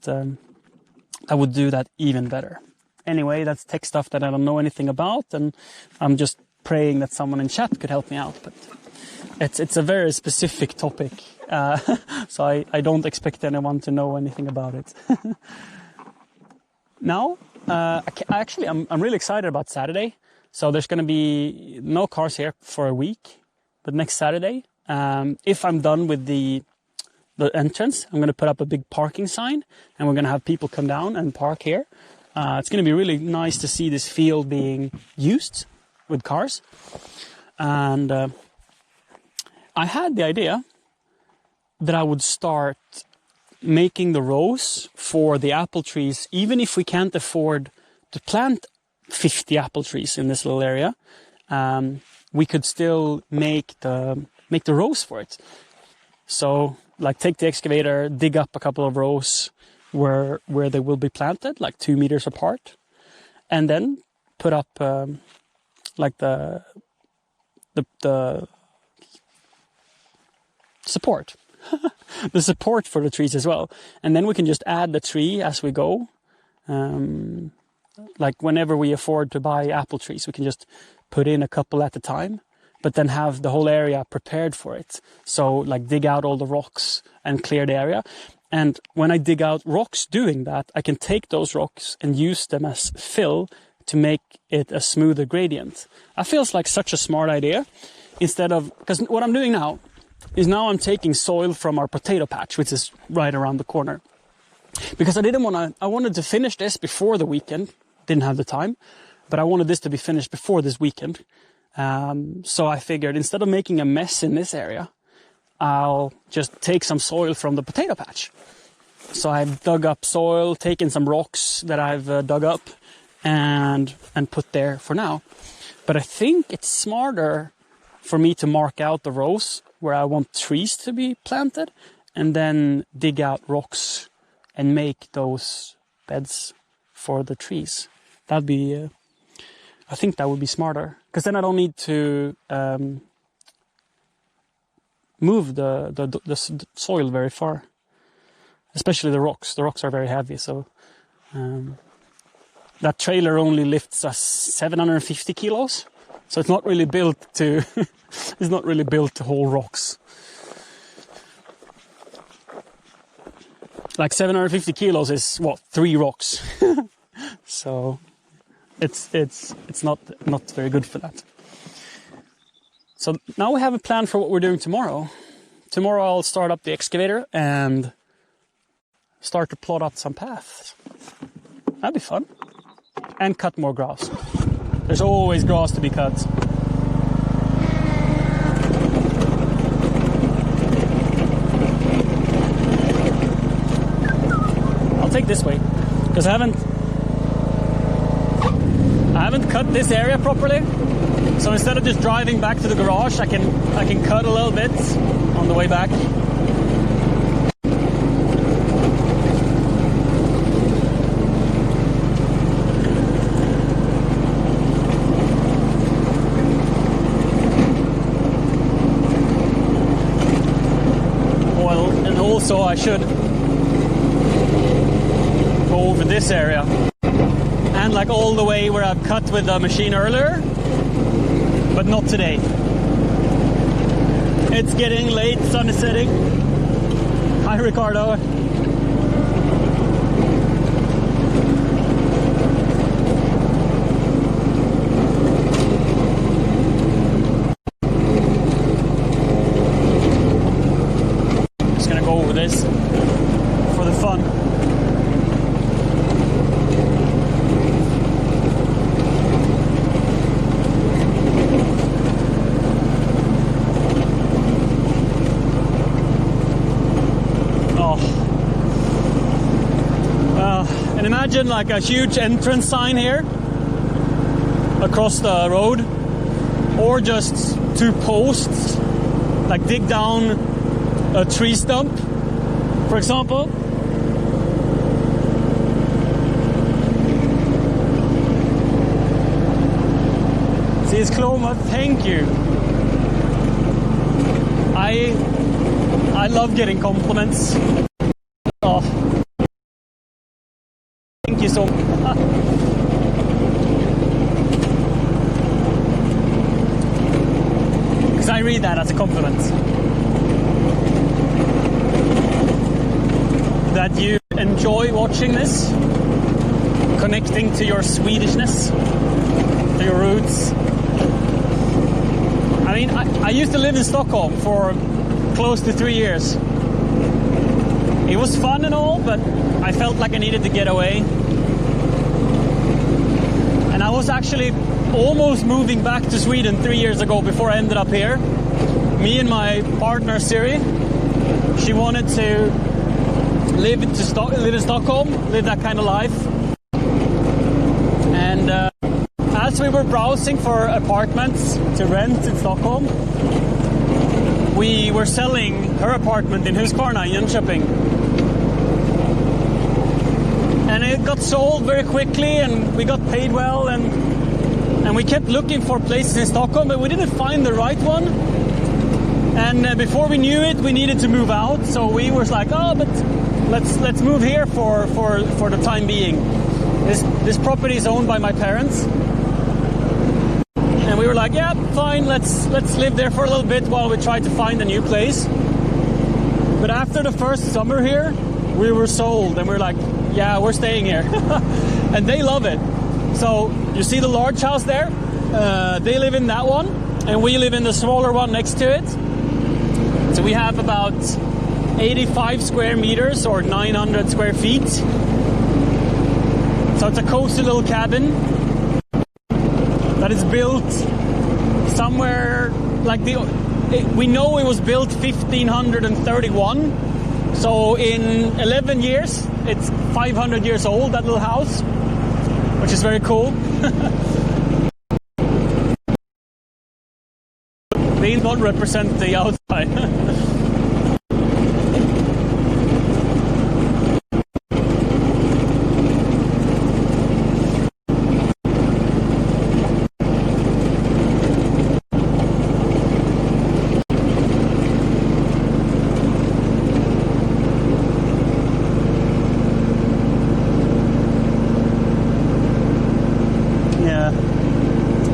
would do that even better. Anyway, that's tech stuff that I don't know anything about, and I'm just praying that someone in chat could help me out. But it's a very specific topic, so I don't expect anyone to know anything about it. Now, I'm really excited about Saturday. So there's going to be no cars here for a week, but next Saturday, if I'm done with the entrance, I'm going to put up a big parking sign, and we're going to have people come down and park here. It's going to be really nice to see this field being used with cars. And I had the idea that I would start making the rows for the apple trees, even if we can't afford to plant 50 apple trees in this little area. We could still make the rows for it. So, like, take the excavator, dig up a couple of rows where they will be planted, like 2 meters apart, and then put up like the support, the support for the trees as well. And then we can just add the tree as we go. Like whenever we afford to buy apple trees, we can just put in a couple at a time, but then have the whole area prepared for it. So like dig out all the rocks and clear the area. And when I dig out rocks doing that, I can take those rocks and use them as fill to make it a smoother gradient. That feels like such a smart idea. Because what I'm doing now is I'm taking soil from our potato patch, which is right around the corner. Because I wanted to finish this before the weekend. Didn't have the time, but I wanted this to be finished before this weekend. So I figured instead of making a mess in this area, I'll just take some soil from the potato patch. So I've dug up soil, taken some rocks that I've dug up, and put there for now. But I think it's smarter for me to mark out the rows where I want trees to be planted, and then dig out rocks and make those beds for the trees. That'd be, I think that would be smarter, because then I don't need to move the soil very far, especially the rocks. The rocks are very heavy, so that trailer only lifts us 750 kilos, so it's not really built to it's not really built to haul rocks. Like 750 kilos is what, 3 rocks. So it's not very good for that. So now we have a plan for what we're doing tomorrow. Tomorrow I'll start up the excavator and start to plot out some paths. That'd be fun. And cut more grass. There's always grass to be cut. I'll take this way, because I haven't cut this area properly. So instead of just driving back to the garage, I can cut a little bit on the way back. Well, and also I should go over this area. And like all the way where I've cut with the machine earlier, but not today. It's getting late, sun is setting. Hi, Ricardo. Just gonna go over this for the fun. And imagine like a huge entrance sign here across the road, or just 2 posts, like dig down a tree stump, for example. See, it's Kloma, thank you. I love getting compliments. Oh. Thank you so much. Because I read that as a compliment. That you enjoy watching this, connecting to your Swedishness, to your roots. I mean, I used to live in Stockholm for close to 3 years. It was fun and all, but I felt like I needed to get away. And I was actually almost moving back to Sweden 3 years ago before I ended up here. Me and my partner Siri, she wanted to live in Stockholm, live that kind of life. And as we were browsing for apartments to rent in Stockholm, we were selling her apartment in Husqvarna in Jönköping. And it got sold very quickly, and we got paid well, and we kept looking for places in Stockholm, but we didn't find the right one. And before we knew it, we needed to move out, so we were like, oh, but let's move here for the time being. This property is owned by my parents. And we were like, yeah, fine, let's live there for a little bit while we try to find a new place. But after the first summer here, we were sold, and we were like, yeah, we're staying here. And they love it. So you see the large house there? They live in that one, and we live in the smaller one next to it. So we have about 85 square meters or 900 square feet. So it's a cozy little cabin that is built somewhere like we know it was built 1531. So in 11 years, it's 500 years old, that little house. which is very cool. They don't represent the outside.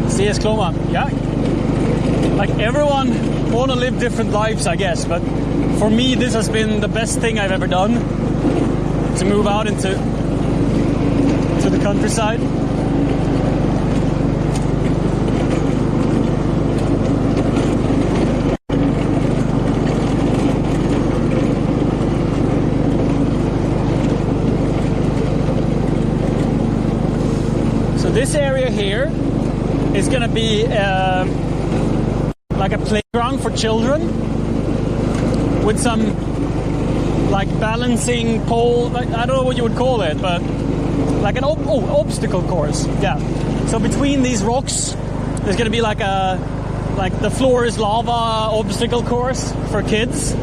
CS Kloma, yeah. Like everyone want to live different lives, I guess, but for me this has been the best thing I've ever done, to move out into the countryside. So this area here is going to be like a playground for children with some like balancing pole, like, I don't know what you would call it, but like an obstacle course. Yeah. So between these rocks there's going to be like the floor is lava obstacle course for kids.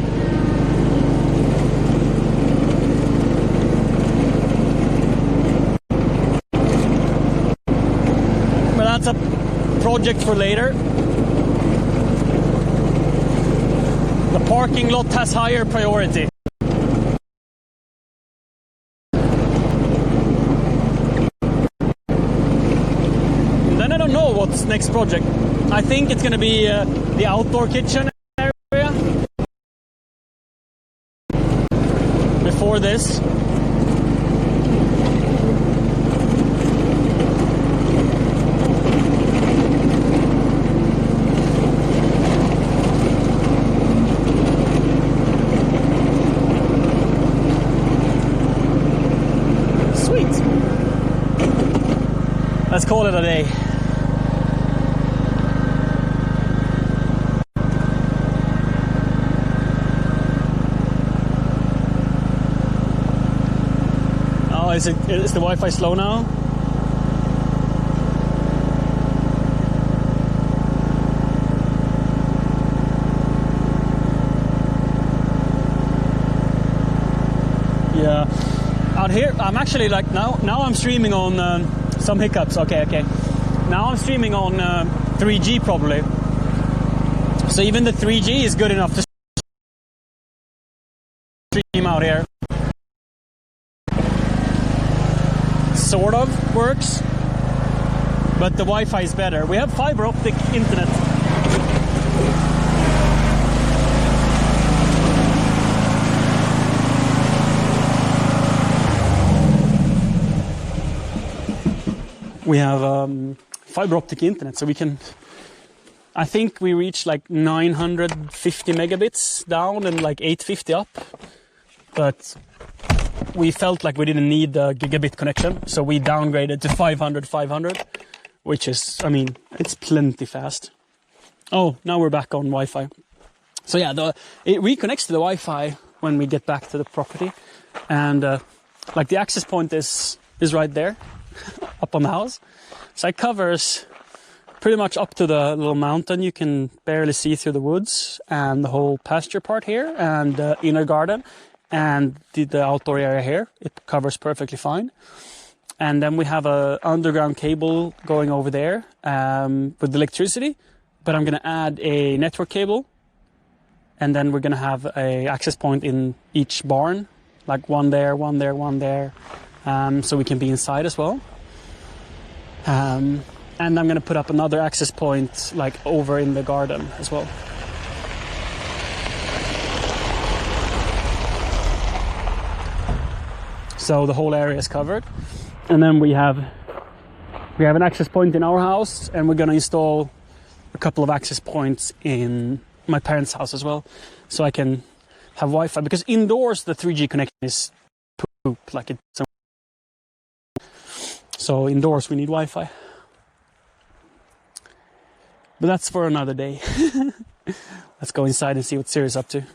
But that's a project for later. The parking lot has higher priority. And then I don't know what's next project. I think it's going to be the outdoor kitchen area before this. Let's call it a day. Oh, is the Wi-Fi slow now? Yeah. Out here, I'm actually like now I'm streaming on some hiccups. Okay. Now I'm streaming on 3G probably. So even the 3G is good enough to stream out here. Sort of works, but the Wi-Fi is better. We have fiber optic internet. We have fiber optic internet, so we can, I think we reached like 950 megabits down and like 850 up, but we felt like we didn't need the gigabit connection, so we downgraded to 500, which is, I mean, it's plenty fast. Oh, now we're back on Wi-Fi. So yeah, it reconnects to the Wi-Fi when we get back to the property, and like the access point is right there. Up on the house. So it covers pretty much up to the little mountain you can barely see through the woods, and the whole pasture part here, and the inner garden, and the outdoor area here. It covers perfectly fine. And then we have a underground cable going over there with electricity, but I'm going to add a network cable, and then we're going to have a access point in each barn, like one there, so we can be inside as well. And I'm going to put up another access point like over in the garden as well. So the whole area is covered. And then we have an access point in our house, and we're going to install a couple of access points in my parents' house as well, so I can have Wi-Fi, because indoors the 3G connection is poop, like it's. So indoors we need Wi-Fi. But that's for another day. Let's go inside and see what Siri's up to.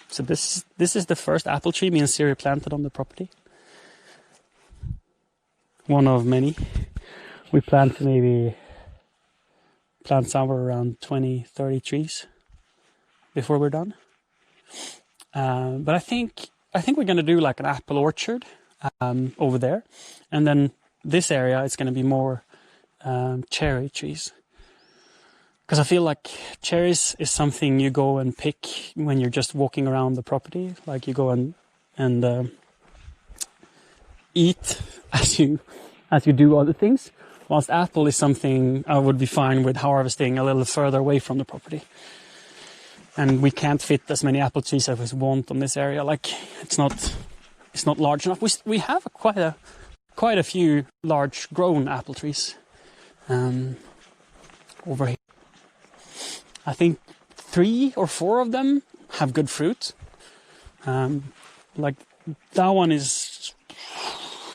So this is the first apple tree me and Siri planted on the property. One of many. We plant somewhere around 20, 30 trees before we're done. But I think we're going to do like an apple orchard over there, and then this area is going to be more cherry trees. Because I feel like cherries is something you go and pick when you're just walking around the property. Like you go and eat as you do other things. Whilst apple is something I would be fine with harvesting a little further away from the property. And we can't fit as many apple trees as we want on this area. Like it's not large enough. We have quite a few large grown apple trees over here. I think 3 or 4 of them have good fruit. Like that one is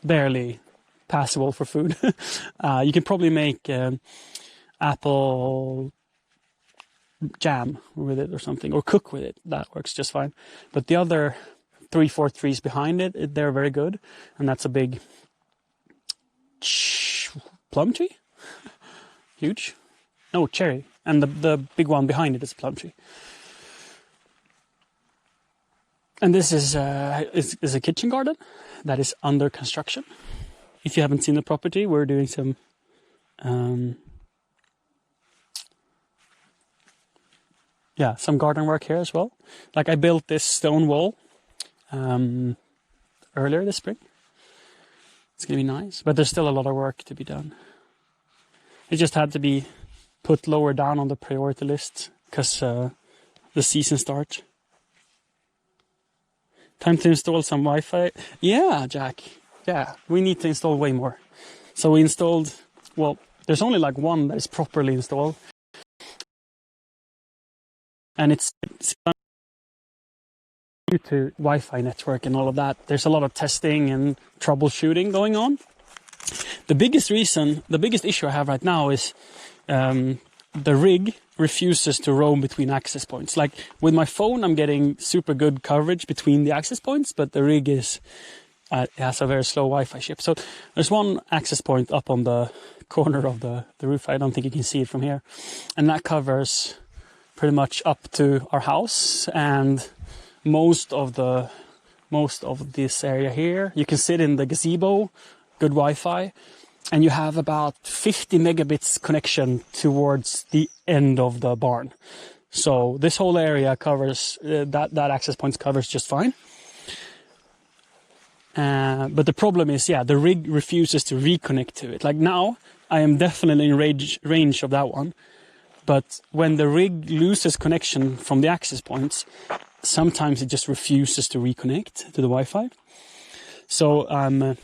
barely passable for food. You can probably make apple jam with it or something, or cook with it. That works just fine. But the other 3-4 trees behind it, they're very good. And that's a big plum tree? Huge? No, cherry. And the big one behind it is a plum tree. And this is a kitchen garden that is under construction. If you haven't seen the property, we're doing some some garden work here as well. Like I built this stone wall earlier this spring. It's going to be nice, but there's still a lot of work to be done. It just had to be put lower down on the priority list because the season starts. Time to install some Wi-Fi. Yeah, Jack. Yeah, we need to install way more. So we installed, well, there's only like one that is properly installed. And it's due to Wi-Fi network and all of that. There's a lot of testing and troubleshooting going on. The biggest issue I have right now is the rig refuses to roam between access points. Like with my phone, I'm getting super good coverage between the access points, but the rig has a very slow Wi-Fi ship. So there's one access point up on the corner of the roof. I don't think you can see it from here. And that covers pretty much up to our house and most of this area here. You can sit in the gazebo, good Wi-Fi. And you have about 50 megabits connection towards the end of the barn. So this whole area covers, that access point covers just fine. But the problem is, the rig refuses to reconnect to it. Like now, I am definitely in range of that one. But when the rig loses connection from the access points, sometimes it just refuses to reconnect to the Wi-Fi. So I'm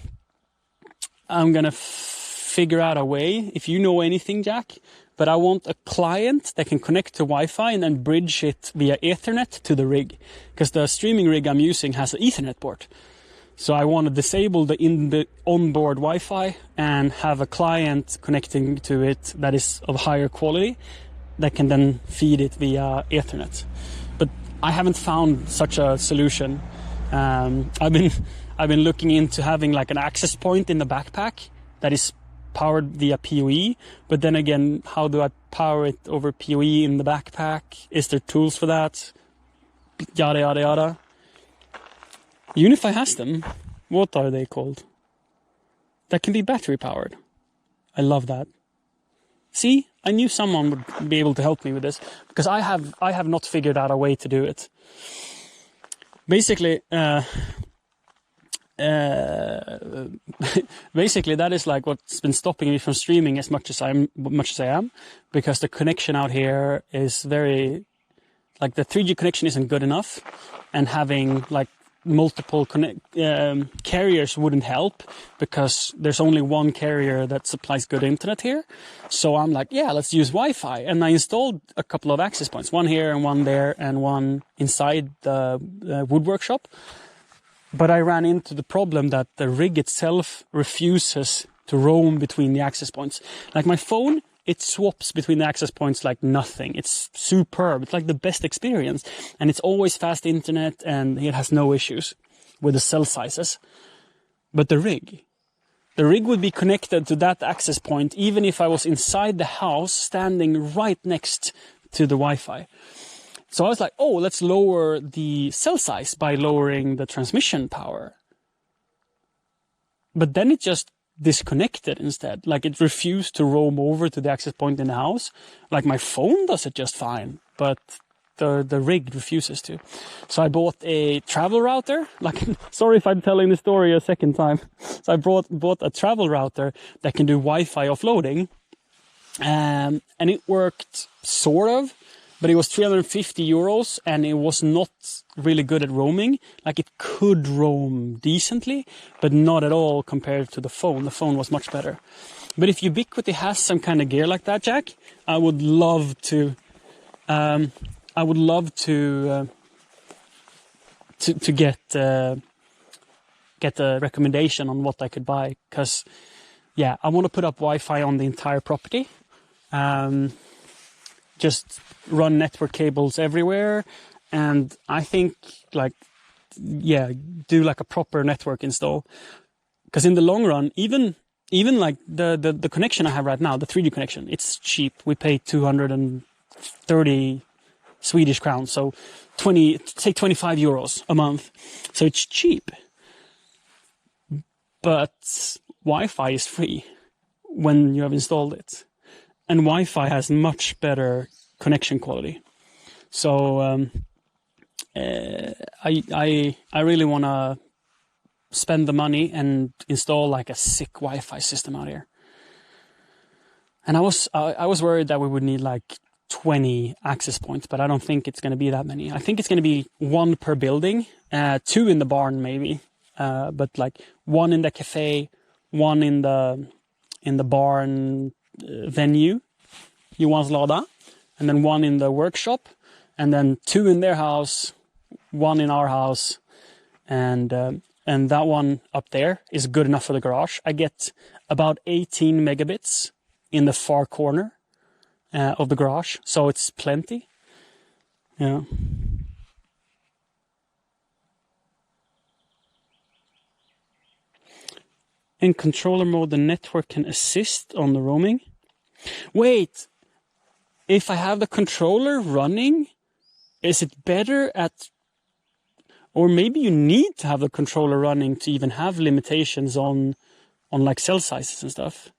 gonna figure out a way, if you know anything, Jack, but I want a client that can connect to Wi-Fi and then bridge it via Ethernet to the rig. Because the streaming rig I'm using has an Ethernet port. So I want to disable the onboard Wi-Fi and have a client connecting to it that is of higher quality that can then feed it via Ethernet. But I haven't found such a solution. I've been looking into having like an access point in the backpack that is powered via PoE, but then again, how do I power it over PoE in the backpack? Is there tools for that? Yada, yada, yada. Unify has them. What are they called? That can be battery powered. I love that. See, I knew someone would be able to help me with this because I have not figured out a way to do it. Basically, that is like what's been stopping me from streaming as much as I am, because the connection out here is very, like the 3G connection isn't good enough, and having like multiple carriers wouldn't help because there's only one carrier that supplies good internet here. So I'm like, let's use Wi-Fi, and I installed a couple of access points, one here and one there and one inside the woodwork shop. But I ran into the problem that the rig itself refuses to roam between the access points. Like my phone, it swaps between the access points like nothing. It's superb. It's like the best experience. And it's always fast internet and it has no issues with the cell sizes. But the rig would be connected to that access point even if I was inside the house standing right next to the Wi-Fi. So I was like, oh, let's lower the cell size by lowering the transmission power. But then it just disconnected instead. Like it refused to roam over to the access point in the house. Like my phone does it just fine, but the rig refuses to. So I bought a travel router. Like, sorry if I'm telling the story a second time. So I bought a travel router that can do Wi-Fi offloading. And it worked sort of, but it was 350 euros and it was not really good at roaming. Like it could roam decently, but not at all compared to the phone. The phone was much better. But if Ubiquiti has some kind of gear like that, Jack, I would love to get a recommendation on what I could buy. Because, yeah, I want to put up Wi-Fi on the entire property. Just run network cables everywhere. And I think, like, yeah, do like a proper network install. Because in the long run, even like the connection I have right now, the 3G connection, it's cheap. We pay 230 Swedish crowns, so 25 euros a month. So it's cheap. But Wi-Fi is free when you have installed it. And Wi-Fi has much better connection quality. So I really want to spend the money and install like a sick Wi-Fi system out here. And I was worried that we would need like 20 access points, but I don't think it's going to be that many. I think it's going to be one per building, 2 in the barn maybe, but like 1 in the cafe, 1 in the barn venue, Johanslada, and then 1 in the workshop, and then 2 in their house, 1 in our house, and that one up there is good enough for the garage. I get about 18 megabits in the far corner of the garage, so it's plenty. Yeah. In controller mode, the network can assist on the roaming. Wait, if I have the controller running, is it better at... Or maybe you need to have the controller running to even have limitations on like cell sizes and stuff.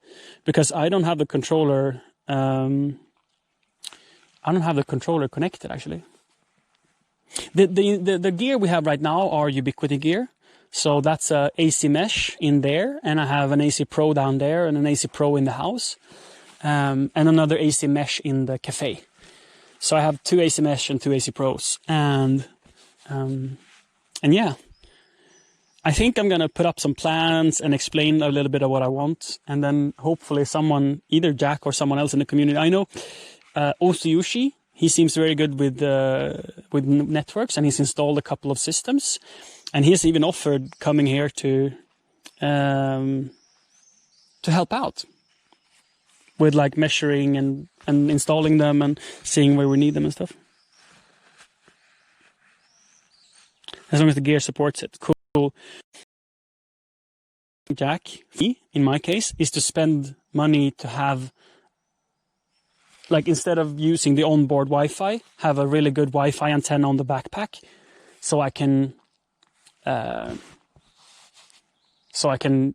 Because I don't have the controller... I don't have the controller connected, actually. The gear we have right now are Ubiquiti gear. So that's a AC mesh in there, and I have an AC Pro down there and an AC Pro in the house, and another AC mesh in the cafe. So I have 2 AC mesh and 2 AC Pros, and yeah, I think I'm gonna put up some plans and explain a little bit of what I want, and then hopefully someone, either Jack or someone else in the community. I know Osuyushi, he seems very good with networks, and he's installed a couple of systems. And he's even offered coming here to help out with like measuring and installing them and seeing where we need them and stuff. As long as the gear supports it. Cool. Jack, in my case, is to spend money to have, like, instead of using the onboard Wi-Fi, have a really good Wi-Fi antenna on the backpack, so I can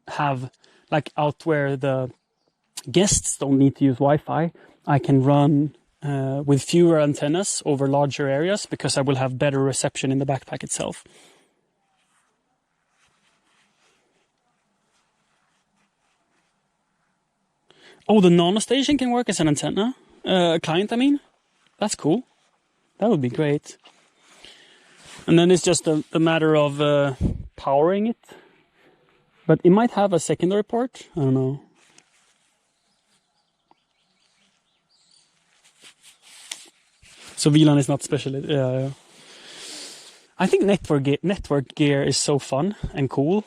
have, like, out where the guests don't need to use Wi-Fi, I can run with fewer antennas over larger areas, because I will have better reception in the backpack itself. Oh, the Nano Station can work as an antenna? Client, I mean? That's cool. That would be great. And then it's just a matter of powering it. But it might have a secondary port. I don't know. So VLAN is not special. I think network gear is so fun and cool.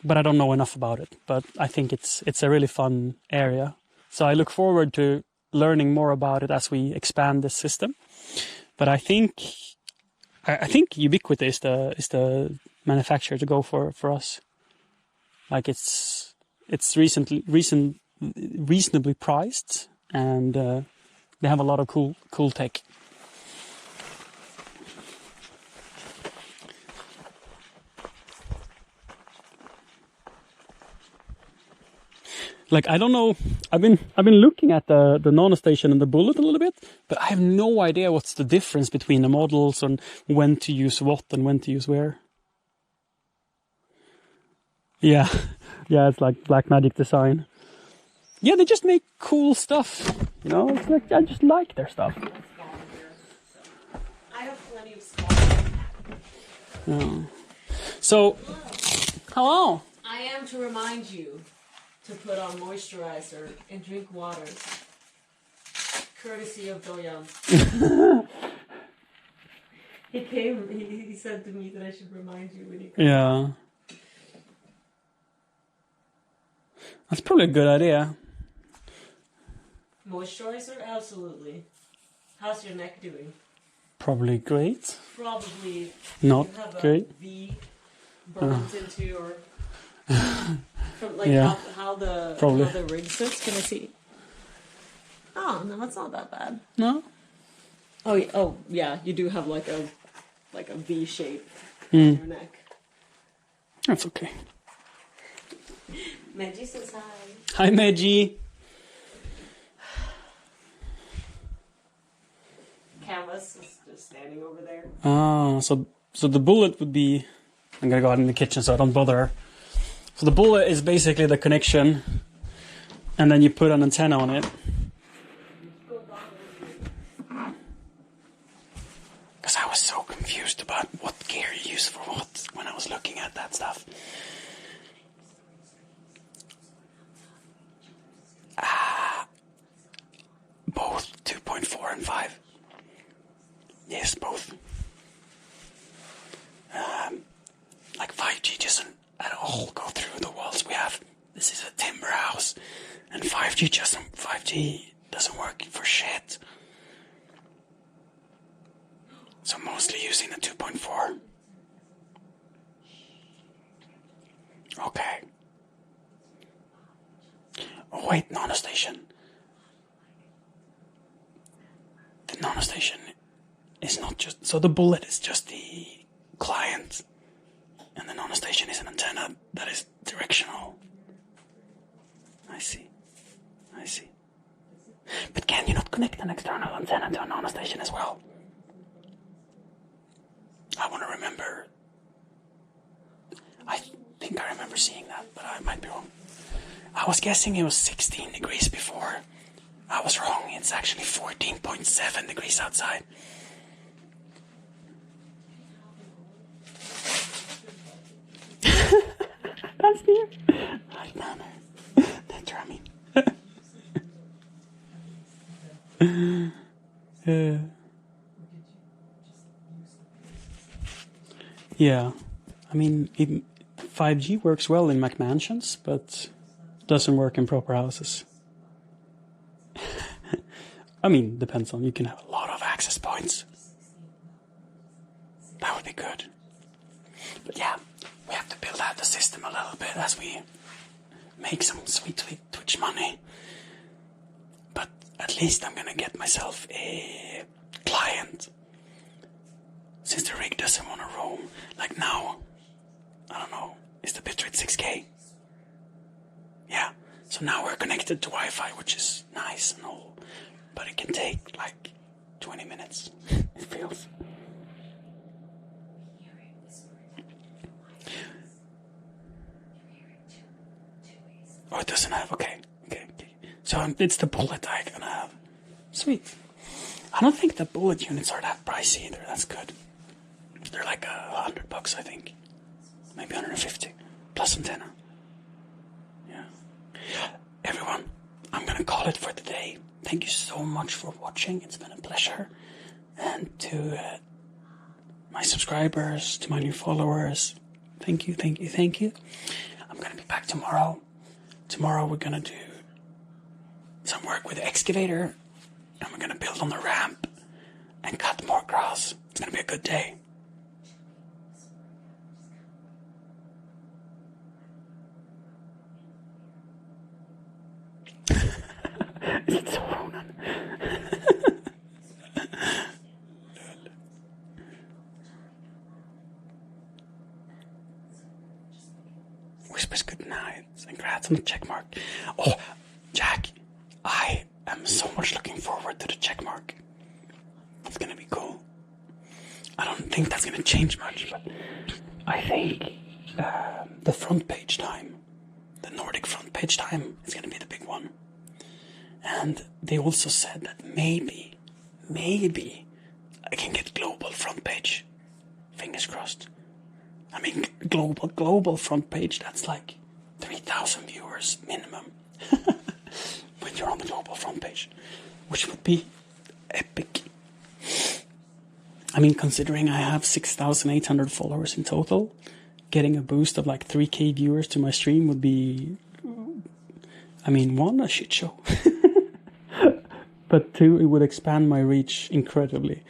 but I don't know enough about it. But I think it's a really fun area. So I look forward to learning more about it as we expand this system. But I think Ubiquiti is the manufacturer to go for us. Like it's reasonably priced, and they have a lot of cool tech. Like, I don't know, I've been looking at the NanoStation and the Bullet a little bit, but I have no idea what's the difference between the models and when to use what and when to use where. Yeah, yeah, it's like Black Magic Design. Yeah, they just make cool stuff, you know, it's like, I just like their stuff. I have plenty of small. Yeah. So, hello. I am to remind you to put on moisturizer and drink water. Courtesy of Doyan. He said to me that I should remind you when you come. Yeah. That's probably a good idea. Moisturizer? Absolutely. How's your neck doing? Probably great. Probably Not you have great. A V burnt into your... From like Yeah. how the rig sits. Can I see? Oh no, it's not that bad. No? Oh yeah, you do have like a V shape in your neck. That's okay. Maggie says hi. Hi, Maggie. Canvas is just standing over there. So the Bullet would be... I'm gonna go out in the kitchen so I don't bother her. So the Bullet is basically the connection, and then you put an antenna on it. Because I was so confused about what gear you use for what when I was looking at that stuff. Both 2.4 and 5. Yes, both. Like 5G doesn't at all go through the walls we have. This is a timber house, and 5G doesn't work for shit. So mostly using the 2.4. Okay. Oh wait, NanoStation. The NanoStation is not just... So the Bullet is just the client, and the NanoStation is an antenna that is directional. I see. But can you not connect an external antenna to a NanoStation as well? I want to remember. I think I remember seeing that, but I might be wrong. I was guessing it was 16 degrees before. I was wrong. It's actually 14.7 degrees outside. That's near. Right now, that's what I mean. Yeah, I mean, 5G works well in McMansions, but doesn't work in proper houses. I mean, depends on, you can have a lot of access points. That would be good. But yeah, we have to build out the system a little bit as we make some sweet Twitch money. But at least I'm gonna get myself a client. Since the rig doesn't want to roam. Like now, I don't know, is the bitrate 6K? Yeah, so now we're connected to Wi-Fi, which is nice and all. But it can take like 20 minutes, it feels. Oh, it doesn't have, okay. So it's the Bullet I'm gonna have. Sweet. I don't think the Bullet units are that pricey either, that's good. They're like $100, I think. Maybe 150. Plus antenna. Yeah. Everyone, I'm gonna call it for today. Thank you so much for watching. It's been a pleasure. And to my subscribers, to my new followers, thank you. I'm going to be back tomorrow. Tomorrow we're going to do some work with the excavator. And we're going to build on the ramp and cut more grass. It's going to be a good day. It's så Ronan. Whispers good night and congrats on the check mark. Oh, Jack, I am so much looking forward to the check mark. It's gonna be cool. I don't think that's gonna change much, but I think the front page time, the Nordic front page time, is gonna be the big one. And they also said that maybe I can get global front page. Fingers crossed. I mean, global front page, that's like 3,000 viewers minimum. When you're on the global front page, which would be epic. I mean, considering I have 6,800 followers in total, getting a boost of like 3k viewers to my stream would be, I mean, one, a shit show. But two, it would expand my reach incredibly.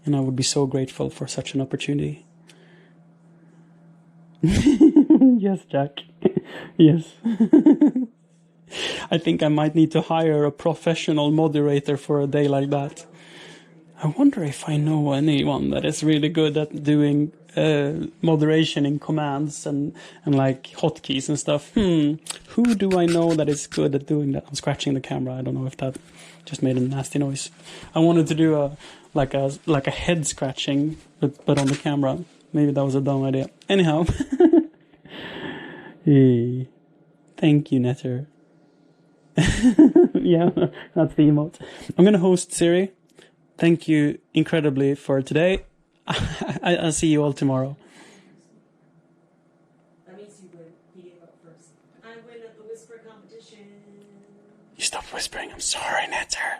And I would be so grateful for such an opportunity. Yes, Jack. Yes. I think I might need to hire a professional moderator for a day like that. I wonder if I know anyone that is really good at doing moderation in commands and like hotkeys and stuff. Who do I know that is good at doing that? I'm scratching the camera. I don't know if that just made a nasty noise. I wanted to do a head scratching, but on the camera. Maybe that was a dumb idea. Anyhow. Hey. Thank you, Netter. Yeah, that's the emote. I'm going to host Siri. Thank you incredibly for today. I'll see you all tomorrow. That means you win. He gave up first. I win at the whisper competition. You stop whispering. I'm sorry, Netter.